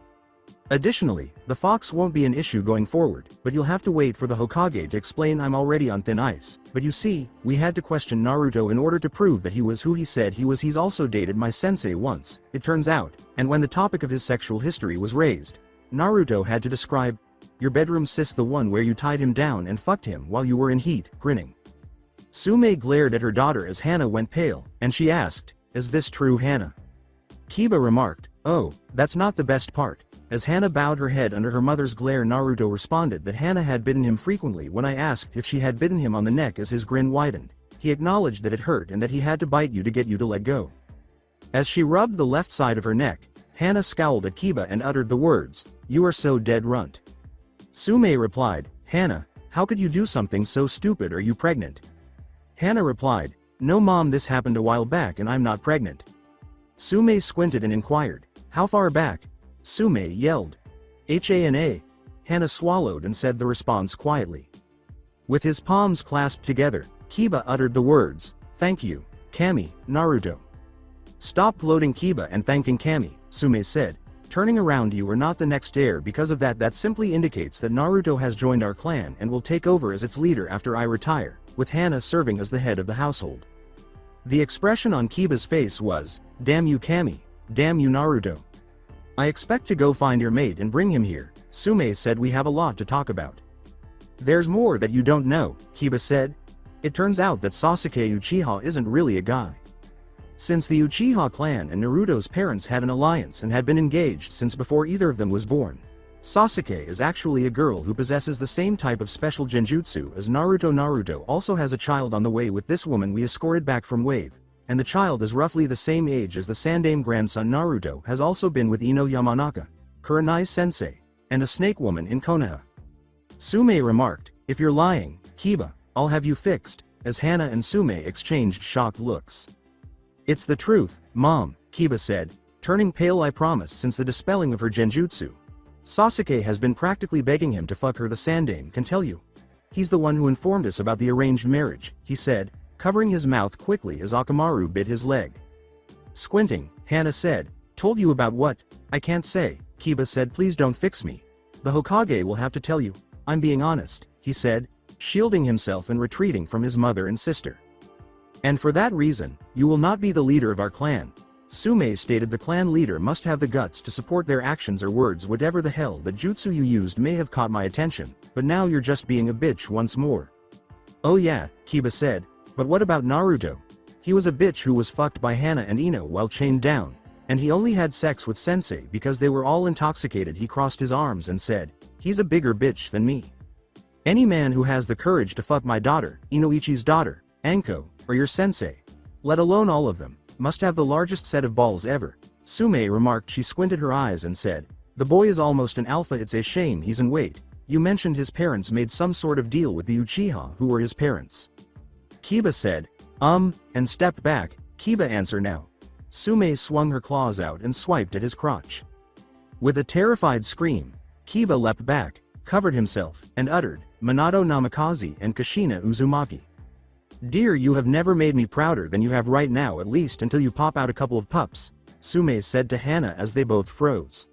Additionally, the fox won't be an issue going forward, but you'll have to wait for the Hokage to explain. I'm already on thin ice, but you see, we had to question Naruto in order to prove that he was who he said he was. He's also dated my sensei once, it turns out, and when the topic of his sexual history was raised, Naruto had to describe, your bedroom sis, the one where you tied him down and fucked him while you were in heat, grinning. Sume glared at her daughter as Hana went pale, and she asked, is this true, Hana? Kiba remarked, oh, that's not the best part. As Hana bowed her head under her mother's glare, Naruto responded that Hana had bitten him frequently. When I asked if she had bitten him on the neck, as his grin widened, he acknowledged that it hurt and that he had to bite you to get you to let go. As she rubbed the left side of her neck, Hana scowled at Kiba and uttered the words, you are so dead, runt. Sume replied, Hana, how could you do something so stupid? Are you pregnant? Hana replied, no mom, this happened a while back and I'm not pregnant. Sume squinted and inquired, how far back? Sume yelled, Hana. Hana swallowed and said the response quietly. With his palms clasped together, Kiba uttered the words, thank you, Kami, Naruto. Stop gloating, Kiba, and thanking Kami, Sume said. Turning around, you are not the next heir. Because of that, that simply indicates that Naruto has joined our clan and will take over as its leader after I retire, with Hana serving as the head of the household. The expression on Kiba's face was, damn you, Kami, damn you, Naruto. I expect to go find your mate and bring him here, Sume said. We have a lot to talk about. There's more that you don't know, Kiba said. It turns out that Sasuke Uchiha isn't really a guy. Since the Uchiha clan and Naruto's parents had an alliance and had been engaged since before either of them was born, Sasuke is actually a girl who possesses the same type of special genjutsu as Naruto. Naruto also has a child on the way with this woman we escorted back from Wave, and the child is roughly the same age as the Sandaime grandson. Naruto has also been with Ino Yamanaka, Kurenai's sensei, and a snake woman in Konoha. Sume remarked, if you're lying, Kiba, I'll have you fixed, as Hana and Sume exchanged shocked looks. It's the truth, Mom, Kiba said, turning pale. I promise. Since the dispelling of her genjutsu, Sasuke has been practically begging him to fuck her. The Sandaime can tell you. He's the one who informed us about the arranged marriage, he said, covering his mouth quickly as Akamaru bit his leg. Squinting, Hana said, told you about what? I can't say, Kiba said. Please don't fix me. The Hokage will have to tell you. I'm being honest, he said, shielding himself and retreating from his mother and sister. And for that reason, you will not be the leader of our clan. Sume stated the clan leader must have the guts to support their actions or words. Whatever the hell the jutsu you used may have caught my attention, but now you're just being a bitch once more. Oh yeah, Kiba said, but what about Naruto? He was a bitch who was fucked by Hana and Ino while chained down. And he only had sex with Sensei because they were all intoxicated. He crossed his arms and said, "He's a bigger bitch than me. Any man who has the courage to fuck my daughter, Inoichi's daughter, Anko, or your sensei, let alone all of them, must have the largest set of balls ever." Sume remarked. She squinted her eyes and said, "The boy is almost an alpha. It's a shame he's in weight. You mentioned his parents made some sort of deal with the Uchiha. Who were his parents?" Kiba said, and stepped back. Kiba, answer now. Sume swung her claws out and swiped at his crotch. With a terrified scream, Kiba leapt back, covered himself, and uttered, "Minato Namikaze and Kushina Uzumaki. Dear, you have never made me prouder than you have right now, at least until you pop out a couple of pups," Sume said to Hana as they both froze.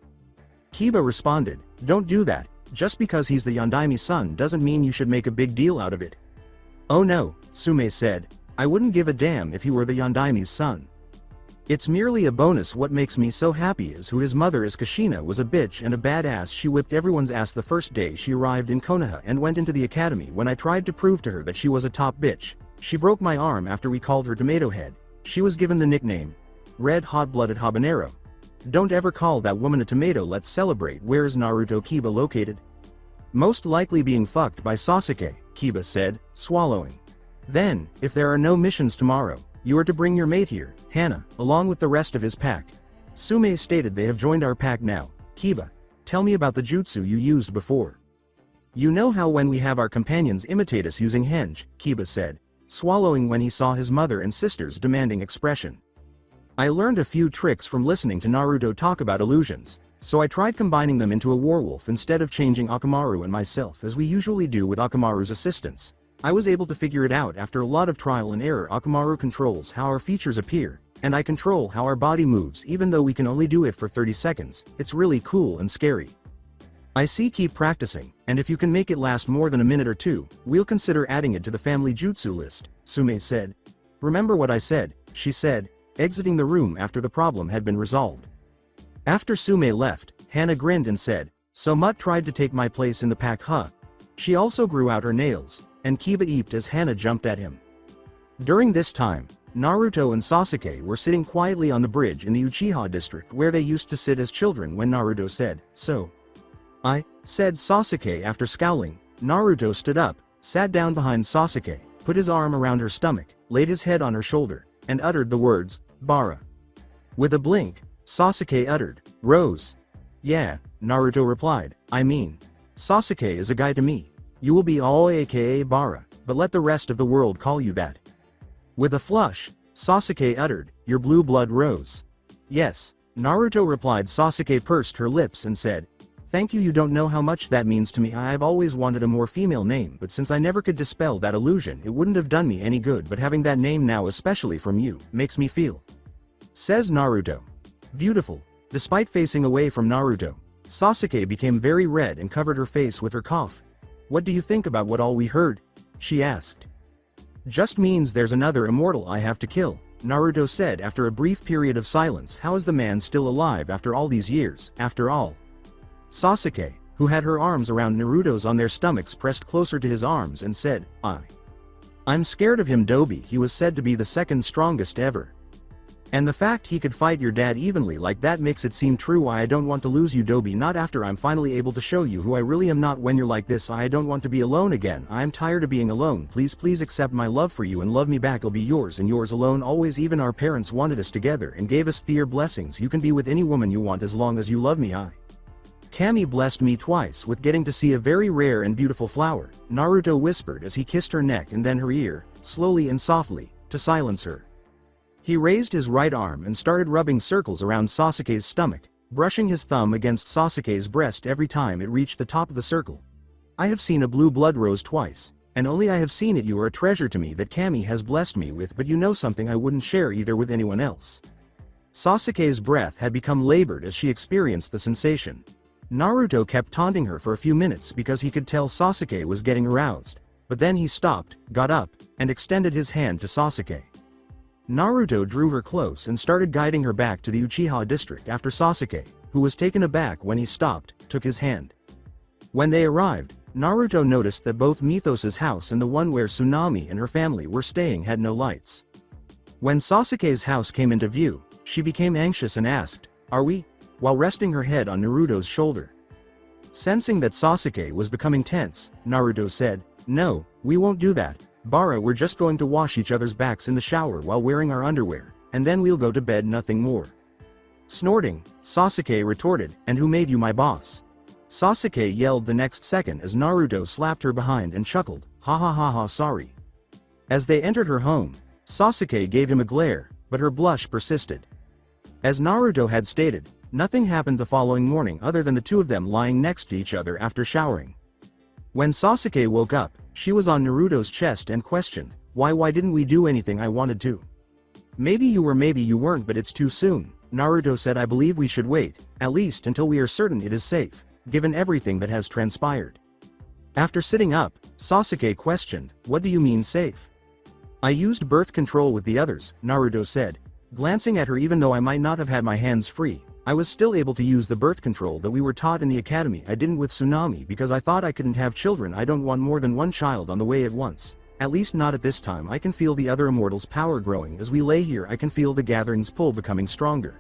Kiba responded, "Don't do that. Just because he's the Yondaimi's son doesn't mean you should make a big deal out of it." "Oh no," Sume said, "I wouldn't give a damn if he were the Yondaimi's son. It's merely a bonus. What makes me so happy is who his mother is. Kushina was a bitch and a badass. She whipped everyone's ass the first day she arrived in Konoha and went into the academy. When I tried to prove to her that she was a top bitch, she broke my arm after we called her Tomato Head. She was given the nickname Red Hot-Blooded Habanero. Don't ever call that woman a tomato. Let's celebrate." "Where's Naruto Kiba located?" "Most likely being fucked by Sasuke," Kiba said, swallowing. "Then, if there are no missions tomorrow, you are to bring your mate here, Hana, along with the rest of his pack." Sume stated, "They have joined our pack now. Kiba, tell me about the jutsu you used before." "You know how when we have our companions imitate us using henge," Kiba said, swallowing when he saw his mother and sister's demanding expression. "I learned a few tricks from listening to Naruto talk about illusions, so I tried combining them into a werewolf instead of changing Akamaru and myself as we usually do with Akamaru's assistance. I was able to figure it out after a lot of trial and error. Akamaru controls how our features appear, and I control how our body moves, even though we can only do it for 30 seconds. It's really cool and scary. I see. Keep practicing, and if you can make it last more than a minute or two, we'll consider adding it to the family jutsu list," Sume said. "Remember what I said," she said, exiting the room after the problem had been resolved. After Sume left, Hana grinned and said, "So Mutt tried to take my place in the pack, huh?" She also grew out her nails, and Kiba eeped as Hana jumped at him. During this time, Naruto and Sasuke were sitting quietly on the bridge in the Uchiha district where they used to sit as children when Naruto said, "So?" "I," said Sasuke after scowling. Naruto stood up, sat down behind Sasuke, put his arm around her stomach, laid his head on her shoulder, and uttered the words, "Bara." With a blink, Sasuke uttered, "Rose." "Yeah," Naruto replied, "I mean, Sasuke is a guy to me. You will be all aka Bara, but let the rest of the world call you that." With a flush, Sasuke uttered, "Your blue blood Rose." "Yes," Naruto replied. Sasuke pursed her lips and said, "Thank you. You don't know how much that means to me. I've always wanted a more female name, but since I never could dispel that illusion, it wouldn't have done me any good, but having that name now, especially from you, makes me feel," says Naruto, "beautiful." Despite facing away from Naruto, Sasuke became very red and covered her face with her cough. "What do you think about what all we heard?" she asked. "Just means there's another immortal I have to kill," Naruto said after a brief period of silence. "How is the man still alive after all these years, after all?" Sasuke, who had her arms around Naruto's on their stomachs, pressed closer to his arms and said, I'm scared of him. Dobi, he was said to be the second strongest ever. And the fact he could fight your dad evenly like that makes it seem true. I don't want to lose you, Dobi, not after I'm finally able to show you who I really am. Not when you're like this. I don't want to be alone again. I'm tired of being alone. Please accept my love for you and love me back. I'll be yours and yours alone always. Even our parents wanted us together and gave us their blessings. You can be with any woman you want as long as you love me. Kami blessed me twice with getting to see a very rare and beautiful flower, Naruto whispered as he kissed her neck and then her ear, slowly and softly, to silence her. He raised his right arm and started rubbing circles around Sasuke's stomach, brushing his thumb against Sasuke's breast every time it reached the top of the circle. I have seen a blue blood rose twice, and only I have seen it. You are a treasure to me that Kami has blessed me with, but you know something I wouldn't share either with anyone else. Sasuke's breath had become labored as she experienced the sensation. Naruto kept taunting her for a few minutes because he could tell Sasuke was getting aroused, but then he stopped, got up, and extended his hand to Sasuke. Naruto drew her close and started guiding her back to the Uchiha district after Sasuke, who was taken aback when he stopped, took his hand. When they arrived, Naruto noticed that both Mythos's house and the one where Tsunami and her family were staying had no lights. When Sasuke's house came into view, She became anxious and asked, "Are we?" while resting her head on Naruto's shoulder. Sensing that Sasuke was becoming tense, Naruto said, "No, we won't do that, Bara. We're just going to wash each other's backs in the shower while wearing our underwear, and then we'll go to bed, nothing more." Snorting, Sasuke retorted, "And who made you my boss?" Sasuke yelled the next second as Naruto slapped her behind and chuckled, "Ha ha ha ha, sorry." As they entered her home, Sasuke gave him a glare, but her blush persisted. As Naruto had stated, nothing happened the following morning other than the two of them lying next to each other after showering. When Sasuke woke up, she was on Naruto's chest and questioned, Why didn't we do anything I wanted to?" "Maybe you were, maybe you weren't, but it's too soon," Naruto said. "I believe we should wait, at least until we are certain it is safe, given everything that has transpired." After sitting up, Sasuke questioned, "What do you mean safe?" "I used birth control with the others," Naruto said. Glancing at her, "Even though I might not have had my hands free, I was still able to use the birth control that we were taught in the academy. I didn't with Tsunami because I thought I couldn't have children. I don't want more than one child on the way at once. At least not at this time. I can feel the other immortals' power growing as we lay here. I can feel the gathering's pull becoming stronger."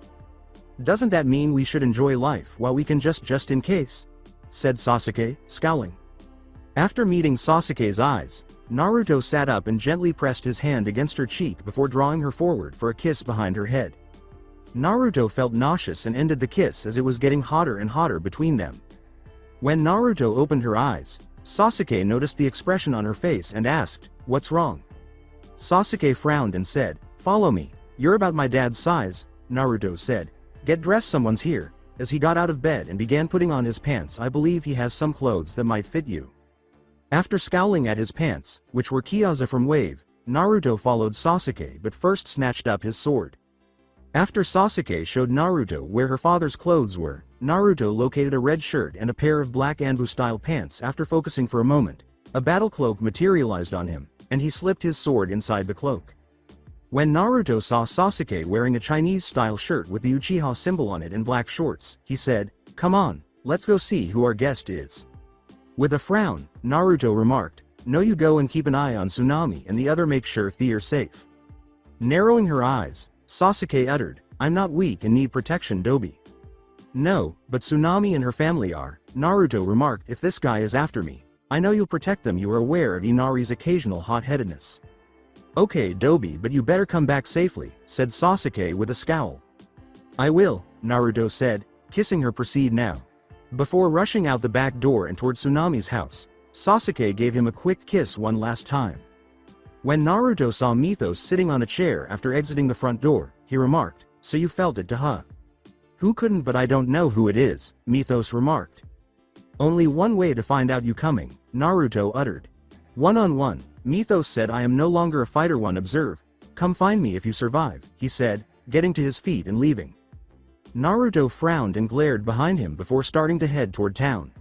"Doesn't that mean we should enjoy life while we can just in case?" said Sasuke, scowling. After meeting Sasuke's eyes, Naruto sat up and gently pressed his hand against her cheek before drawing her forward for a kiss behind her head. Naruto felt nauseous and ended the kiss as it was getting hotter and hotter between them. When Naruto opened her eyes, Sasuke noticed the expression on her face and asked, "What's wrong?" Sasuke frowned and said, "Follow me. You're about my dad's size," Naruto said. "Get dressed, someone's here." As he got out of bed and began putting on his pants, "I believe he has some clothes that might fit you." After scowling at his pants, which were Kyaza from Wave, Naruto followed Sasuke but first snatched up his sword. After Sasuke showed Naruto where her father's clothes were, Naruto located a red shirt and a pair of black Anbu-style pants. After focusing for a moment, a battle cloak materialized on him, and he slipped his sword inside the cloak. When Naruto saw Sasuke wearing a Chinese-style shirt with the Uchiha symbol on it and black shorts, he said, "Come on, let's go see who our guest is." With a frown, Naruto remarked, "No, you go and keep an eye on Tsunami and the other, make sure they're safe." Narrowing her eyes, Sasuke uttered, "I'm not weak and need protection, Dobi." "No, but Tsunami and her family are," Naruto remarked. "If this guy is after me, I know you'll protect them. You are aware of Inari's occasional hot-headedness." "Okay, Dobi, but you better come back safely," said Sasuke with a scowl. "I will," Naruto said, kissing her. "Proceed now." Before rushing out the back door and toward Tsunami's house, Sasuke gave him a quick kiss one last time. When Naruto saw Mythos sitting on a chair after exiting the front door, he remarked, "So you felt it, huh?" "Who couldn't, but I don't know who it is," Mythos remarked. "Only one way to find out you coming," Naruto uttered. "One-on-one," Mythos said. "I am no longer a fighter. One, observe. Come find me if you survive," he said, getting to his feet and leaving. Naruto frowned and glared behind him before starting to head toward town.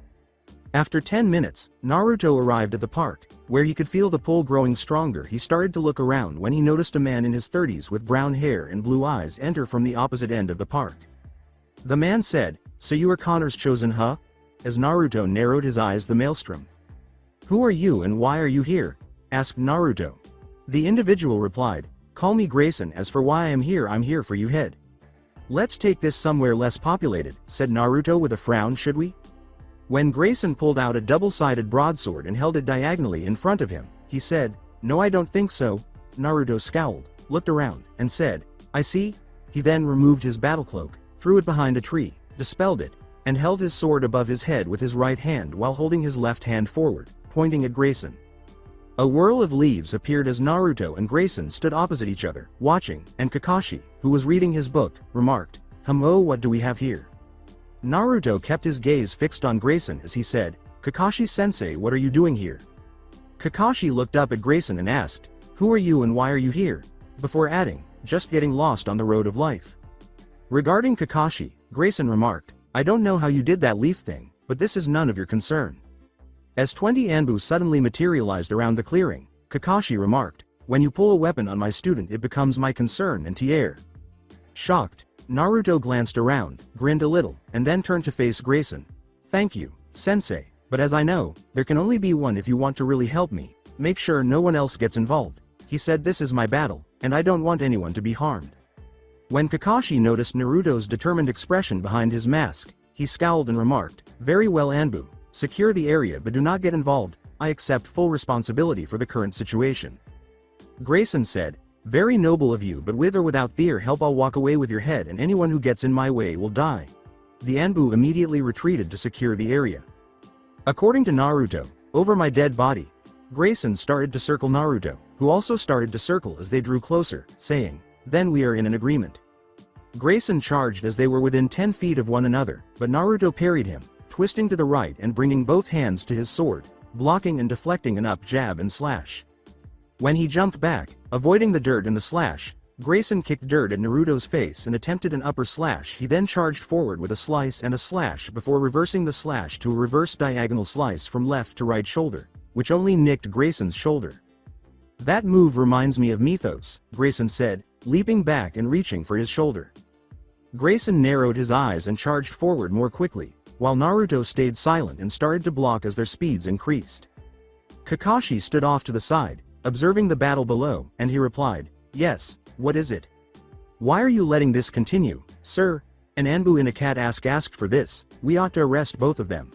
After 10 minutes, Naruto arrived at the park, where he could feel the pull growing stronger. He started to look around when he noticed a man in his 30s with brown hair and blue eyes enter from the opposite end of the park. The man said, "So you are Connor's chosen, huh?" As Naruto narrowed his eyes, the maelstrom. "Who are you and why are you here?" asked Naruto. The individual replied, "Call me Grayson. As for why I'm here for you, head." "Let's take this somewhere less populated," said Naruto with a frown. "Should we?" When Grayson pulled out a double-sided broadsword and held it diagonally in front of him, he said, "No, I don't think so." Naruto scowled, looked around, and said, "I see." He then removed his battle cloak, threw it behind a tree, dispelled it, and held his sword above his head with his right hand while holding his left hand forward, pointing at Grayson. A whirl of leaves appeared as Naruto and Grayson stood opposite each other, watching, and Kakashi, who was reading his book, remarked, "Oh, what do we have here?" Naruto kept his gaze fixed on Grayson as he said, "Kakashi-sensei, what are you doing here?" Kakashi looked up at Grayson and asked, "Who are you and why are you here?" before adding, "Just getting lost on the road of life." Regarding Kakashi, Grayson remarked, "I don't know how you did that leaf thing, but this is none of your concern." As 20 Anbu suddenly materialized around the clearing, Kakashi remarked, "When you pull a weapon on my student, it becomes my concern and Tier." Shocked, Naruto glanced around, grinned a little, and then turned to face Grayson. "Thank you, sensei, but as I know, there can only be one. If you want to really help me, make sure no one else gets involved," he said. "This is my battle, and I don't want anyone to be harmed." When Kakashi noticed Naruto's determined expression behind his mask, he scowled and remarked, "Very well, Anbu. Secure the area but do not get involved. I accept full responsibility for the current situation." Grayson said, "Very noble of you, but with or without their help I'll walk away with your head and anyone who gets in my way will die." The Anbu immediately retreated to secure the area. According to Naruto, over my dead body, Grayson started to circle Naruto, who also started to circle as they drew closer, saying, "Then we are in an agreement." Grayson charged as they were within 10 feet of one another, but Naruto parried him, twisting to the right and bringing both hands to his sword, blocking and deflecting an up jab and slash. When he jumped back, avoiding the dirt and the slash, Grayson kicked dirt at Naruto's face and attempted an upper slash. He then charged forward with a slice and a slash before reversing the slash to a reverse diagonal slice from left to right shoulder, which only nicked Grayson's shoulder. "That move reminds me of Mythos," Grayson said, leaping back and reaching for his shoulder. Grayson narrowed his eyes and charged forward more quickly, while Naruto stayed silent and started to block as their speeds increased. Kakashi stood off to the side, observing the battle below, and he replied, "Yes, what is it? Why are you letting this continue, sir?" An Anbu in a cat asked for this. "We ought to arrest both of them."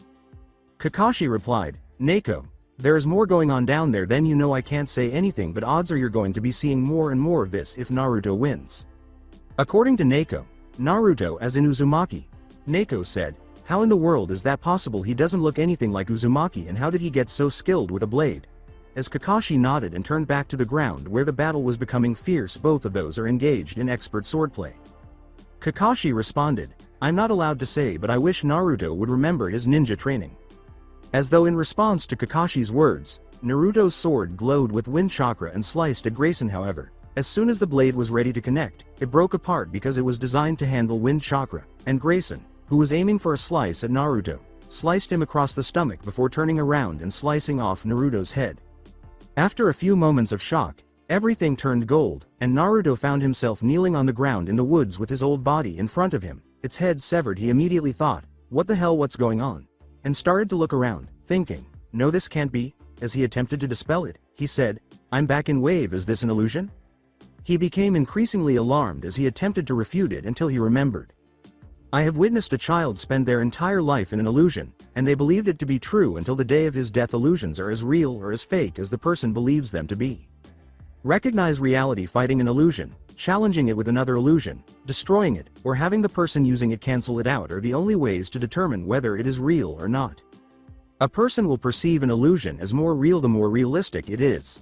Kakashi replied, "Neko, there is more going on down there than you know. I can't say anything, but odds are you're going to be seeing more and more of this if Naruto wins." According to Neko, Naruto as in Uzumaki. Neko said, "How in the world is that possible? He doesn't look anything like Uzumaki, and how did he get so skilled with a blade?" As Kakashi nodded and turned back to the ground where the battle was becoming fierce, both of those are engaged in expert swordplay. Kakashi responded, "I'm not allowed to say, but I wish Naruto would remember his ninja training." As though in response to Kakashi's words, Naruto's sword glowed with wind chakra and sliced at Grayson. However, as soon as the blade was ready to connect, it broke apart because it was designed to handle wind chakra, and Grayson, who was aiming for a slice at Naruto, sliced him across the stomach before turning around and slicing off Naruto's head. After a few moments of shock, everything turned gold, and Naruto found himself kneeling on the ground in the woods with his old body in front of him, its head severed. He immediately thought, "What the hell, what's going on?" and started to look around, thinking, "No, this can't be." As he attempted to dispel it, he said, "I'm back in wave, is this an illusion?" He became increasingly alarmed as he attempted to refute it until he remembered. "I have witnessed a child spend their entire life in an illusion, and they believed it to be true until the day of his death. Illusions are as real or as fake as the person believes them to be. Recognize reality. Fighting an illusion, challenging it with another illusion, destroying it, or having the person using it cancel it out are the only ways to determine whether it is real or not. A person will perceive an illusion as more real the more realistic it is.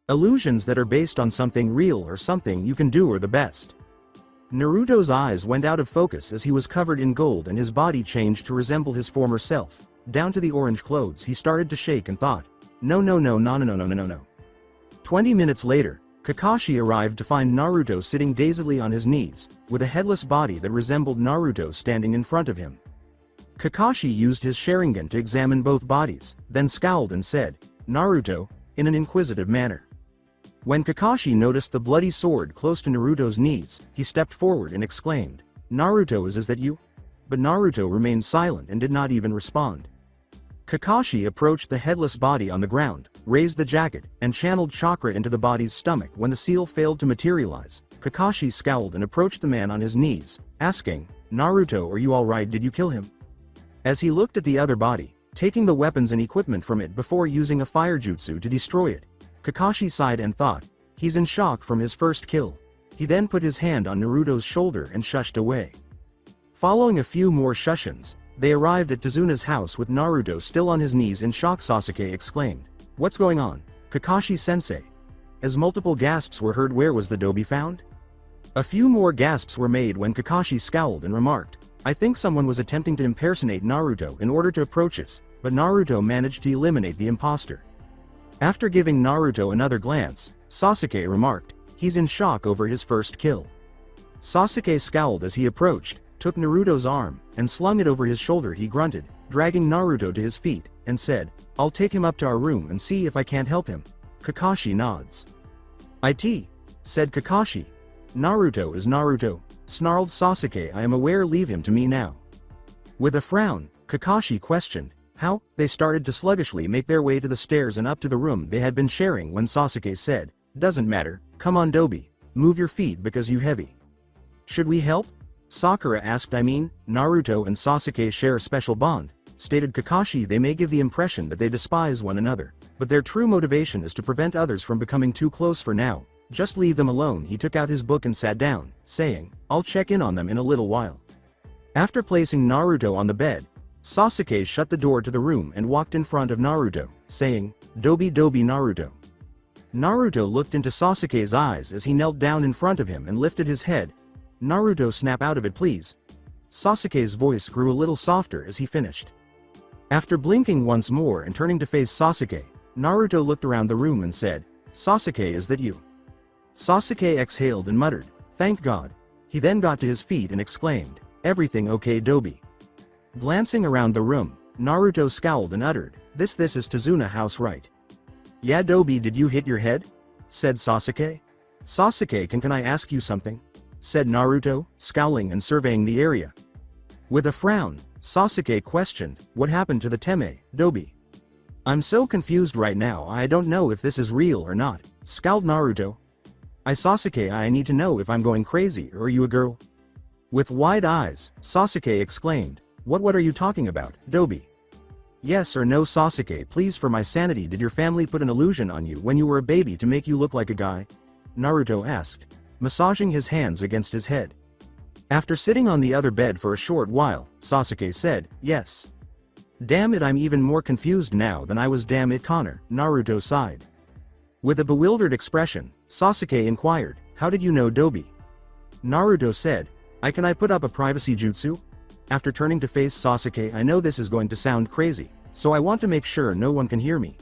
Illusions that are based on something real or something you can do are the best." Naruto's eyes went out of focus as he was covered in gold and his body changed to resemble his former self. Down to the orange clothes, he started to shake and thought, "No no no no no no no no no no." 20 minutes later, Kakashi arrived to find Naruto sitting dazedly on his knees, with a headless body that resembled Naruto standing in front of him. Kakashi used his Sharingan to examine both bodies, then scowled and said, "Naruto," in an inquisitive manner. When Kakashi noticed the bloody sword close to Naruto's knees, he stepped forward and exclaimed, "Naruto, is that you?" But Naruto remained silent and did not even respond. Kakashi approached the headless body on the ground, raised the jacket, and channeled chakra into the body's stomach. When the seal failed to materialize, Kakashi scowled and approached the man on his knees, asking, "Naruto, are you alright? Did you kill him?" As he looked at the other body, taking the weapons and equipment from it before using a fire jutsu to destroy it, Kakashi sighed and thought, "He's in shock from his first kill." He then put his hand on Naruto's shoulder and shushed away. Following a few more shushins, they arrived at Tazuna's house with Naruto still on his knees in shock. Sasuke exclaimed, "What's going on, Kakashi-sensei?" As multiple gasps were heard, "Where was the Dobi found?" A few more gasps were made when Kakashi scowled and remarked, "I think someone was attempting to impersonate Naruto in order to approach us, but Naruto managed to eliminate the imposter." After giving Naruto another glance, Sasuke remarked, "He's in shock over his first kill." Sasuke scowled as he approached, took Naruto's arm, and slung it over his shoulder. He grunted, dragging Naruto to his feet, and said, "I'll take him up to our room and see if I can't help him." Kakashi nods. "It," said Kakashi. "Naruto is Naruto," snarled Sasuke. "I am aware, leave him to me now." With a frown, Kakashi questioned, "How?" They started to sluggishly make their way to the stairs and up to the room they had been sharing when Sasuke said, "Doesn't matter, come on Dobi, move your feet because you heavy." Should we help? Sakura asked. Naruto and Sasuke share a special bond, stated Kakashi. They may give the impression that they despise one another, but their true motivation is to prevent others from becoming too close for now. Just leave them alone. He took out his book and sat down, saying, I'll check in on them in a little while. After placing Naruto on the bed, Sasuke shut the door to the room and walked in front of Naruto, saying, Dobi Dobi Naruto. Naruto looked into Sasuke's eyes as he knelt down in front of him and lifted his head. Naruto, snap out of it please. Sasuke's voice grew a little softer as he finished. After blinking once more and turning to face Sasuke, Naruto looked around the room and said, Sasuke, is that you? Sasuke exhaled and muttered, thank God. He then got to his feet and exclaimed, everything okay Dobi? Glancing around the room, Naruto scowled and uttered, this is Tazuna house, right? Yeah Dobi, did you hit your head? Said Sasuke. Sasuke, can I ask you something? Said Naruto, scowling and surveying the area. With a frown, Sasuke questioned, what happened to the Teme, Dobi? I'm so confused right now, I don't know if this is real or not, scowled Naruto. Sasuke, I need to know if I'm going crazy or are you a girl? With wide eyes, Sasuke exclaimed, what are you talking about, Dobi? Yes or no Sasuke, please, for my sanity. Did your family put an illusion on you when you were a baby to make you look like a guy? Naruto asked, massaging his hands against his head. After sitting on the other bed for a short while, Sasuke said, yes. Damn it, I'm even more confused now than I was. Damn it Connor, Naruto sighed. With a bewildered expression, Sasuke inquired, how did you know Dobi? Naruto said, can I put up a privacy jutsu? After turning to face Sasuke, I know this is going to sound crazy, so I want to make sure no one can hear me.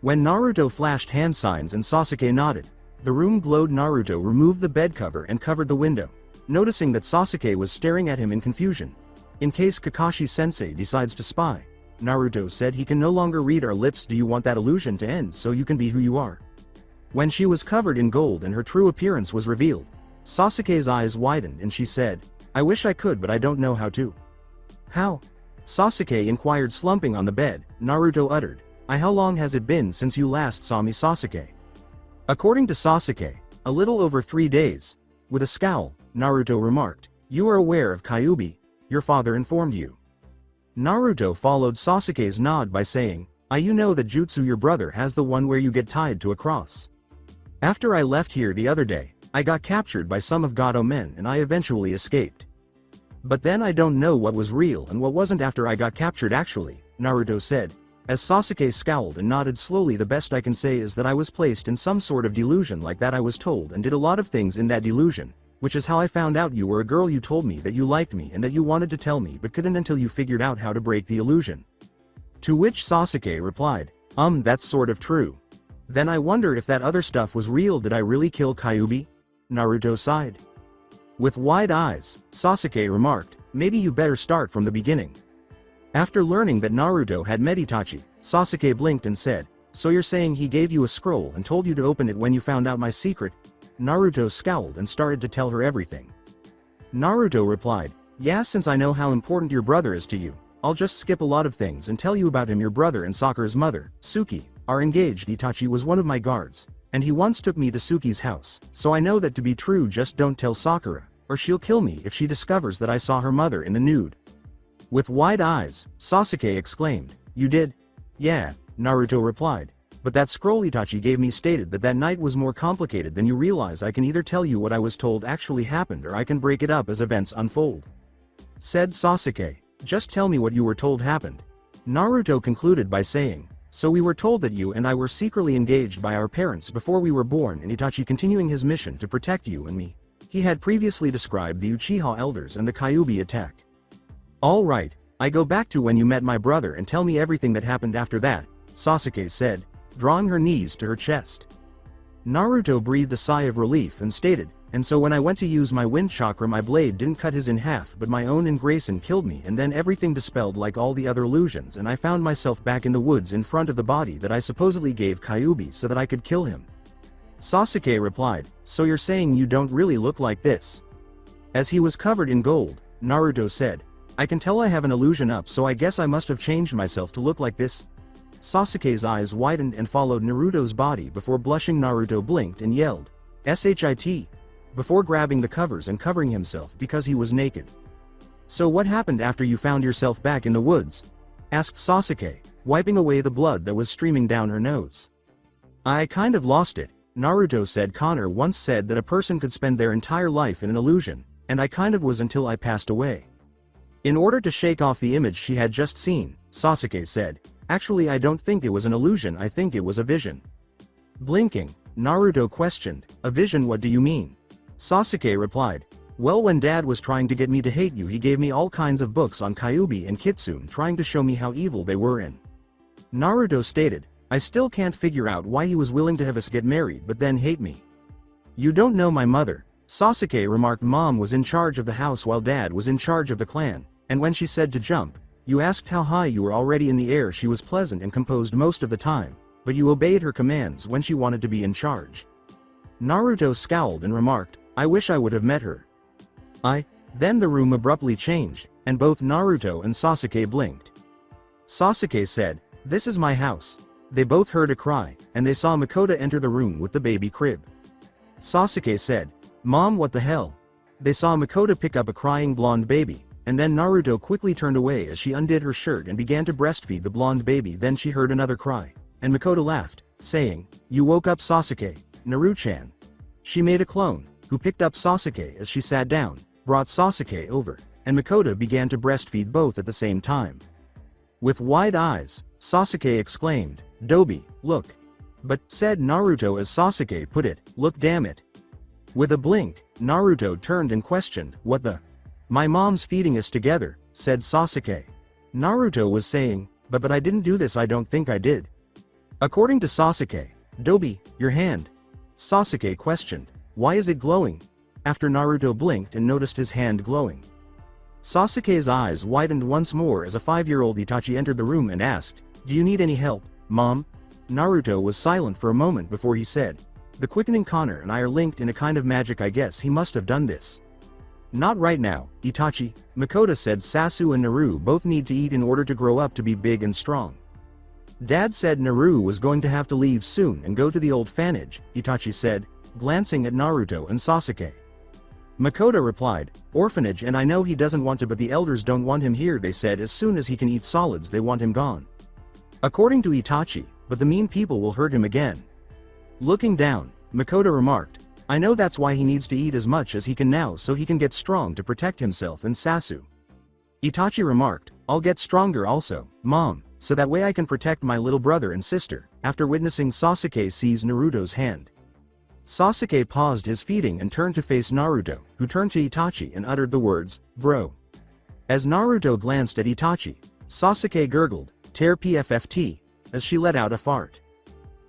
When Naruto flashed hand signs and Sasuke nodded, the room glowed. Naruto removed the bed cover and covered the window, noticing that Sasuke was staring at him in confusion. In case Kakashi-sensei decides to spy, Naruto said, he can no longer read our lips. Do you want that illusion to end so you can be who you are? When she was covered in gold and her true appearance was revealed, Sasuke's eyes widened and she said, I wish I could, but I don't know how to. How? Sasuke inquired, slumping on the bed. Naruto uttered, how long has it been since you last saw me, Sasuke? According to Sasuke, a little over 3 days. With a scowl, Naruto remarked, you are aware of Kyuubi, your father informed you. Naruto followed Sasuke's nod by saying, you know that jutsu your brother has, the one where you get tied to a cross. After I left here the other day, I got captured by some of Gado men and I eventually escaped. But then I don't know what was real and what wasn't after I got captured actually, Naruto said. As Sasuke scowled and nodded slowly, the best I can say is that I was placed in some sort of delusion like that. I was told and did a lot of things in that delusion, which is how I found out you were a girl. You told me that you liked me and that you wanted to tell me but couldn't until you figured out how to break the illusion. To which Sasuke replied, that's sort of true. Then I wonder if that other stuff was real. Did I really kill Kyuubi? Naruto sighed. With wide eyes, Sasuke remarked, maybe you better start from the beginning. After learning that Naruto had met Itachi, Sasuke blinked and said, so you're saying he gave you a scroll and told you to open it when you found out my secret? Naruto scowled and started to tell her everything. Naruto replied, yeah, since I know how important your brother is to you, I'll just skip a lot of things and tell you about him. Your brother and Sakura's mother, Suki, are engaged. Itachi was one of my guards, and he once took me to Suki's house, so I know that to be true. Just don't tell Sakura, or she'll kill me if she discovers that I saw her mother in the nude. With wide eyes, Sasuke exclaimed, you did? Yeah, Naruto replied. But that scroll Itachi gave me stated that that night was more complicated than you realize. I can either tell you what I was told actually happened or I can break it up as events unfold. Said Sasuke, just tell me what you were told happened. Naruto concluded by saying, so we were told that you and I were secretly engaged by our parents before we were born, and Itachi continuing his mission to protect you and me. He had previously described the Uchiha elders and the Kyuubi attack. Alright, I go back to when you met my brother and tell me everything that happened after that, Sasuke said, drawing her knees to her chest. Naruto breathed a sigh of relief and stated, and so when I went to use my wind chakra, my blade didn't cut his in half, but my own, and Grayson killed me, and then everything dispelled like all the other illusions, and I found myself back in the woods in front of the body that I supposedly gave Kyuubi so that I could kill him. Sasuke replied, so you're saying you don't really look like this? As he was covered in gold, Naruto said, I can tell I have an illusion up, so I guess I must have changed myself to look like this. Sasuke's eyes widened and followed Naruto's body before blushing. Naruto blinked and yelled, "Shit! before grabbing the covers and covering himself because he was naked. So what happened after you found yourself back in the woods? Asked Sasuke, wiping away the blood that was streaming down her nose. I kind of lost it, Naruto said. Connor once said that a person could spend their entire life in an illusion, and I kind of was until I passed away. In order to shake off the image she had just seen, Sasuke said, actually I don't think it was an illusion, I think it was a vision. Blinking, Naruto questioned, a vision, what do you mean? Sasuke replied, well, when Dad was trying to get me to hate you, he gave me all kinds of books on Kyuubi and Kitsune, trying to show me how evil they were in. Naruto stated, I still can't figure out why he was willing to have us get married but then hate me. You don't know my mother, Sasuke remarked. Mom was in charge of the house while Dad was in charge of the clan, and when she said to jump, you asked how high you were already in the air. She was pleasant and composed most of the time, but you obeyed her commands when she wanted to be in charge. Naruto scowled and remarked, I wish I would have met her. Then the room abruptly changed, and both Naruto and Sasuke blinked. Sasuke said, this is my house. They both heard a cry, and they saw Makoto enter the room with the baby crib. Sasuke said, Mom, what the hell? They saw Makoto pick up a crying blonde baby, and then Naruto quickly turned away as she undid her shirt and began to breastfeed the blonde baby. Then she heard another cry, and Makoto laughed, saying, you woke up Sasuke, Naruto-chan. She made a clone, who picked up Sasuke as she sat down, brought Sasuke over, and Makoto began to breastfeed both at the same time. With wide eyes, Sasuke exclaimed, Dobi, look. But, said Naruto as Sasuke put it, look, damn it. With a blink, Naruto turned and questioned, what the? My mom's feeding us together, said Sasuke. Naruto was saying, but I didn't do this, I don't think I did. According to Sasuke, Dobi, your hand. Sasuke questioned, why is it glowing? After Naruto blinked and noticed his hand glowing. Sasuke's eyes widened once more as a 5-year-old Itachi entered the room and asked, do you need any help, Mom? Naruto was silent for a moment before he said, the quickening Connor and I are linked in a kind of magic, I guess he must have done this. Not right now, Itachi, Makoto said. Sasuke and Naru both need to eat in order to grow up to be big and strong. Dad said Naru was going to have to leave soon and go to the old orphanage, Itachi said, glancing at Naruto and Sasuke. Makoto replied, orphanage, and I know he doesn't want to, but the elders don't want him here. They said as soon as he can eat solids they want him gone. According to Itachi, but the mean people will hurt him again. Looking down, Makoto remarked, I know, that's why he needs to eat as much as he can now so he can get strong to protect himself and Sasuke. Itachi remarked, I'll get stronger also, Mom, so that way I can protect my little brother and sister. After witnessing Sasuke seize Naruto's hand, Sasuke paused his feeding and turned to face Naruto, who turned to Itachi and uttered the words, bro. As Naruto glanced at Itachi, Sasuke gurgled, tear pfft, as she let out a fart.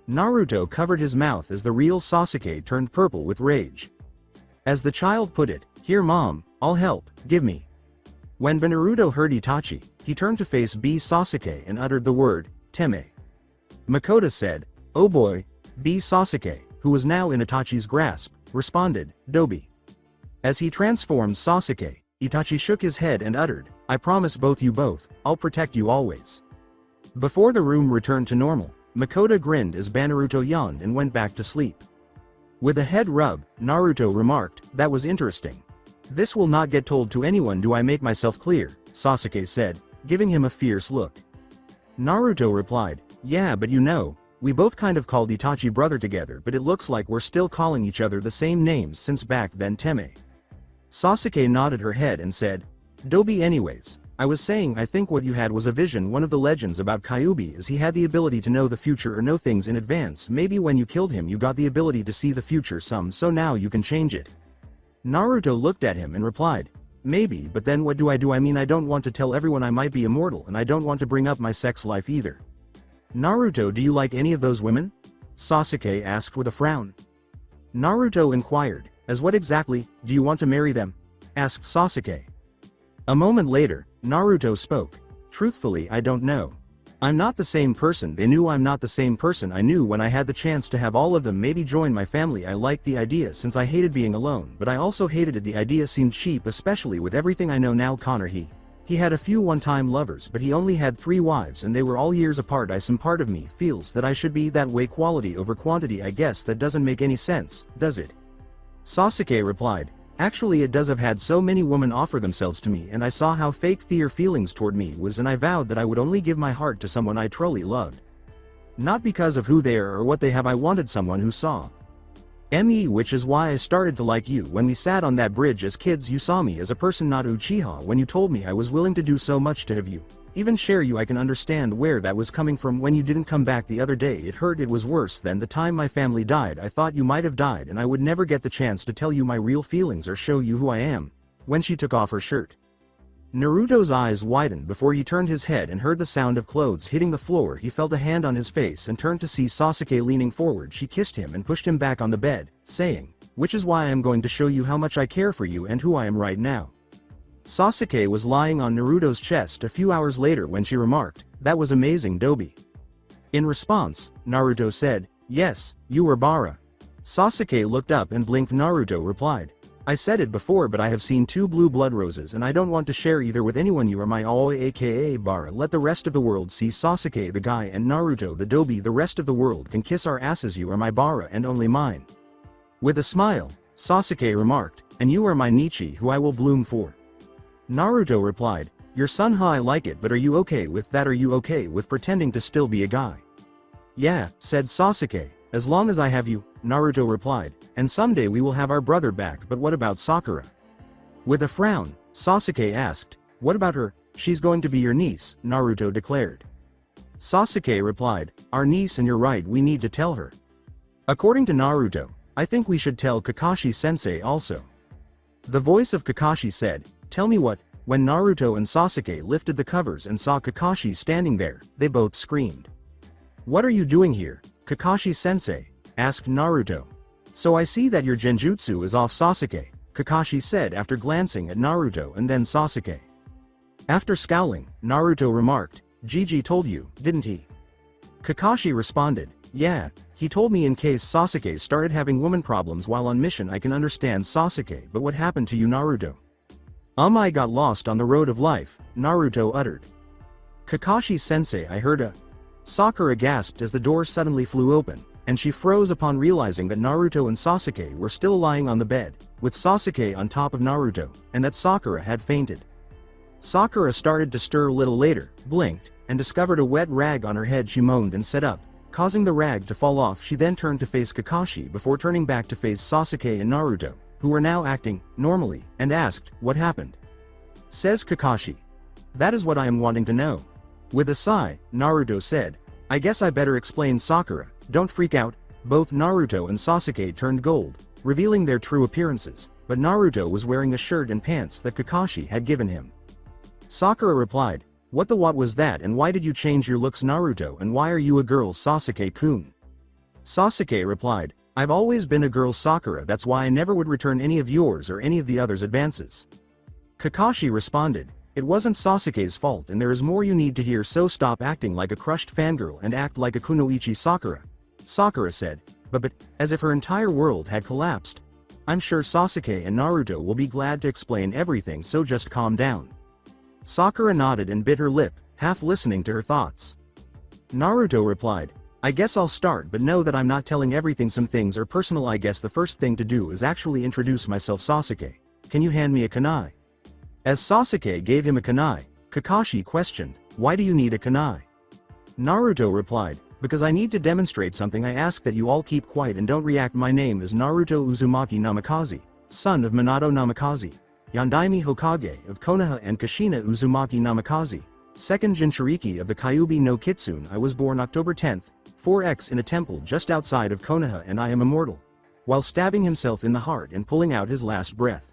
Naruto covered his mouth as the real Sasuke turned purple with rage. As the child put it, here Mom, I'll help, give me. When Naruto heard Itachi, he turned to face Sasuke and uttered the word, teme. Makoto said, oh boy. Sasuke, who was now in Itachi's grasp, responded, Dobi. As he transformed Sasuke, Itachi shook his head and uttered, I promise both you both, I'll protect you always. Before the room returned to normal, Makoto grinned as Naruto yawned and went back to sleep. With a head rub, Naruto remarked, that was interesting. This will not get told to anyone, do I make myself clear? Sasuke said, giving him a fierce look. Naruto replied, yeah, but you know, we both kind of called Itachi brother together, but it looks like we're still calling each other the same names since back then. Teme. Sasuke nodded her head and said, Dobi, anyways, I was saying I think what you had was a vision. One of the legends about Kyuubi is he had the ability to know the future or know things in advance. Maybe when you killed him you got the ability to see the future some, so now you can change it. Naruto looked at him and replied, maybe, but then what do? I mean, I don't want to tell everyone I might be immortal, and I don't want to bring up my sex life either. Naruto, do you like any of those women? Sasuke asked with a frown. Naruto inquired, as what exactly, do you want to marry them? Asked Sasuke. A moment later, Naruto spoke, truthfully I don't know. I'm not the same person they knew. I'm not the same person I knew when I had the chance to have all of them maybe join my family. I liked the idea since I hated being alone, but I also hated it. The idea seemed cheap, especially with everything I know now. Connor, he had a few one-time lovers, but he only had 3 wives and they were all years apart. Some part of me feels that I should be that way, quality over quantity. I guess that doesn't make any sense, does it? Sasuke replied, actually it does have had so many women offer themselves to me and I saw how fake their feelings toward me was and I vowed that I would only give my heart to someone I truly loved. Not because of who they are or what they have, I wanted someone who saw me, which is why I started to like you. When we sat on that bridge as kids, you saw me as a person, not Uchiha. When you told me I was willing to do so much to have you, even share you, I can understand where that was coming from. When you didn't come back the other day, it hurt. It was worse than the time my family died. I thought you might have died and I would never get the chance to tell you my real feelings or show you who I am. When she took off her shirt, Naruto's eyes widened before he turned his head and heard the sound of clothes hitting the floor. He felt a hand on his face and turned to see Sasuke leaning forward. She kissed him and pushed him back on the bed, saying, which is why I am going to show you how much I care for you and who I am right now. Sasuke was lying on Naruto's chest a few hours later when she remarked, that was amazing, Dobi. In response, Naruto said, yes, you were Bara. Sasuke looked up and blinked. Naruto replied, I said it before but I have seen 2 blue blood roses and I don't want to share either with anyone. You are my all, aka Bara. Let the rest of the world see Sasuke the guy and Naruto the Dobi. The rest of the world can kiss our asses. You are my Bara and only mine. With a smile, Sasuke remarked, and you are my Nichi who I will bloom for. Naruto replied, your son, huh, I like it, but are you okay with that? Are you okay with pretending to still be a guy? Yeah, said Sasuke, as long as I have you, Naruto replied, and someday we will have our brother back. But what about Sakura? With a frown, Sasuke asked, what about her? She's going to be your niece, Naruto declared. Sasuke replied, our niece, and you're right, we need to tell her. According to Naruto, I think we should tell Kakashi-sensei also. The voice of Kakashi said, tell me what? When Naruto and Sasuke lifted the covers and saw Kakashi standing there, they both screamed. What are you doing here, Kakashi-sensei? Asked Naruto. So I see that your genjutsu is off, Sasuke, Kakashi said after glancing at Naruto and then Sasuke. After scowling, Naruto remarked, Gigi told you, didn't he? Kakashi responded, yeah, he told me in case Sasuke started having woman problems while on mission. I can understand, Sasuke, but what happened to you, Naruto? I got lost on the road of life, Naruto uttered. Kakashi-sensei, I heard a... Sakura gasped as the door suddenly flew open, and she froze upon realizing that Naruto and Sasuke were still lying on the bed, with Sasuke on top of Naruto, and that Sakura had fainted. Sakura started to stir a little later, blinked, and discovered a wet rag on her head. She moaned and sat up, causing the rag to fall off. She then turned to face Kakashi before turning back to face Sasuke and Naruto, who were now acting normally, and asked, what happened? Says Kakashi. That is what I am wanting to know. With a sigh, Naruto said, I guess I better explain. Sakura, don't freak out. Both Naruto and Sasuke turned gold, revealing their true appearances, but Naruto was wearing a shirt and pants that Kakashi had given him. Sakura replied, what was that, and why did you change your looks, Naruto, and why are you a girl, Sasuke-kun? Sasuke replied, I've always been a girl, Sakura, that's why I never would return any of yours or any of the others' advances. Kakashi responded, it wasn't Sasuke's fault and there is more you need to hear, so stop acting like a crushed fangirl and act like a kunoichi, Sakura. Sakura said, but as if her entire world had collapsed. I'm sure Sasuke and Naruto will be glad to explain everything, so just calm down. Sakura nodded and bit her lip, half listening to her thoughts. Naruto replied, I guess I'll start, but know that I'm not telling everything. Some things are personal. I guess the first thing to do is actually introduce myself. Sasuke, can you hand me a kunai? As Sasuke gave him a kunai, Kakashi questioned, why do you need a kunai? Naruto replied, because I need to demonstrate something. I ask that you all keep quiet and don't react. My name is Naruto Uzumaki Namikaze, son of Minato Namikaze, Yandaime Hokage of Konoha and Kushina Uzumaki Namikaze, second Jinchuriki of the Kyuubi no Kitsune. I was born October 10th, 4x in a temple just outside of Konoha, and I am immortal. While stabbing himself in the heart and pulling out his last breath.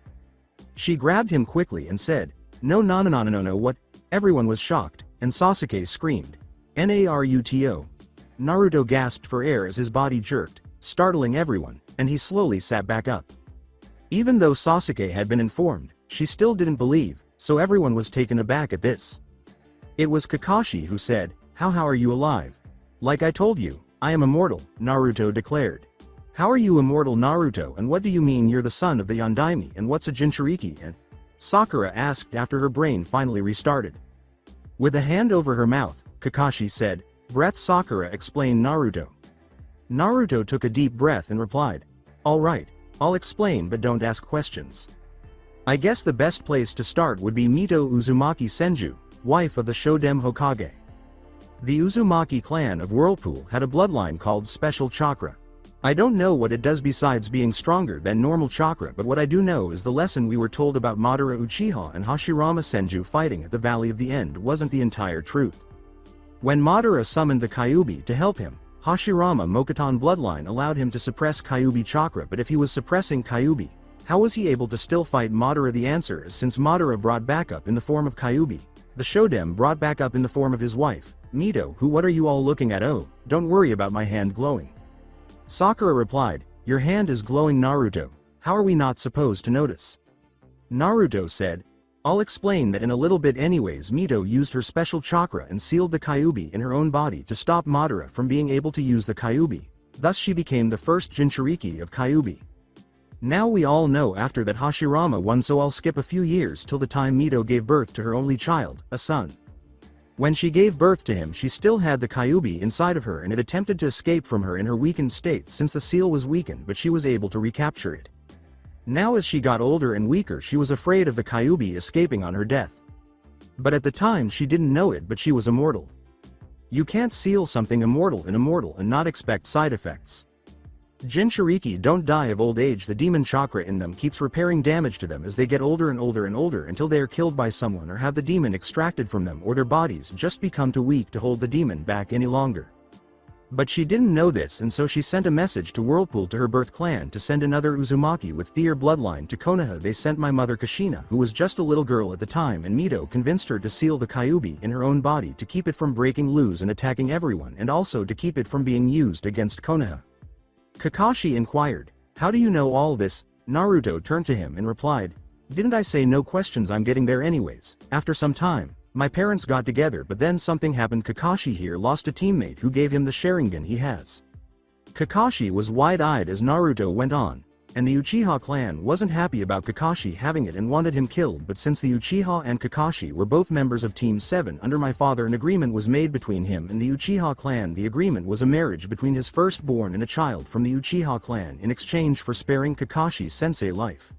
She grabbed him quickly and said, no, what? Everyone was shocked, and Sasuke screamed, Naruto. Naruto gasped for air as his body jerked, startling everyone, and he slowly sat back up. Even though Sasuke had been informed, she still didn't believe, so everyone was taken aback at this. It was Kakashi who said, how are you alive? Like I told you, I am immortal, Naruto declared. How are you immortal, Naruto, and what do you mean you're the son of the Yandaime, and what's a Jinchuriki? And Sakura asked after her brain finally restarted. With a hand over her mouth, Kakashi said, breath. Sakura explained Naruto. Naruto took a deep breath and replied, all right, I'll explain but don't ask questions. I guess the best place to start would be Mito Uzumaki Senju, wife of the Shodem Hokage. The Uzumaki clan of Whirlpool had a bloodline called Special Chakra. I don't know what it does besides being stronger than normal chakra, but what I do know is the lesson we were told about Madara Uchiha and Hashirama Senju fighting at the Valley of the End wasn't the entire truth. When Madara summoned the Kyuubi to help him, Hashirama Mokuton bloodline allowed him to suppress Kyuubi chakra, but if he was suppressing Kyuubi, how was he able to still fight Madara? The answer is since Madara brought backup in the form of Kyuubi, the Shodem brought backup in the form of his wife, Mito. Who? What are you all looking at? Oh, don't worry about my hand glowing. Sakura replied, your hand is glowing, Naruto. How are we not supposed to notice? Naruto said, I'll explain that in a little bit anyways. Mito used her special chakra and sealed the Kyuubi in her own body to stop Madara from being able to use the Kyuubi. Thus she became the first Jinchuriki of Kyuubi. Now we all know after that Hashirama won, so I'll skip a few years till the time Mito gave birth to her only child, a son. When she gave birth to him she still had the Kyuubi inside of her and it attempted to escape from her in her weakened state since the seal was weakened, but she was able to recapture it. Now as she got older and weaker she was afraid of the Kyuubi escaping on her death. But at the time she didn't know it, but she was immortal. You can't seal something immortal and not expect side effects. Jinchuriki don't die of old age. The demon chakra in them keeps repairing damage to them as they get older and older and older until they are killed by someone or have the demon extracted from them, or their bodies just become too weak to hold the demon back any longer. But she didn't know this, and so she sent a message to Whirlpool to her birth clan to send another Uzumaki with Their bloodline to Konoha. They sent my mother Kushina, who was just a little girl at the time, and Mito convinced her to seal the Kyuubi in her own body to keep it from breaking loose and attacking everyone, and also to keep it from being used against Konoha. Kakashi inquired, how do you know all this? Naruto turned to him and replied, didn't I say no questions? I'm getting there anyways. After some time, my parents got together, but then something happened. Kakashi here lost a teammate who gave him the Sharingan he has. Kakashi was wide-eyed as Naruto went on, and the Uchiha clan wasn't happy about Kakashi having it and wanted him killed, but since the Uchiha and Kakashi were both members of Team 7 under my father, an agreement was made between him and the Uchiha clan. The agreement was a marriage between his firstborn and a child from the Uchiha clan in exchange for sparing Kakashi's sensei life.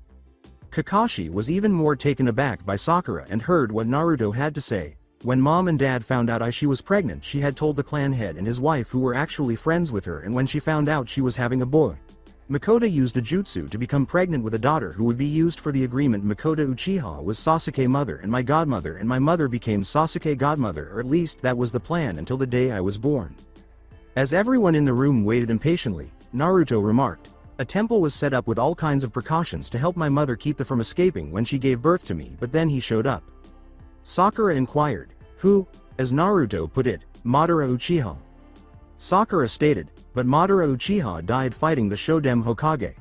Kakashi was even more taken aback by Sakura and heard what Naruto had to say. When mom and dad found out she was pregnant, she had told the clan head and his wife, who were actually friends with her, and when she found out she was having a boy, Makoto used a jutsu to become pregnant with a daughter who would be used for the agreement. Makoto Uchiha was Sasuke mother and my godmother, and my mother became Sasuke godmother, or at least that was the plan until the day I was born. As everyone in the room waited impatiently, Naruto remarked, a temple was set up with all kinds of precautions to help my mother keep from escaping when she gave birth to me, but then he showed up. Sakura inquired, who? As Naruto put it, Madara Uchiha. Sakura stated, but Madara Uchiha died fighting the Shodem Hokage.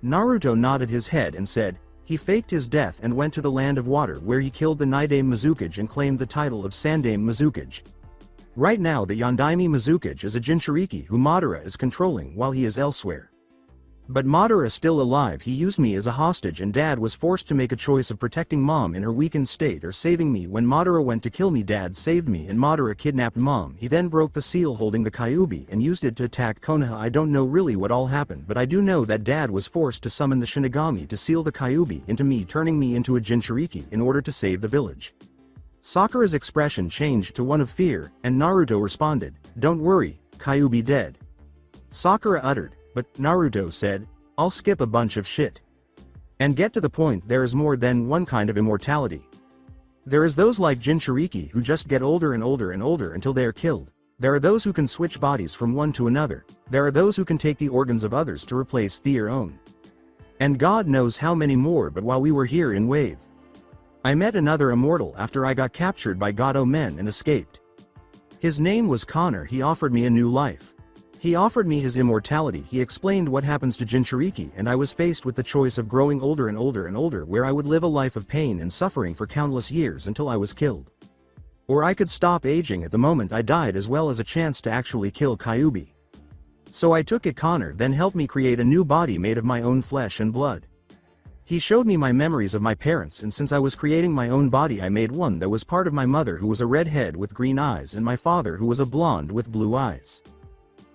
Naruto nodded his head and said, he faked his death and went to the land of water where he killed the Nidame Mizukage and claimed the title of Sandame Mizukage. Right now the Yondaime Mizukage is a Jinchuriki who Madara is controlling while he is elsewhere. But Madara is still alive. He used me as a hostage and dad was forced to make a choice of protecting mom in her weakened state or saving me. When Madara went to kill me, dad saved me and Madara kidnapped mom. He then broke the seal holding the Kyuubi and used it to attack Konoha. I don't know really what all happened, but I do know that dad was forced to summon the Shinigami to seal the Kyuubi into me, turning me into a Jinchuriki in order to save the village. Sakura's expression changed to one of fear, and Naruto responded, don't worry, Kyuubi dead. Sakura uttered, but Naruto said, I'll skip a bunch of shit and get to the point. There is more than one kind of immortality. There is those like Jinchuriki who just get older and older and older until they are killed. There are those who can switch bodies from one to another. There are those who can take the organs of others to replace their own. And God knows how many more. But while we were here in Wave, I met another immortal after I got captured by Gato men and escaped. His name was Connor. He offered me a new life. He offered me his immortality. He explained what happens to Jinchuriki, and I was faced with the choice of growing older and older and older, where I would live a life of pain and suffering for countless years until I was killed. Or I could stop aging at the moment I died, as well as a chance to actually kill Kyuubi. So I took it. Connor then helped me create a new body made of my own flesh and blood. He showed me my memories of my parents, and since I was creating my own body, I made one that was part of my mother, who was a redhead with green eyes, and my father, who was a blonde with blue eyes.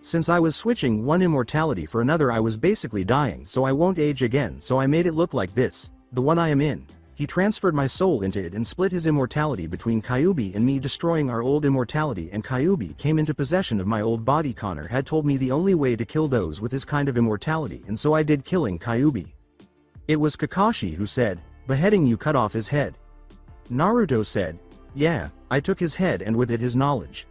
Since I was switching one immortality for another, I was basically dying, so I won't age again, so I made it look like this, the one I am in. He transferred my soul into it and split his immortality between Kyuubi and me, destroying our old immortality, and Kyuubi came into possession of my old body. Connor had told me the only way to kill those with his kind of immortality, and so I did, killing Kyuubi. It was Kakashi who said, "Beheading you cut off his head." Naruto said, "Yeah, I took his head and with it his knowledge.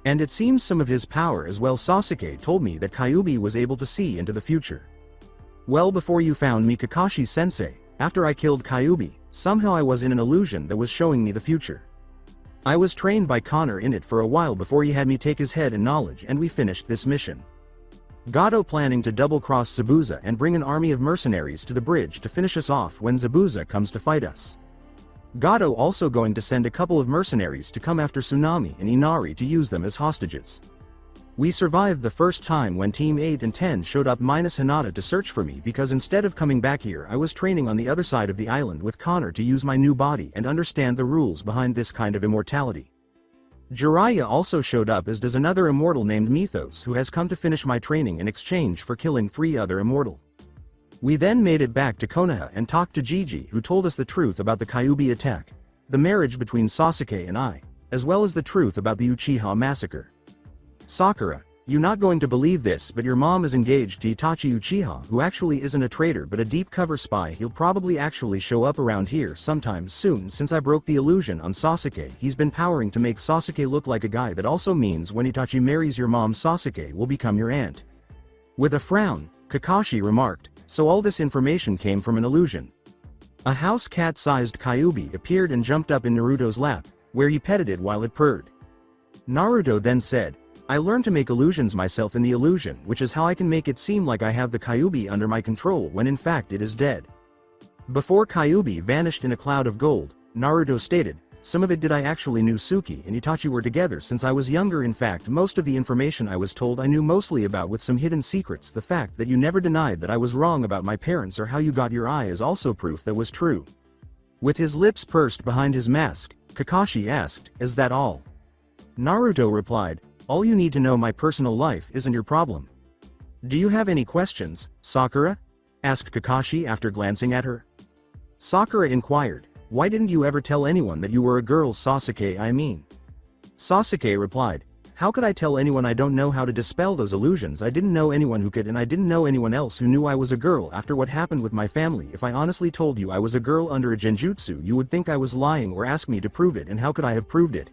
And it seems some of his power as well." Sasuke told me that Kyuubi was able to see into the future. "Well, before you found me, Kakashi-sensei, after I killed Kyuubi, somehow I was in an illusion that was showing me the future. I was trained by Connor in it for a while before he had me take his head and knowledge, and we finished this mission. Gato planning to double-cross Zabuza and bring an army of mercenaries to the bridge to finish us off when Zabuza comes to fight us. Gato also going to send a couple of mercenaries to come after Tsunami and Inari to use them as hostages. We survived the first time when Team 8 and 10 showed up minus Hinata to search for me, because instead of coming back here I was training on the other side of the island with Connor to use my new body and understand the rules behind this kind of immortality. Jiraiya also showed up, as does another immortal named Mythos, who has come to finish my training in exchange for killing 3 other immortal. We then made it back to Konoha and talked to Gigi, who told us the truth about the Kyuubi attack, the marriage between Sasuke and I, as well as the truth about the Uchiha massacre. Sakura, you're not going to believe this, but your mom is engaged to Itachi Uchiha, who actually isn't a traitor but a deep cover spy. He'll probably actually show up around here sometime soon. Since I broke the illusion on Sasuke, he's been powering to make Sasuke look like a guy. That also means when Itachi marries your mom, Sasuke will become your aunt." With a frown, Kakashi remarked, "So all this information came from an illusion." A house cat-sized Kyuubi appeared and jumped up in Naruto's lap, where he petted it while it purred. Naruto then said, "I learned to make illusions myself in the illusion, which is how I can make it seem like I have the Kyuubi under my control when in fact it is dead." Before Kyuubi vanished in a cloud of gold, Naruto stated, "Some of it did I actually knew Suki and Itachi were together since I was younger. In fact, most of the information I was told I knew mostly about, with some hidden secrets. The fact that you never denied that I was wrong about my parents or how you got your eye is also proof that was true." With his lips pursed behind his mask, Kakashi asked, "Is that all?" Naruto replied, "All you need to know. My personal life isn't your problem." "Do you have any questions, Sakura?" asked Kakashi after glancing at her. Sakura inquired, "Why didn't you ever tell anyone that you were a girl, Sasuke? I mean." Sasuke replied, "How could I tell anyone? I don't know how to dispel those illusions. I didn't know anyone who could, and I didn't know anyone else who knew I was a girl after what happened with my family. If I honestly told you I was a girl under a genjutsu, you would think I was lying or ask me to prove it, and how could I have proved it?"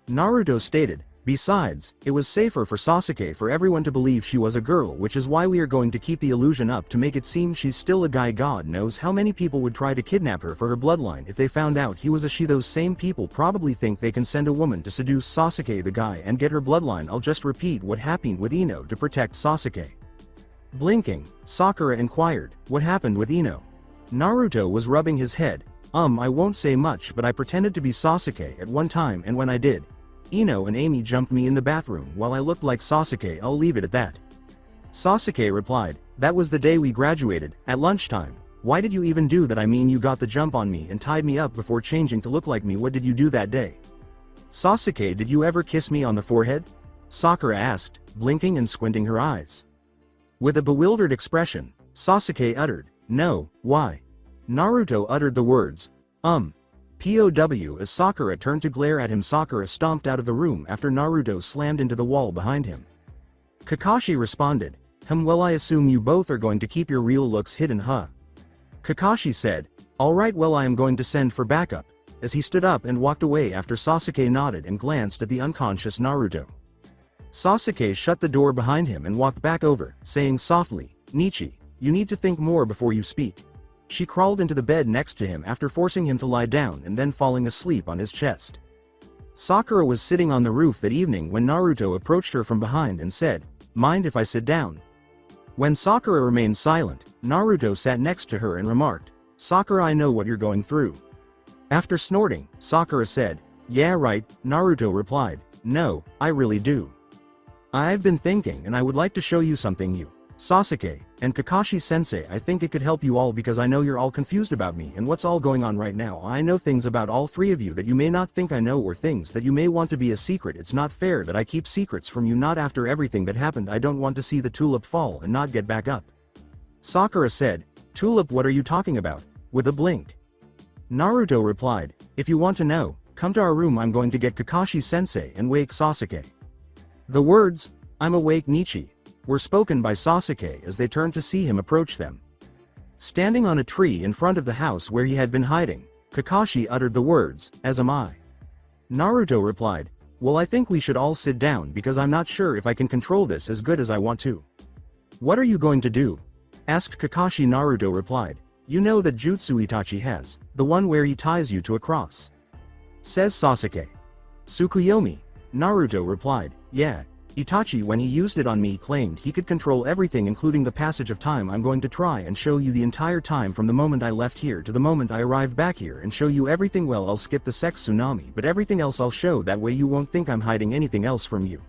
Naruto stated, "Besides, it was safer for Sasuke for everyone to believe she was a girl, which is why we are going to keep the illusion up to make it seem she's still a guy. God knows how many people would try to kidnap her for her bloodline if they found out he was a she. Those same people probably think they can send a woman to seduce Sasuke the guy and get her bloodline. I'll just repeat what happened with Ino to protect Sasuke." Blinking, Sakura inquired, "What happened with Ino?" Naruto was rubbing his head. I won't say much, but I pretended to be Sasuke at one time, and when I did, Ino and Amy jumped me in the bathroom while I looked like Sasuke. I'll leave it at that." Sasuke replied, "That was the day we graduated, at lunchtime. Why did you even do that? I mean, you got the jump on me and tied me up before changing to look like me. What did you do that day?" "Sasuke, did you ever kiss me on the forehead?" Sakura asked, blinking and squinting her eyes. With a bewildered expression, Sasuke uttered, "No, why?" Naruto uttered the words, POW as Sakura turned to glare at him. Sakura stomped out of the room after Naruto slammed into the wall behind him. Kakashi responded, Well, I assume you both are going to keep your real looks hidden, huh?" Kakashi said, "Alright, well, I am going to send for backup," as he stood up and walked away after Sasuke nodded and glanced at the unconscious Naruto. Sasuke shut the door behind him and walked back over, saying softly, "Nichi, you need to think more before you speak." She crawled into the bed next to him after forcing him to lie down and then falling asleep on his chest. Sakura was sitting on the roof that evening when Naruto approached her from behind and said, "Mind if I sit down?" When Sakura remained silent, Naruto sat next to her and remarked, "Sakura, I know what you're going through." After snorting, Sakura said, "Yeah, right." Naruto replied, "No, I really do. I've been thinking and I would like to show you something." Sasuke, and Kakashi-sensei, I think it could help you all because I know you're all confused about me and what's all going on right now. I know things about all three of you that you may not think I know or things that you may want to be a secret. It's not fair that I keep secrets from you. Not after everything that happened. I don't want to see the tulip fall and not get back up. Sakura said, Tulip, what are you talking about? With a blink. Naruto replied, if you want to know, come to our room. I'm going to get Kakashi-sensei and wake Sasuke. The words, I'm awake Nichi, were spoken by Sasuke as they turned to see him approach them. Standing on a tree in front of the house where he had been hiding, Kakashi uttered the words, as am I. Naruto replied, well, I think we should all sit down because I'm not sure if I can control this as good as I want to. What are you going to do? Asked Kakashi. Naruto replied, you know that jutsu Itachi has, the one where he ties you to a cross. Says Sasuke. Tsukuyomi. Naruto replied, yeah. Itachi, when he used it on me, claimed he could control everything including the passage of time. I'm going to try and show you the entire time from the moment I left here to the moment I arrived back here and show you everything. Well, I'll skip the sex tsunami, but everything else I'll show, that way you won't think I'm hiding anything else from you.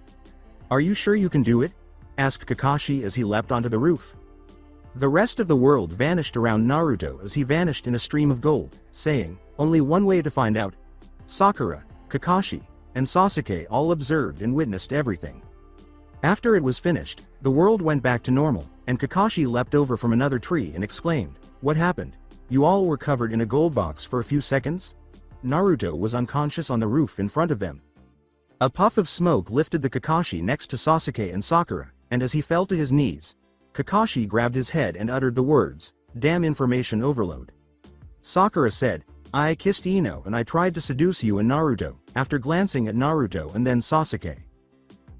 Are you sure you can do it? Asked Kakashi as he leapt onto the roof. The rest of the world vanished around Naruto as he vanished in a stream of gold, saying, only one way to find out. Sakura, Kakashi, and Sasuke all observed and witnessed everything. After it was finished, the world went back to normal, and Kakashi leapt over from another tree and exclaimed, what happened? You all were covered in a gold box for a few seconds? Naruto was unconscious on the roof in front of them. A puff of smoke lifted the Kakashi next to Sasuke and Sakura, and as he fell to his knees, Kakashi grabbed his head and uttered the words, damn information overload. Sakura said, I kissed Ino and I tried to seduce you and Naruto, after glancing at Naruto and then Sasuke.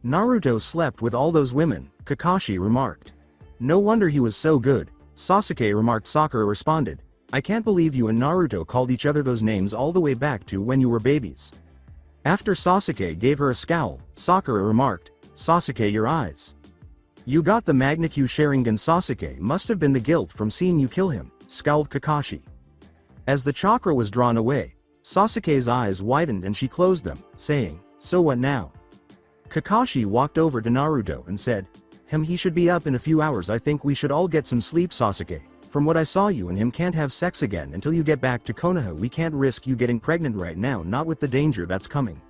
Naruto slept with all those women, Kakashi remarked. No wonder he was so good, Sasuke remarked. Sakura responded, I can't believe you and Naruto called each other those names all the way back to when you were babies. After Sasuke gave her a scowl, Sakura remarked, Sasuke, your eyes. You got the Magna-Q Sharingan. Sasuke must have been the guilt from seeing you kill him, scowled Kakashi. As the chakra was drawn away, Sasuke's eyes widened and she closed them, saying, so what now? Kakashi walked over to Naruto and said, he should be up in a few hours. I think we should all get some sleep. Sasuke, from what I saw, you and him can't have sex again until you get back to Konoha. We can't risk you getting pregnant right now, not with the danger that's coming.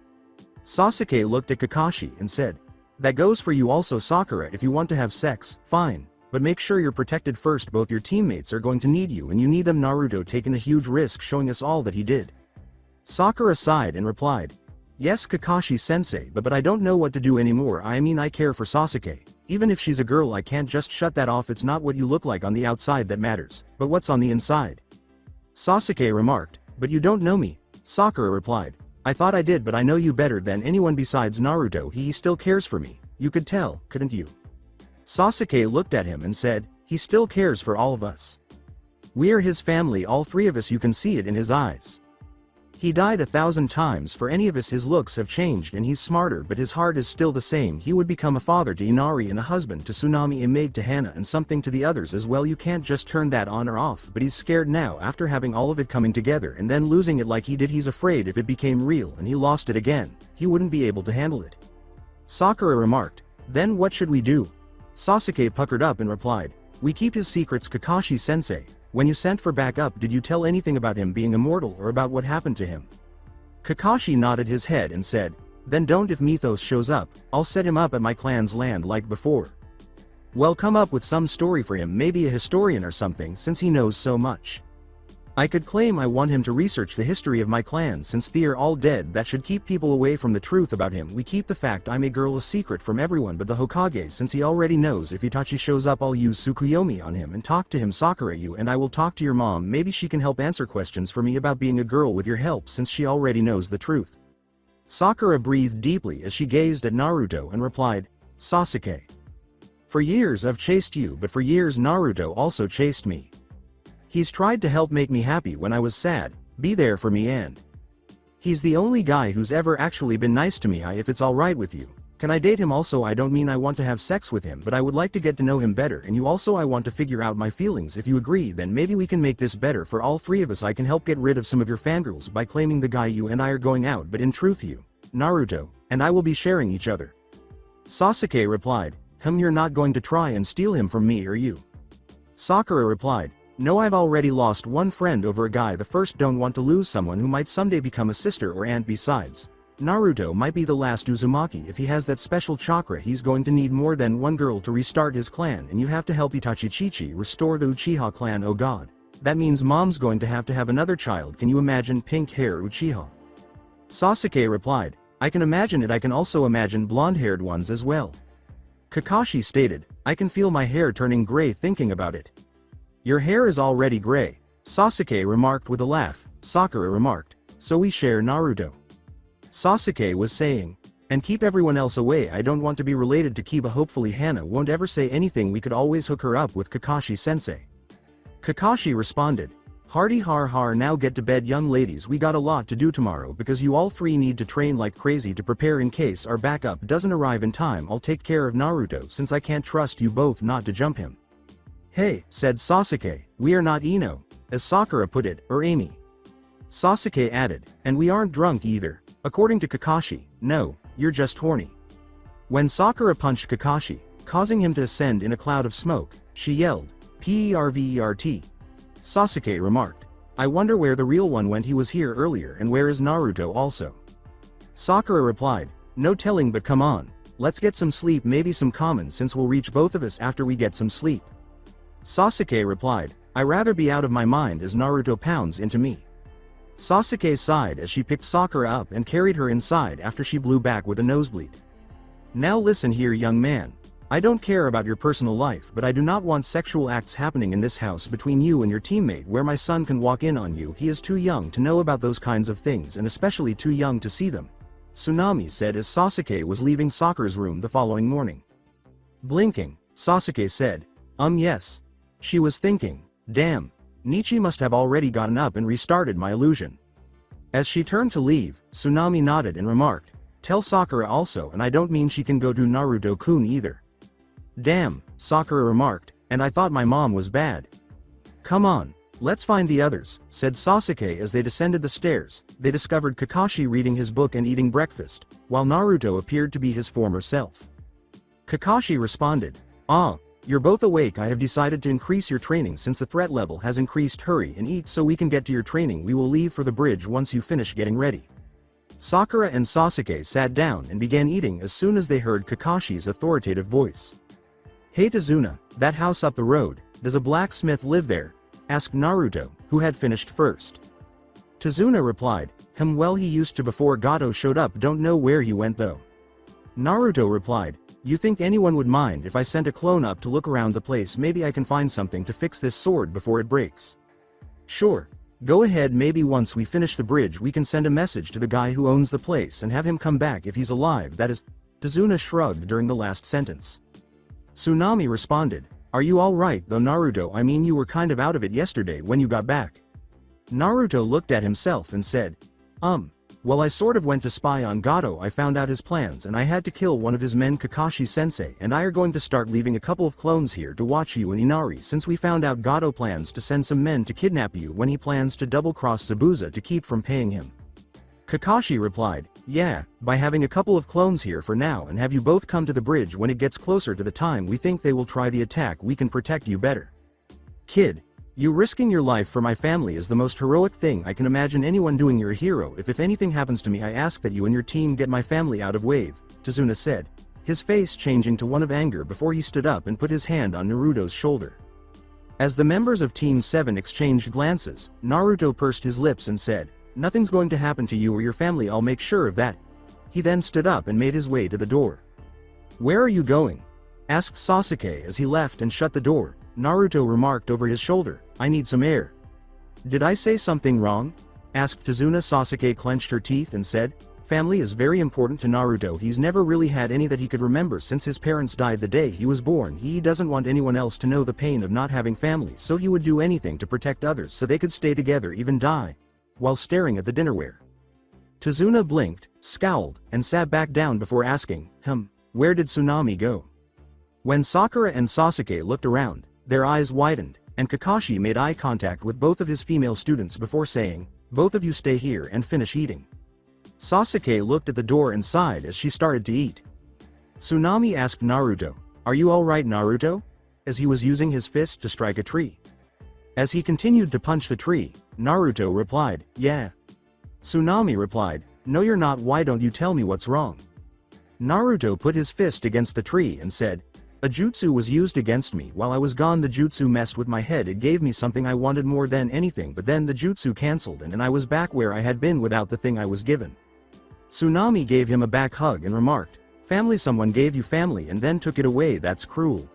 Sasuke looked at Kakashi and said, that goes for you also, Sakura. If you want to have sex, fine, but make sure you're protected first. Both your teammates are going to need you and you need them. Naruto taken a huge risk showing us all that he did. Sakura sighed and replied, yes, Kakashi-sensei, but I don't know what to do anymore. I mean, I care for Sasuke. Even if she's a girl, I can't just shut that off. It's not what you look like on the outside that matters, but what's on the inside. Sasuke remarked, but you don't know me. Sakura replied, I thought I did, but I know you better than anyone besides Naruto. He still cares for me. You could tell, couldn't you? Sasuke looked at him and said, he still cares for all of us. We're his family, all three of us. You can see it in his eyes. He died 1,000 times for any of us. His looks have changed and he's smarter, but his heart is still the same. He would become a father to Inari and a husband to Tsunami, a maid to Hana, and something to the others as well. You can't just turn that on or off, but he's scared now after having all of it coming together and then losing it like he did. He's afraid if it became real and he lost it again, he wouldn't be able to handle it. Sakura remarked, then what should we do? Sasuke puckered up and replied, we keep his secrets. Kakashi-sensei, when you sent for backup, did you tell anything about him being immortal or about what happened to him? Kakashi nodded his head and said, then don't. If Mythos shows up, I'll set him up at my clan's land like before. Well, come up with some story for him, maybe a historian or something, since he knows so much. I could claim I want him to research the history of my clan since they're all dead. That should keep people away from the truth about him. We keep the fact I'm a girl a secret from everyone but the Hokage, since he already knows. If Itachi shows up, I'll use Tsukuyomi on him and talk to him. Sakura, you and I will talk to your mom. Maybe she can help answer questions for me about being a girl with your help, since she already knows the truth. Sakura breathed deeply as she gazed at Naruto and replied, Sasuke, for years I've chased you, but for years Naruto also chased me. He's tried to help make me happy when I was sad, be there for me, and he's the only guy who's ever actually been nice to me. If it's alright with you, can I date him? Also, I don't mean I want to have sex with him, but I would like to get to know him better, and you also. I want to figure out my feelings. If you agree, then maybe we can make this better for all three of us. I can help get rid of some of your fangirls by claiming the guy you and I are going out, but in truth you, Naruto, and I will be sharing each other. Sasuke replied, You're not going to try and steal him from me, are you? Sakura replied, no, I've already lost one friend over a guy. The first don't want to lose someone who might someday become a sister or aunt. Besides, Naruto might be the last Uzumaki. If he has that special chakra, he's going to need more than one girl to restart his clan, and you have to help Itachi Chichi restore the Uchiha clan. Oh god. That means mom's going to have another child. Can you imagine pink hair Uchiha? Sasuke replied, I can imagine it. I can also imagine blonde-haired ones as well. Kakashi stated, I can feel my hair turning gray thinking about it. Your hair is already gray, Sasuke remarked with a laugh. Sakura remarked, so we share Naruto. Sasuke was saying, and keep everyone else away. I don't want to be related to Kiba. Hopefully Hana won't ever say anything. We could always hook her up with Kakashi-sensei. Kakashi responded, Hardy har har. Now get to bed young ladies, we got a lot to do tomorrow because you all three need to train like crazy to prepare in case our backup doesn't arrive in time. I'll take care of Naruto since I can't trust you both not to jump him. Hey, said Sasuke, we are not Ino, as Sakura put it, or Amy. Sasuke added, and we aren't drunk either. According to Kakashi, no, you're just horny. When Sakura punched Kakashi, causing him to ascend in a cloud of smoke, she yelled, Pervert. Sasuke remarked, I wonder where the real one went. He was here earlier. And where is Naruto also? Sakura replied, no telling, but come on, let's get some sleep, maybe some common sense will reach both of us after we get some sleep. Sasuke replied, I'd rather be out of my mind as Naruto pounds into me. Sasuke sighed as she picked Sakura up and carried her inside after she blew back with a nosebleed. Now listen here young man. I don't care about your personal life, but I do not want sexual acts happening in this house between you and your teammate where my son can walk in on you. He is too young to know about those kinds of things and especially too young to see them, Tsunami said as Sasuke was leaving Sakura's room the following morning. Blinking, Sasuke said, yes. She was thinking, damn, Nietzsche must have already gotten up and restarted my illusion. As she turned to leave, Tsunami nodded and remarked, tell Sakura also, and I don't mean she can go to Naruto-kun either. Damn, Sakura remarked, and I thought my mom was bad. Come on, let's find the others, said Sasuke as they descended the stairs. They discovered Kakashi reading his book and eating breakfast, while Naruto appeared to be his former self. Kakashi responded, you're both awake. I have decided to increase your training since the threat level has increased. Hurry and eat so we can get to your training. We will leave for the bridge once you finish getting ready. Sakura and Sasuke sat down and began eating as soon as they heard Kakashi's authoritative voice. Hey Tazuna, that house up the road, does a blacksmith live there? Asked Naruto, who had finished first. Tazuna replied, well he used to before Gato showed up. Don't know where he went though. Naruto replied, you think anyone would mind if I sent a clone up to look around the place? Maybe I can find something to fix this sword before it breaks. Sure, go ahead. Maybe once we finish the bridge we can send a message to the guy who owns the place and have him come back if he's alive. That is, Tazuna shrugged during the last sentence. Tsunami responded, are you alright though Naruto? I mean you were kind of out of it yesterday when you got back. Naruto looked at himself and said, well I sort of went to spy on Gato. I found out his plans and I had to kill one of his men. Kakashi-sensei and I are going to start leaving a couple of clones here to watch you and Inari since we found out Gato plans to send some men to kidnap you when he plans to double-cross Zabuza to keep from paying him. Kakashi replied, yeah, by having a couple of clones here for now and have you both come to the bridge when it gets closer to the time we think they will try the attack, we can protect you better. Kid, you risking your life for my family is the most heroic thing I can imagine anyone doing. You're a hero. If anything happens to me I ask that you and your team get my family out of wave, Tazuna said, his face changing to one of anger before he stood up and put his hand on Naruto's shoulder. As the members of Team 7 exchanged glances, Naruto pursed his lips and said, nothing's going to happen to you or your family, I'll make sure of that. He then stood up and made his way to the door. Where are you going? Asked Sasuke as he left and shut the door. Naruto remarked over his shoulder, I need some air. Did I say something wrong? Asked Tazuna. Sasuke clenched her teeth and said, family is very important to Naruto. He's never really had any that he could remember since his parents died the day he was born. He doesn't want anyone else to know the pain of not having family, so he would do anything to protect others so they could stay together, even die. While staring at the dinnerware, Tazuna blinked, scowled, and sat back down before asking, where did Tsunami go? When Sakura and Sasuke looked around, their eyes widened, and Kakashi made eye contact with both of his female students before saying, both of you stay here and finish eating. Sasuke looked at the door and sighed as she started to eat. Tsunami asked Naruto, "Are you alright, Naruto?" as he was using his fist to strike a tree. As he continued to punch the tree, Naruto replied, "Yeah." Tsunami replied, "No you're not, why don't you tell me what's wrong?" Naruto put his fist against the tree and said, "A jutsu was used against me while I was gone. The jutsu messed with my head. It gave me something I wanted more than anything, but then the jutsu cancelled and I was back where I had been without the thing I was given." Tsunami gave him a back hug and remarked, "Family, someone gave you family and then took it away, that's cruel."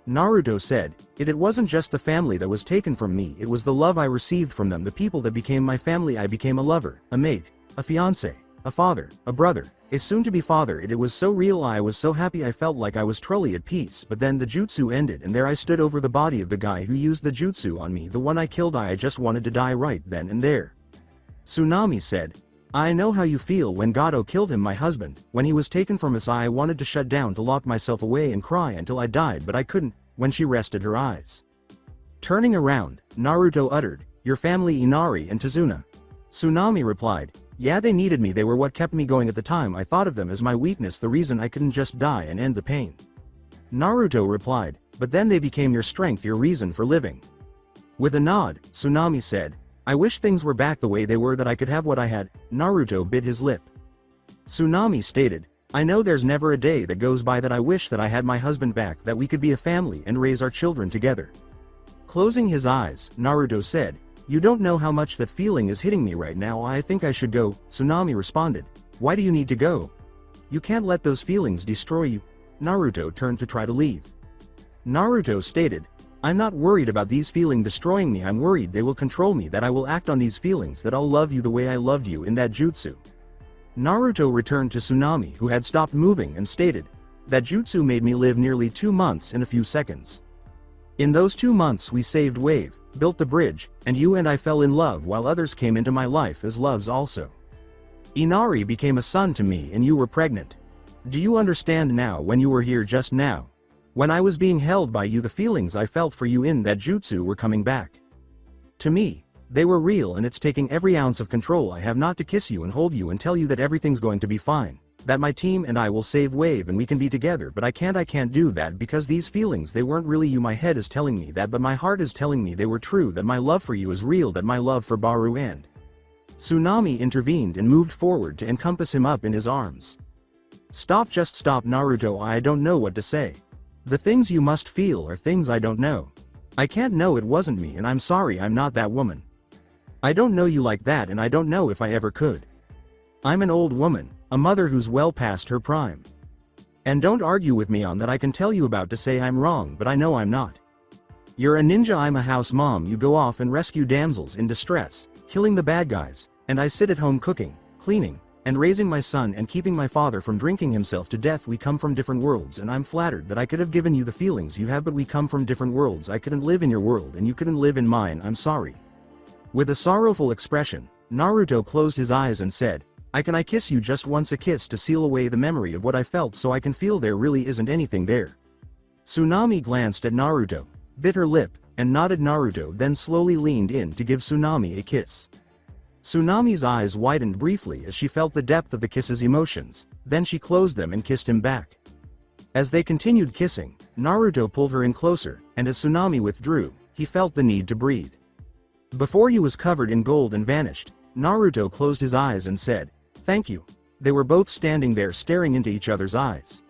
Naruto said, It wasn't just the family that was taken from me, it was the love I received from them, the people that became my family. I became a lover, a mate, a fiancé, a father, a brother, a soon-to-be father. It was so real, I was so happy, I felt like I was truly at peace. But then the jutsu ended and there I stood over the body of the guy who used the jutsu on me, the one I killed. I just wanted to die right then and there." Tsunami said, "I know how you feel. When Gato killed him, my husband, when he was taken from us, I wanted to shut down, to lock myself away and cry until I died, but I couldn't." When she rested her eyes, turning around, Naruto uttered, "Your family, Inari and Tazuna." Tsunami replied, "Yeah, they needed me, they were what kept me going at the time. I thought of them as my weakness, the reason I couldn't just die and end the pain." Naruto replied, "But then they became your strength, your reason for living." With a nod, Tsunami said, "I wish things were back the way they were, that I could have what I had." Naruto bit his lip. Tsunami stated, "I know there's never a day that goes by that I wish that I had my husband back, that we could be a family and raise our children together." Closing his eyes, Naruto said, "You don't know how much that feeling is hitting me right now. I think I should go." Tsunami responded, "Why do you need to go? You can't let those feelings destroy you." Naruto turned to try to leave. Naruto stated, "I'm not worried about these feelings destroying me, I'm worried they will control me, that I will act on these feelings, that I'll love you the way I loved you in that jutsu." Naruto returned to Tsunami, who had stopped moving, and stated, "That jutsu made me live nearly 2 months in a few seconds. In those 2 months we saved Wave, built the bridge, and you and I fell in love while others came into my life as loves also. Inari became a son to me and you were pregnant. Do you understand now? When you were here just now, when I was being held by you, the feelings I felt for you in that jutsu were coming back to me. They were real, and it's taking every ounce of control I have not to kiss you and hold you and tell you that everything's going to be fine, that my team and I will save Wave and we can be together, but I can't do that because these feelings, they weren't really you. My head is telling me that, but my heart is telling me they were true, that my love for you is real, that my love for Baru." And Tsunami intervened and moved forward to encompass him up in his arms. "Stop, just stop, Naruto, I don't know what to say. The things you must feel are things I don't know. I can't know, it wasn't me, and I'm sorry, I'm not that woman. I don't know you like that, and I don't know if I ever could. I'm an old woman, a mother who's well past her prime. And don't argue with me on that. I can tell you about to say I'm wrong, but I know I'm not. You're a ninja, I'm a house mom. You go off and rescue damsels in distress, killing the bad guys, and I sit at home cooking, cleaning, and raising my son and keeping my father from drinking himself to death. We come from different worlds, and I'm flattered that I could have given you the feelings you have, but we come from different worlds. I couldn't live in your world and you couldn't live in mine. I'm sorry." With a sorrowful expression, Naruto closed his eyes and said, Can I kiss you just once, a kiss to seal away the memory of what I felt, so I can feel there really isn't anything there." Tsunami glanced at Naruto, bit her lip, and nodded. Naruto then slowly leaned in to give Tsunami a kiss. Tsunami's eyes widened briefly as she felt the depth of the kiss's emotions, then she closed them and kissed him back. As they continued kissing, Naruto pulled her in closer, and as Tsunami withdrew, he felt the need to breathe. Before he was covered in gold and vanished, Naruto closed his eyes and said, "Thank you." They were both standing there staring into each other's eyes.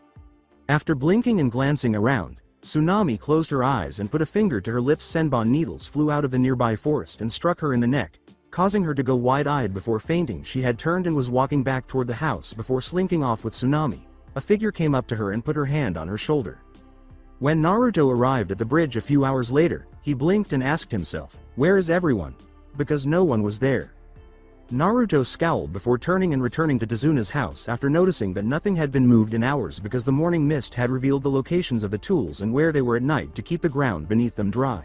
After blinking and glancing around, Tsunami closed her eyes and put a finger to her lips. Senbon needles flew out of the nearby forest and struck her in the neck, causing her to go wide-eyed before fainting. She had turned and was walking back toward the house before slinking off with Tsunami. A figure came up to her and put her hand on her shoulder. When Naruto arrived at the bridge a few hours later, he blinked and asked himself, "Where is everyone?" Because no one was there. Naruto scowled before turning and returning to Tazuna's house after noticing that nothing had been moved in hours because the morning mist had revealed the locations of the tools and where they were at night to keep the ground beneath them dry.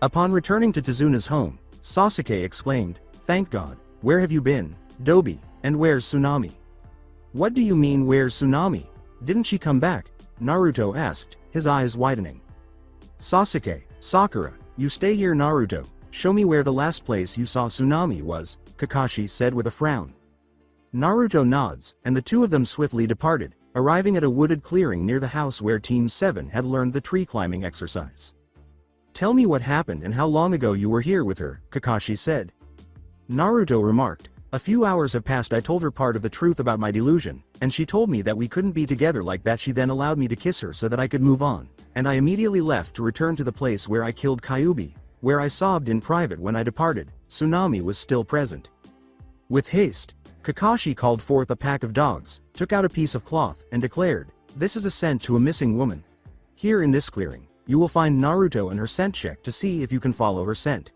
Upon returning to Tazuna's home, Sasuke exclaimed, "Thank God, where have you been, Dobi, and where's Tsunami?" "What do you mean, where's Tsunami? Didn't she come back?" Naruto asked, his eyes widening. "Sasuke, Sakura, you stay here. Naruto, show me where the last place you saw Tsunami was," Kakashi said with a frown. Naruto nods, and the two of them swiftly departed, arriving at a wooded clearing near the house where Team 7 had learned the tree climbing exercise. "Tell me what happened and how long ago you were here with her," Kakashi said. Naruto remarked, "A few hours have passed. I told her part of the truth about my delusion, and she told me that we couldn't be together like that. She then allowed me to kiss her so that I could move on, and I immediately left to return to the place where I killed Kyuubi, where I sobbed in private when I departed. Tsunami was still present." With haste, Kakashi called forth a pack of dogs, took out a piece of cloth, and declared, "This is a scent to a missing woman. Here in this clearing, you will find Naruto and her scent. Check to see if you can follow her scent."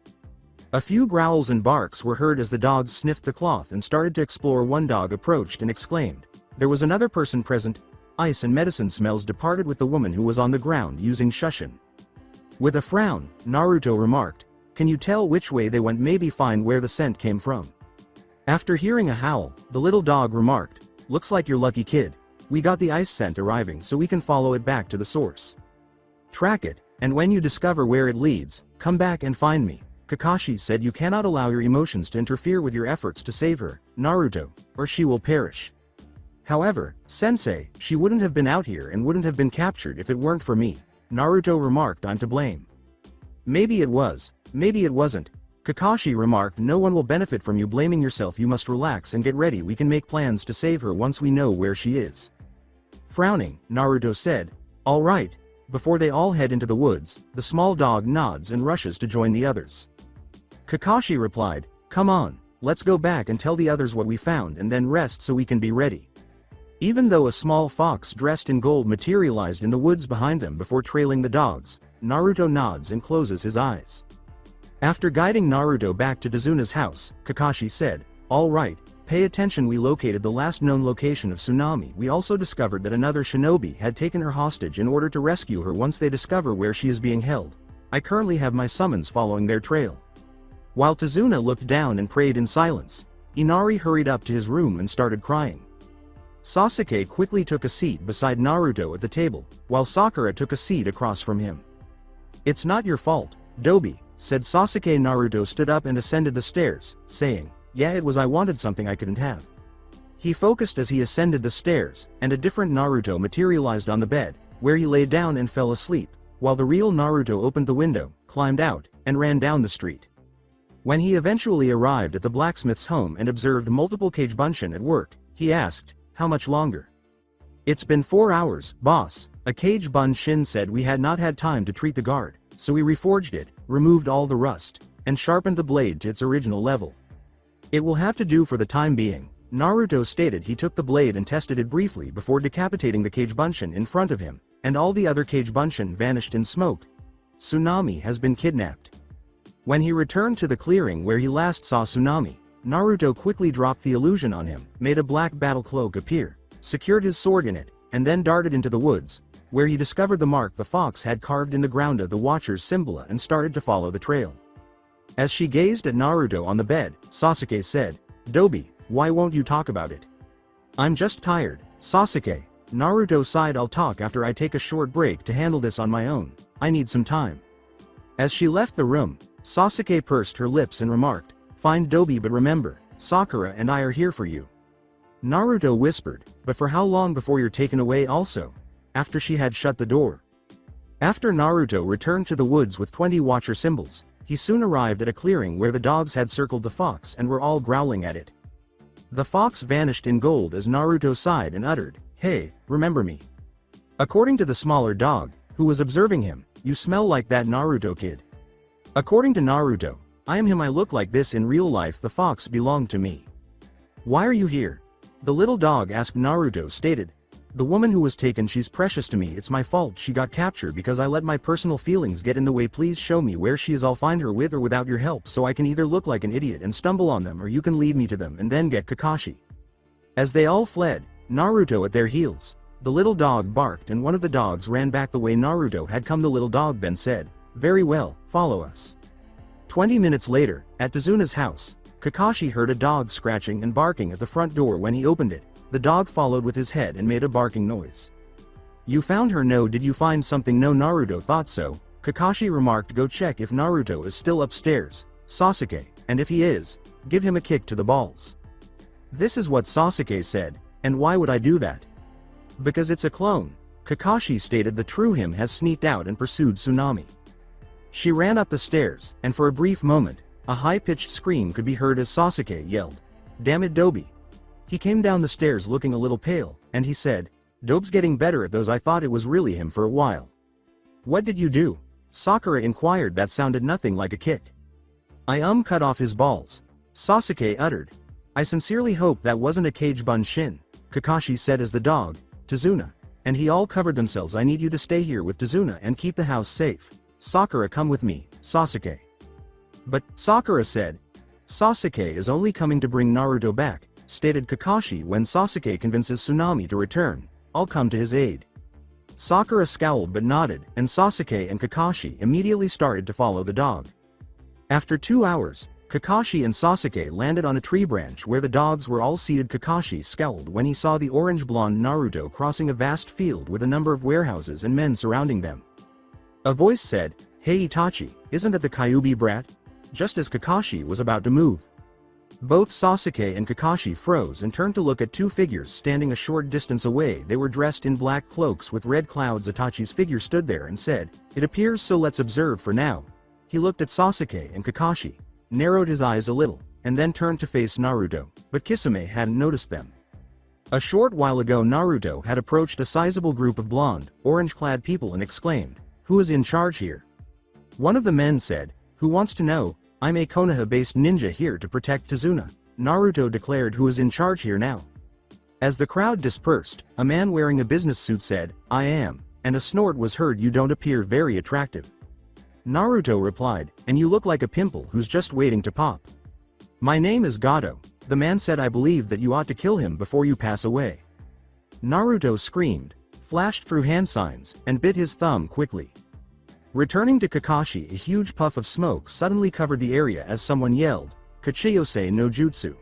A few growls and barks were heard as the dogs sniffed the cloth and started to explore. One dog approached and exclaimed, "There was another person present." Ice and medicine smells departed with the woman who was on the ground using Shushin. With a frown, Naruto remarked, "Can you tell which way they went? Maybe find where the scent came from." After hearing a howl, the little dog remarked, "Looks like you're lucky, kid. We got the ice scent arriving so we can follow it back to the source. Track it, and when you discover where it leads, come back and find me." Kakashi said, "You cannot allow your emotions to interfere with your efforts to save her, Naruto, or she will perish. However, Sensei, she wouldn't have been out here and wouldn't have been captured if it weren't for me." Naruto remarked, "I'm to blame." "Maybe it was, maybe it wasn't." Kakashi remarked, "No one will benefit from you blaming yourself. You must relax and get ready. We can make plans to save her once we know where she is." Frowning, Naruto said, "All right." Before they all head into the woods, the small dog nods and rushes to join the others. Kakashi replied, "Come on, let's go back and tell the others what we found and then rest so we can be ready." Even though a small fox dressed in gold materialized in the woods behind them before trailing the dogs, Naruto nods and closes his eyes. After guiding Naruto back to Dazuna's house, Kakashi said, "All right, pay attention. We located the last known location of Tsunami. We also discovered that another shinobi had taken her hostage in order to rescue her once they discover where she is being held. I currently have my summons following their trail." While Tazuna looked down and prayed in silence, Inari hurried up to his room and started crying. Sasuke quickly took a seat beside Naruto at the table, while Sakura took a seat across from him. "It's not your fault, Dobi," said Sasuke. Naruto stood up and ascended the stairs, saying, "Yeah, it was. I wanted something I couldn't have." He focused as he ascended the stairs, and a different Naruto materialized on the bed, where he lay down and fell asleep, while the real Naruto opened the window, climbed out, and ran down the street. When he eventually arrived at the blacksmith's home and observed multiple Kage Bunshin at work, he asked, "How much longer?" "It's been 4 hours, boss," a Kage Bunshin said. "We had not had time to treat the guard, so we reforged it, removed all the rust, and sharpened the blade to its original level. It will have to do for the time being." Naruto stated. He took the blade and tested it briefly before decapitating the Kage Bunshin in front of him, and all the other Kage Bunshin vanished in smoke. Tsunami has been kidnapped. When he returned to the clearing where he last saw Tsunami, Naruto quickly dropped the illusion on him, made a black battle cloak appear, secured his sword in it, and then darted into the woods, where he discovered the mark the fox had carved in the ground of the Watcher's symbol and started to follow the trail. As she gazed at Naruto on the bed, Sasuke said, "Dobi, why won't you talk about it?" "I'm just tired, Sasuke." Naruto sighed. "I'll talk after I take a short break to handle this on my own. I need some time." As she left the room, Sasuke pursed her lips and remarked, "Fine, Dobi, but remember, Sakura and I are here for you." Naruto whispered, "But for how long before you're taken away also?" After she had shut the door. After Naruto returned to the woods with 20 Watcher symbols, he soon arrived at a clearing where the dogs had circled the fox and were all growling at it. The fox vanished in gold as Naruto sighed and uttered, "Hey, remember me?" According to the smaller dog, who was observing him, "You smell like that Naruto kid." According to Naruto, "I am him. I look like this in real life. The fox belonged to me." "Why are you here?" The little dog asked. Naruto stated, "The woman who was taken, she's precious to me. It's my fault she got captured because I let my personal feelings get in the way. Please show me where she is. I'll find her with or without your help, so I can either look like an idiot and stumble on them, or you can lead me to them and then get Kakashi." As they all fled, Naruto at their heels, the little dog barked and one of the dogs ran back the way Naruto had come. The little dog then said, "Very well, follow us." 20 minutes later, at Dazuna's house, Kakashi heard a dog scratching and barking at the front door. When he opened it, the dog followed with his head and made a barking noise. "You found her? No. Did you find something?" "No." Naruto thought so. Kakashi remarked, "Go check if Naruto is still upstairs, Sasuke, and if he is, give him a kick to the balls." This is what Sasuke said, "And why would I do that?" Because it's a clone, Kakashi stated. The true him has sneaked out and pursued Tsunami. She ran up the stairs, and for a brief moment, a high-pitched scream could be heard as Sasuke yelled, "Damn it, Dobi!" He came down the stairs looking a little pale, and he said, "Dobe's getting better at those. I thought it was really him for a while." "What did you do?" Sakura inquired. "That sounded nothing like a kick." "I cut off his balls," Sasuke uttered. "I sincerely hope that wasn't a cage bunshin," Kakashi said as the dog, Tazuna, and he all covered themselves. "I need you to stay here with Tazuna and keep the house safe. Sakura, come with me, Sasuke." "But," Sakura said. "Sasuke is only coming to bring Naruto back," stated Kakashi. "When Sasuke convinces Tsunami to return, I'll come to his aid." Sakura scowled but nodded, and Sasuke and Kakashi immediately started to follow the dog. After 2 hours, Kakashi and Sasuke landed on a tree branch where the dogs were all seated. Kakashi scowled when he saw the orange-blonde Naruto crossing a vast field with a number of warehouses and men surrounding them. A voice said, "Hey Itachi, isn't that the Kyuubi brat?" Just as Kakashi was about to move, both Sasuke and Kakashi froze and turned to look at two figures standing a short distance away. They were dressed in black cloaks with red clouds. Itachi's figure stood there and said, "It appears so. Let's observe for now." He looked at Sasuke and Kakashi, narrowed his eyes a little, and then turned to face Naruto, but Kisame hadn't noticed them. A short while ago Naruto had approached a sizable group of blonde, orange-clad people and exclaimed, "Who is in charge here?" One of the men said, "Who wants to know? I'm a Konoha-based ninja here to protect Tazuna." Naruto declared, "Who is in charge here now?" As the crowd dispersed, a man wearing a business suit said, "I am," and a snort was heard. "You don't appear very attractive." Naruto replied, "And you look like a pimple who's just waiting to pop." "My name is Gato," the man said. "I believe that you ought to kill him before you pass away." Naruto screamed, flashed through hand signs, and bit his thumb quickly. Returning to Kakashi, a huge puff of smoke suddenly covered the area as someone yelled, "Kachiyose no Jutsu."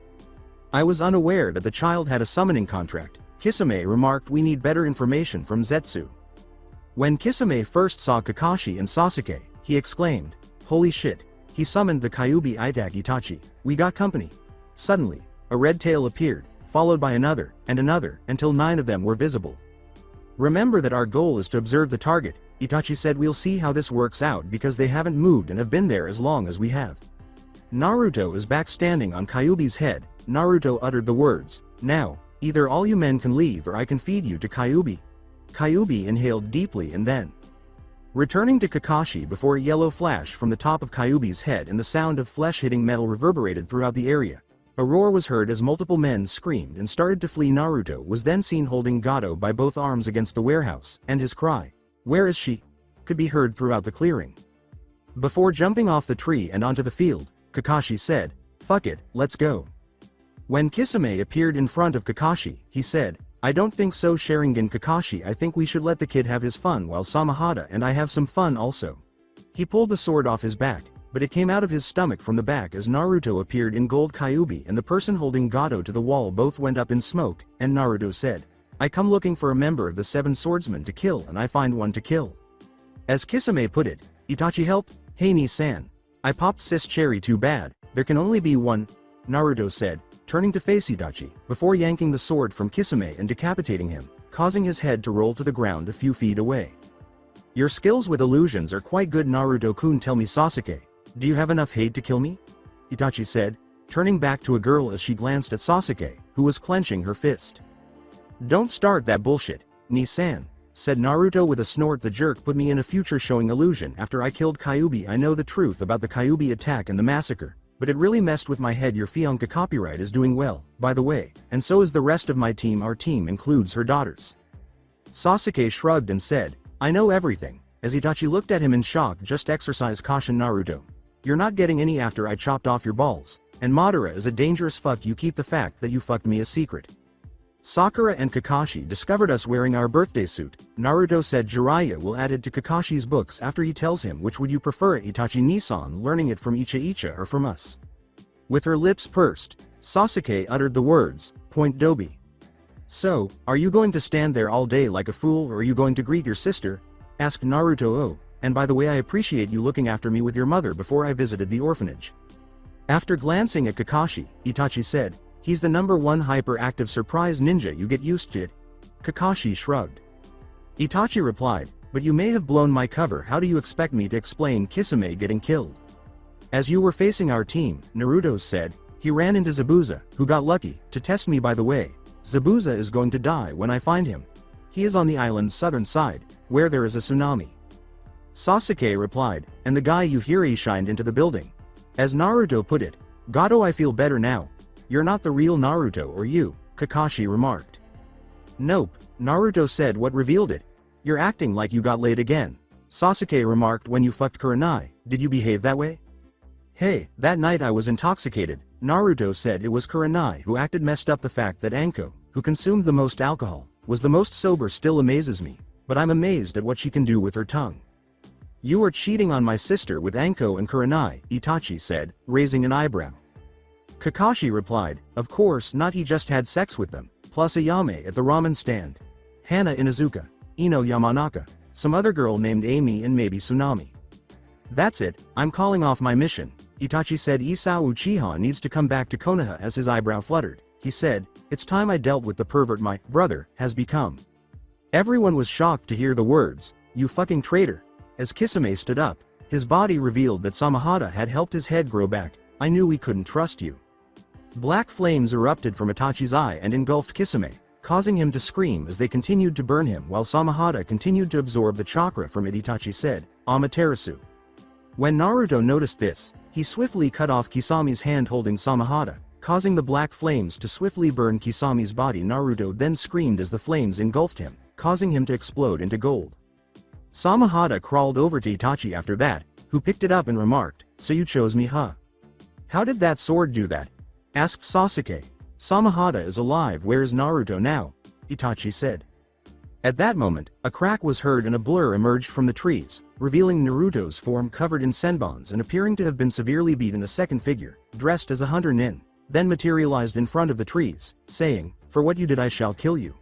"I was unaware that the child had a summoning contract," Kisame remarked. "We need better information from Zetsu." When Kisame first saw Kakashi and Sasuke, he exclaimed, "Holy shit, he summoned the Kyuubi Itachi Itachi, we got company." Suddenly, a red tail appeared, followed by another, until 9 of them were visible. "Remember that our goal is to observe the target," Itachi said. "We'll see how this works out because they haven't moved and have been there as long as we have." Naruto is back standing on Kyuubi's head. Naruto uttered the words, "Now, either all you men can leave or I can feed you to Kyuubi." Kyuubi inhaled deeply and then, returning to Kakashi before a yellow flash from the top of Kyuubi's head and the sound of flesh hitting metal reverberated throughout the area. A roar was heard as multiple men screamed and started to flee. Naruto was then seen holding Gato by both arms against the warehouse, and his cry, "Where is she?" could be heard throughout the clearing. Before jumping off the tree and onto the field, Kakashi said, "Fuck it, let's go." When Kisame appeared in front of Kakashi, he said, "I don't think so, Sharingan Kakashi. I think we should let the kid have his fun while Samahada and I have some fun also." He pulled the sword off his back, but it came out of his stomach from the back as Naruto appeared in gold Kyuubi and the person holding Gato to the wall both went up in smoke, and Naruto said, "I come looking for a member of the 7 swordsmen to kill and I find one to kill." As Kisame put it, "Itachi help? Hey Ni-san. I popped sis cherry too bad, there can only be one," Naruto said, turning to face Itachi, before yanking the sword from Kisame and decapitating him, causing his head to roll to the ground a few feet away. "Your skills with illusions are quite good, Naruto-kun. Tell me, Sasuke, do you have enough hate to kill me?" Itachi said, turning back to a girl as she glanced at Sasuke, who was clenching her fist. "Don't start that bullshit, Ni-san," said Naruto with a snort. "The jerk put me in a future showing illusion after I killed Kyuubi. I know the truth about the Kyuubi attack and the massacre, but it really messed with my head. Your fiancé copyright is doing well, by the way, and so is the rest of my team. Our team includes her daughters." Sasuke shrugged and said, "I know everything," as Itachi looked at him in shock. "Just exercise caution, Naruto. You're not getting any after I chopped off your balls, and Madara is a dangerous fuck. You keep the fact that you fucked me a secret. Sakura and Kakashi discovered us wearing our birthday suit," Naruto said. "Jiraiya will add it to Kakashi's books after he tells him. Which would you prefer, Itachi Nisan, learning it from Icha or from us?" With her lips pursed, Sasuke uttered the words, "Point Dobi." "So, are you going to stand there all day like a fool or are you going to greet your sister?" asked Naruto. "Oh, and by the way, I appreciate you looking after me with your mother before I visited the orphanage." After glancing at Kakashi, Itachi said, "He's the #1 hyperactive surprise ninja. You get used to it." Kakashi shrugged. Itachi replied, but you may have blown my cover. How do you expect me to explain Kisame getting killed? As you were facing our team, Naruto said, he ran into Zabuza, who got lucky, to test me by the way. Zabuza is going to die when I find him. He is on the island's southern side, where there is a tsunami. Sasuke replied, and the guy Yujiri shined into the building. As Naruto put it, Gato, I feel better now. You're not the real Naruto, or you, Kakashi remarked. Nope, Naruto said. What revealed it? You're acting like you got laid again. Sasuke remarked. When you fucked Kurenai, did you behave that way? Hey, that night I was intoxicated, Naruto said. It was Kurenai who acted messed up. The fact that Anko, who consumed the most alcohol, was the most sober still amazes me, but I'm amazed at what she can do with her tongue. You are cheating on my sister with Anko and Kurenai, Itachi said, raising an eyebrow. Kakashi replied, of course not, he just had sex with them, plus Ayame at the ramen stand. Hana Inuzuka, Ino Yamanaka, some other girl named Amy, and maybe Tsunami. That's it, I'm calling off my mission, Itachi said. Isao Uchiha needs to come back to Konoha. As his eyebrow fluttered, he said, it's time I dealt with the pervert my brother has become. Everyone was shocked to hear the words, you fucking traitor. As Kisame stood up, his body revealed that Samahata had helped his head grow back. I knew we couldn't trust you. Black flames erupted from Itachi's eye and engulfed Kisame, causing him to scream as they continued to burn him while Samahata continued to absorb the chakra from it. Itachi said, Amaterasu. When Naruto noticed this, he swiftly cut off Kisame's hand holding Samahata, causing the black flames to swiftly burn Kisame's body. Naruto then screamed as the flames engulfed him, causing him to explode into gold. Samahata crawled over to Itachi after that, who picked it up and remarked, so you chose me, huh? How did that sword do that? Asked Sasuke. Samahata is alive. Where is Naruto now? Itachi said. At that moment, a crack was heard and a blur emerged from the trees, revealing Naruto's form covered in senbons and appearing to have been severely beaten. A second figure, dressed as a hunter nin, then materialized in front of the trees, saying, for what you did I shall kill you.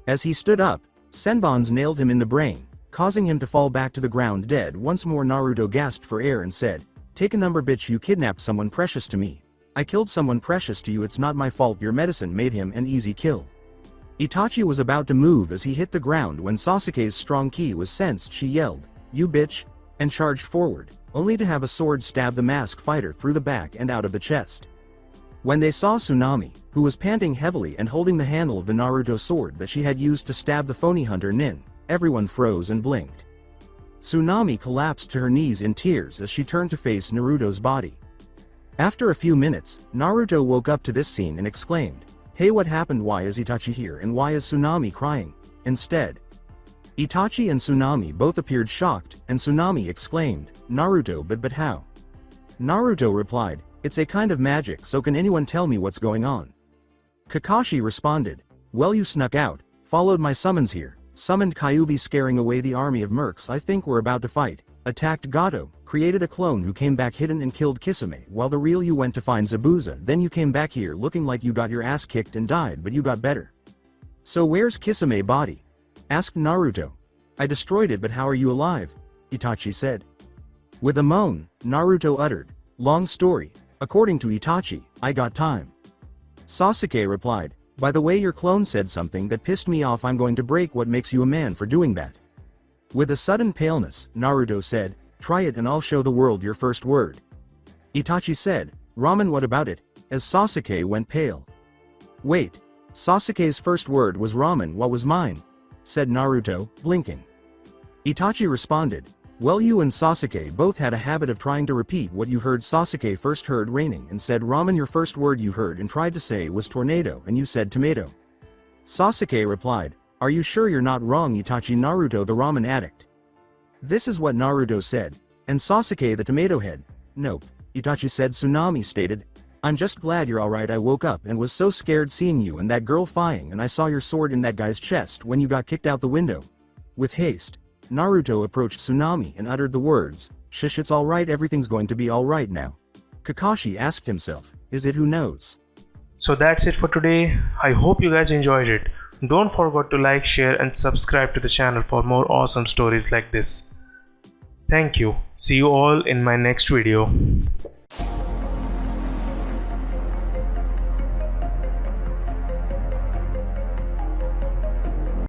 As he stood up, senbons nailed him in the brain, causing him to fall back to the ground dead. Once more Naruto gasped for air and said, take a number, bitch. You kidnapped someone precious to me. I killed someone precious to you. It's not my fault. Your medicine made him an easy kill. Itachi was about to move as he hit the ground when Sasuke's strong ki was sensed. She yelled, you bitch, and charged forward, only to have a sword stab the masked fighter through the back and out of the chest. When they saw Tsunami, who was panting heavily and holding the handle of the Naruto sword that she had used to stab the phony hunter nin, everyone froze and blinked. Tsunami collapsed to her knees in tears as she turned to face Naruto's body. After a few minutes, Naruto woke up to this scene and exclaimed, hey, what happened? Why is Itachi here and why is Tsunami crying? Instead, Itachi and Tsunami both appeared shocked, and Tsunami exclaimed, Naruto, but how? Naruto replied, it's a kind of magic, so can anyone tell me what's going on? Kakashi responded, well, you snuck out, followed my summons here, summoned Kyuubi, scaring away the army of mercs I think we're about to fight, attacked Gato, created a clone who came back hidden and killed Kisame while the real you went to find Zabuza, then you came back here looking like you got your ass kicked and died, but you got better. So where's Kisame body? Asked Naruto. I destroyed it, but how are you alive? Itachi said. With a moan, Naruto uttered, long story, according to Itachi, I got time. Sasuke replied, by the way, your clone said something that pissed me off. I'm going to break what makes you a man for doing that. With a sudden paleness, Naruto said, try it and I'll show the world your first word. Itachi said, ramen, what about it? As Sasuke went pale. Wait, Sasuke's first word was ramen, what was mine? Said Naruto, blinking. Itachi responded, well, you and Sasuke both had a habit of trying to repeat what you heard. Sasuke first heard raining and said ramen. Your first word you heard and tried to say was tornado and you said tomato. Sasuke replied, are you sure you're not wrong? Itachi, Naruto the ramen addict. This is what Naruto said, and Sasuke the tomato head. Nope, Itachi said. Tsunami stated, I'm just glad you're alright. I woke up and was so scared seeing you and that girl fighting, and I saw your sword in that guy's chest when you got kicked out the window. With haste, Naruto approached Tsunami and uttered the words, shush, it's alright, everything's going to be alright now. Kakashi asked himself, is it? Who knows? So that's it for today. I hope you guys enjoyed it. Don't forget to like, share and subscribe to the channel for more awesome stories like this. Thank you. See you all in my next video.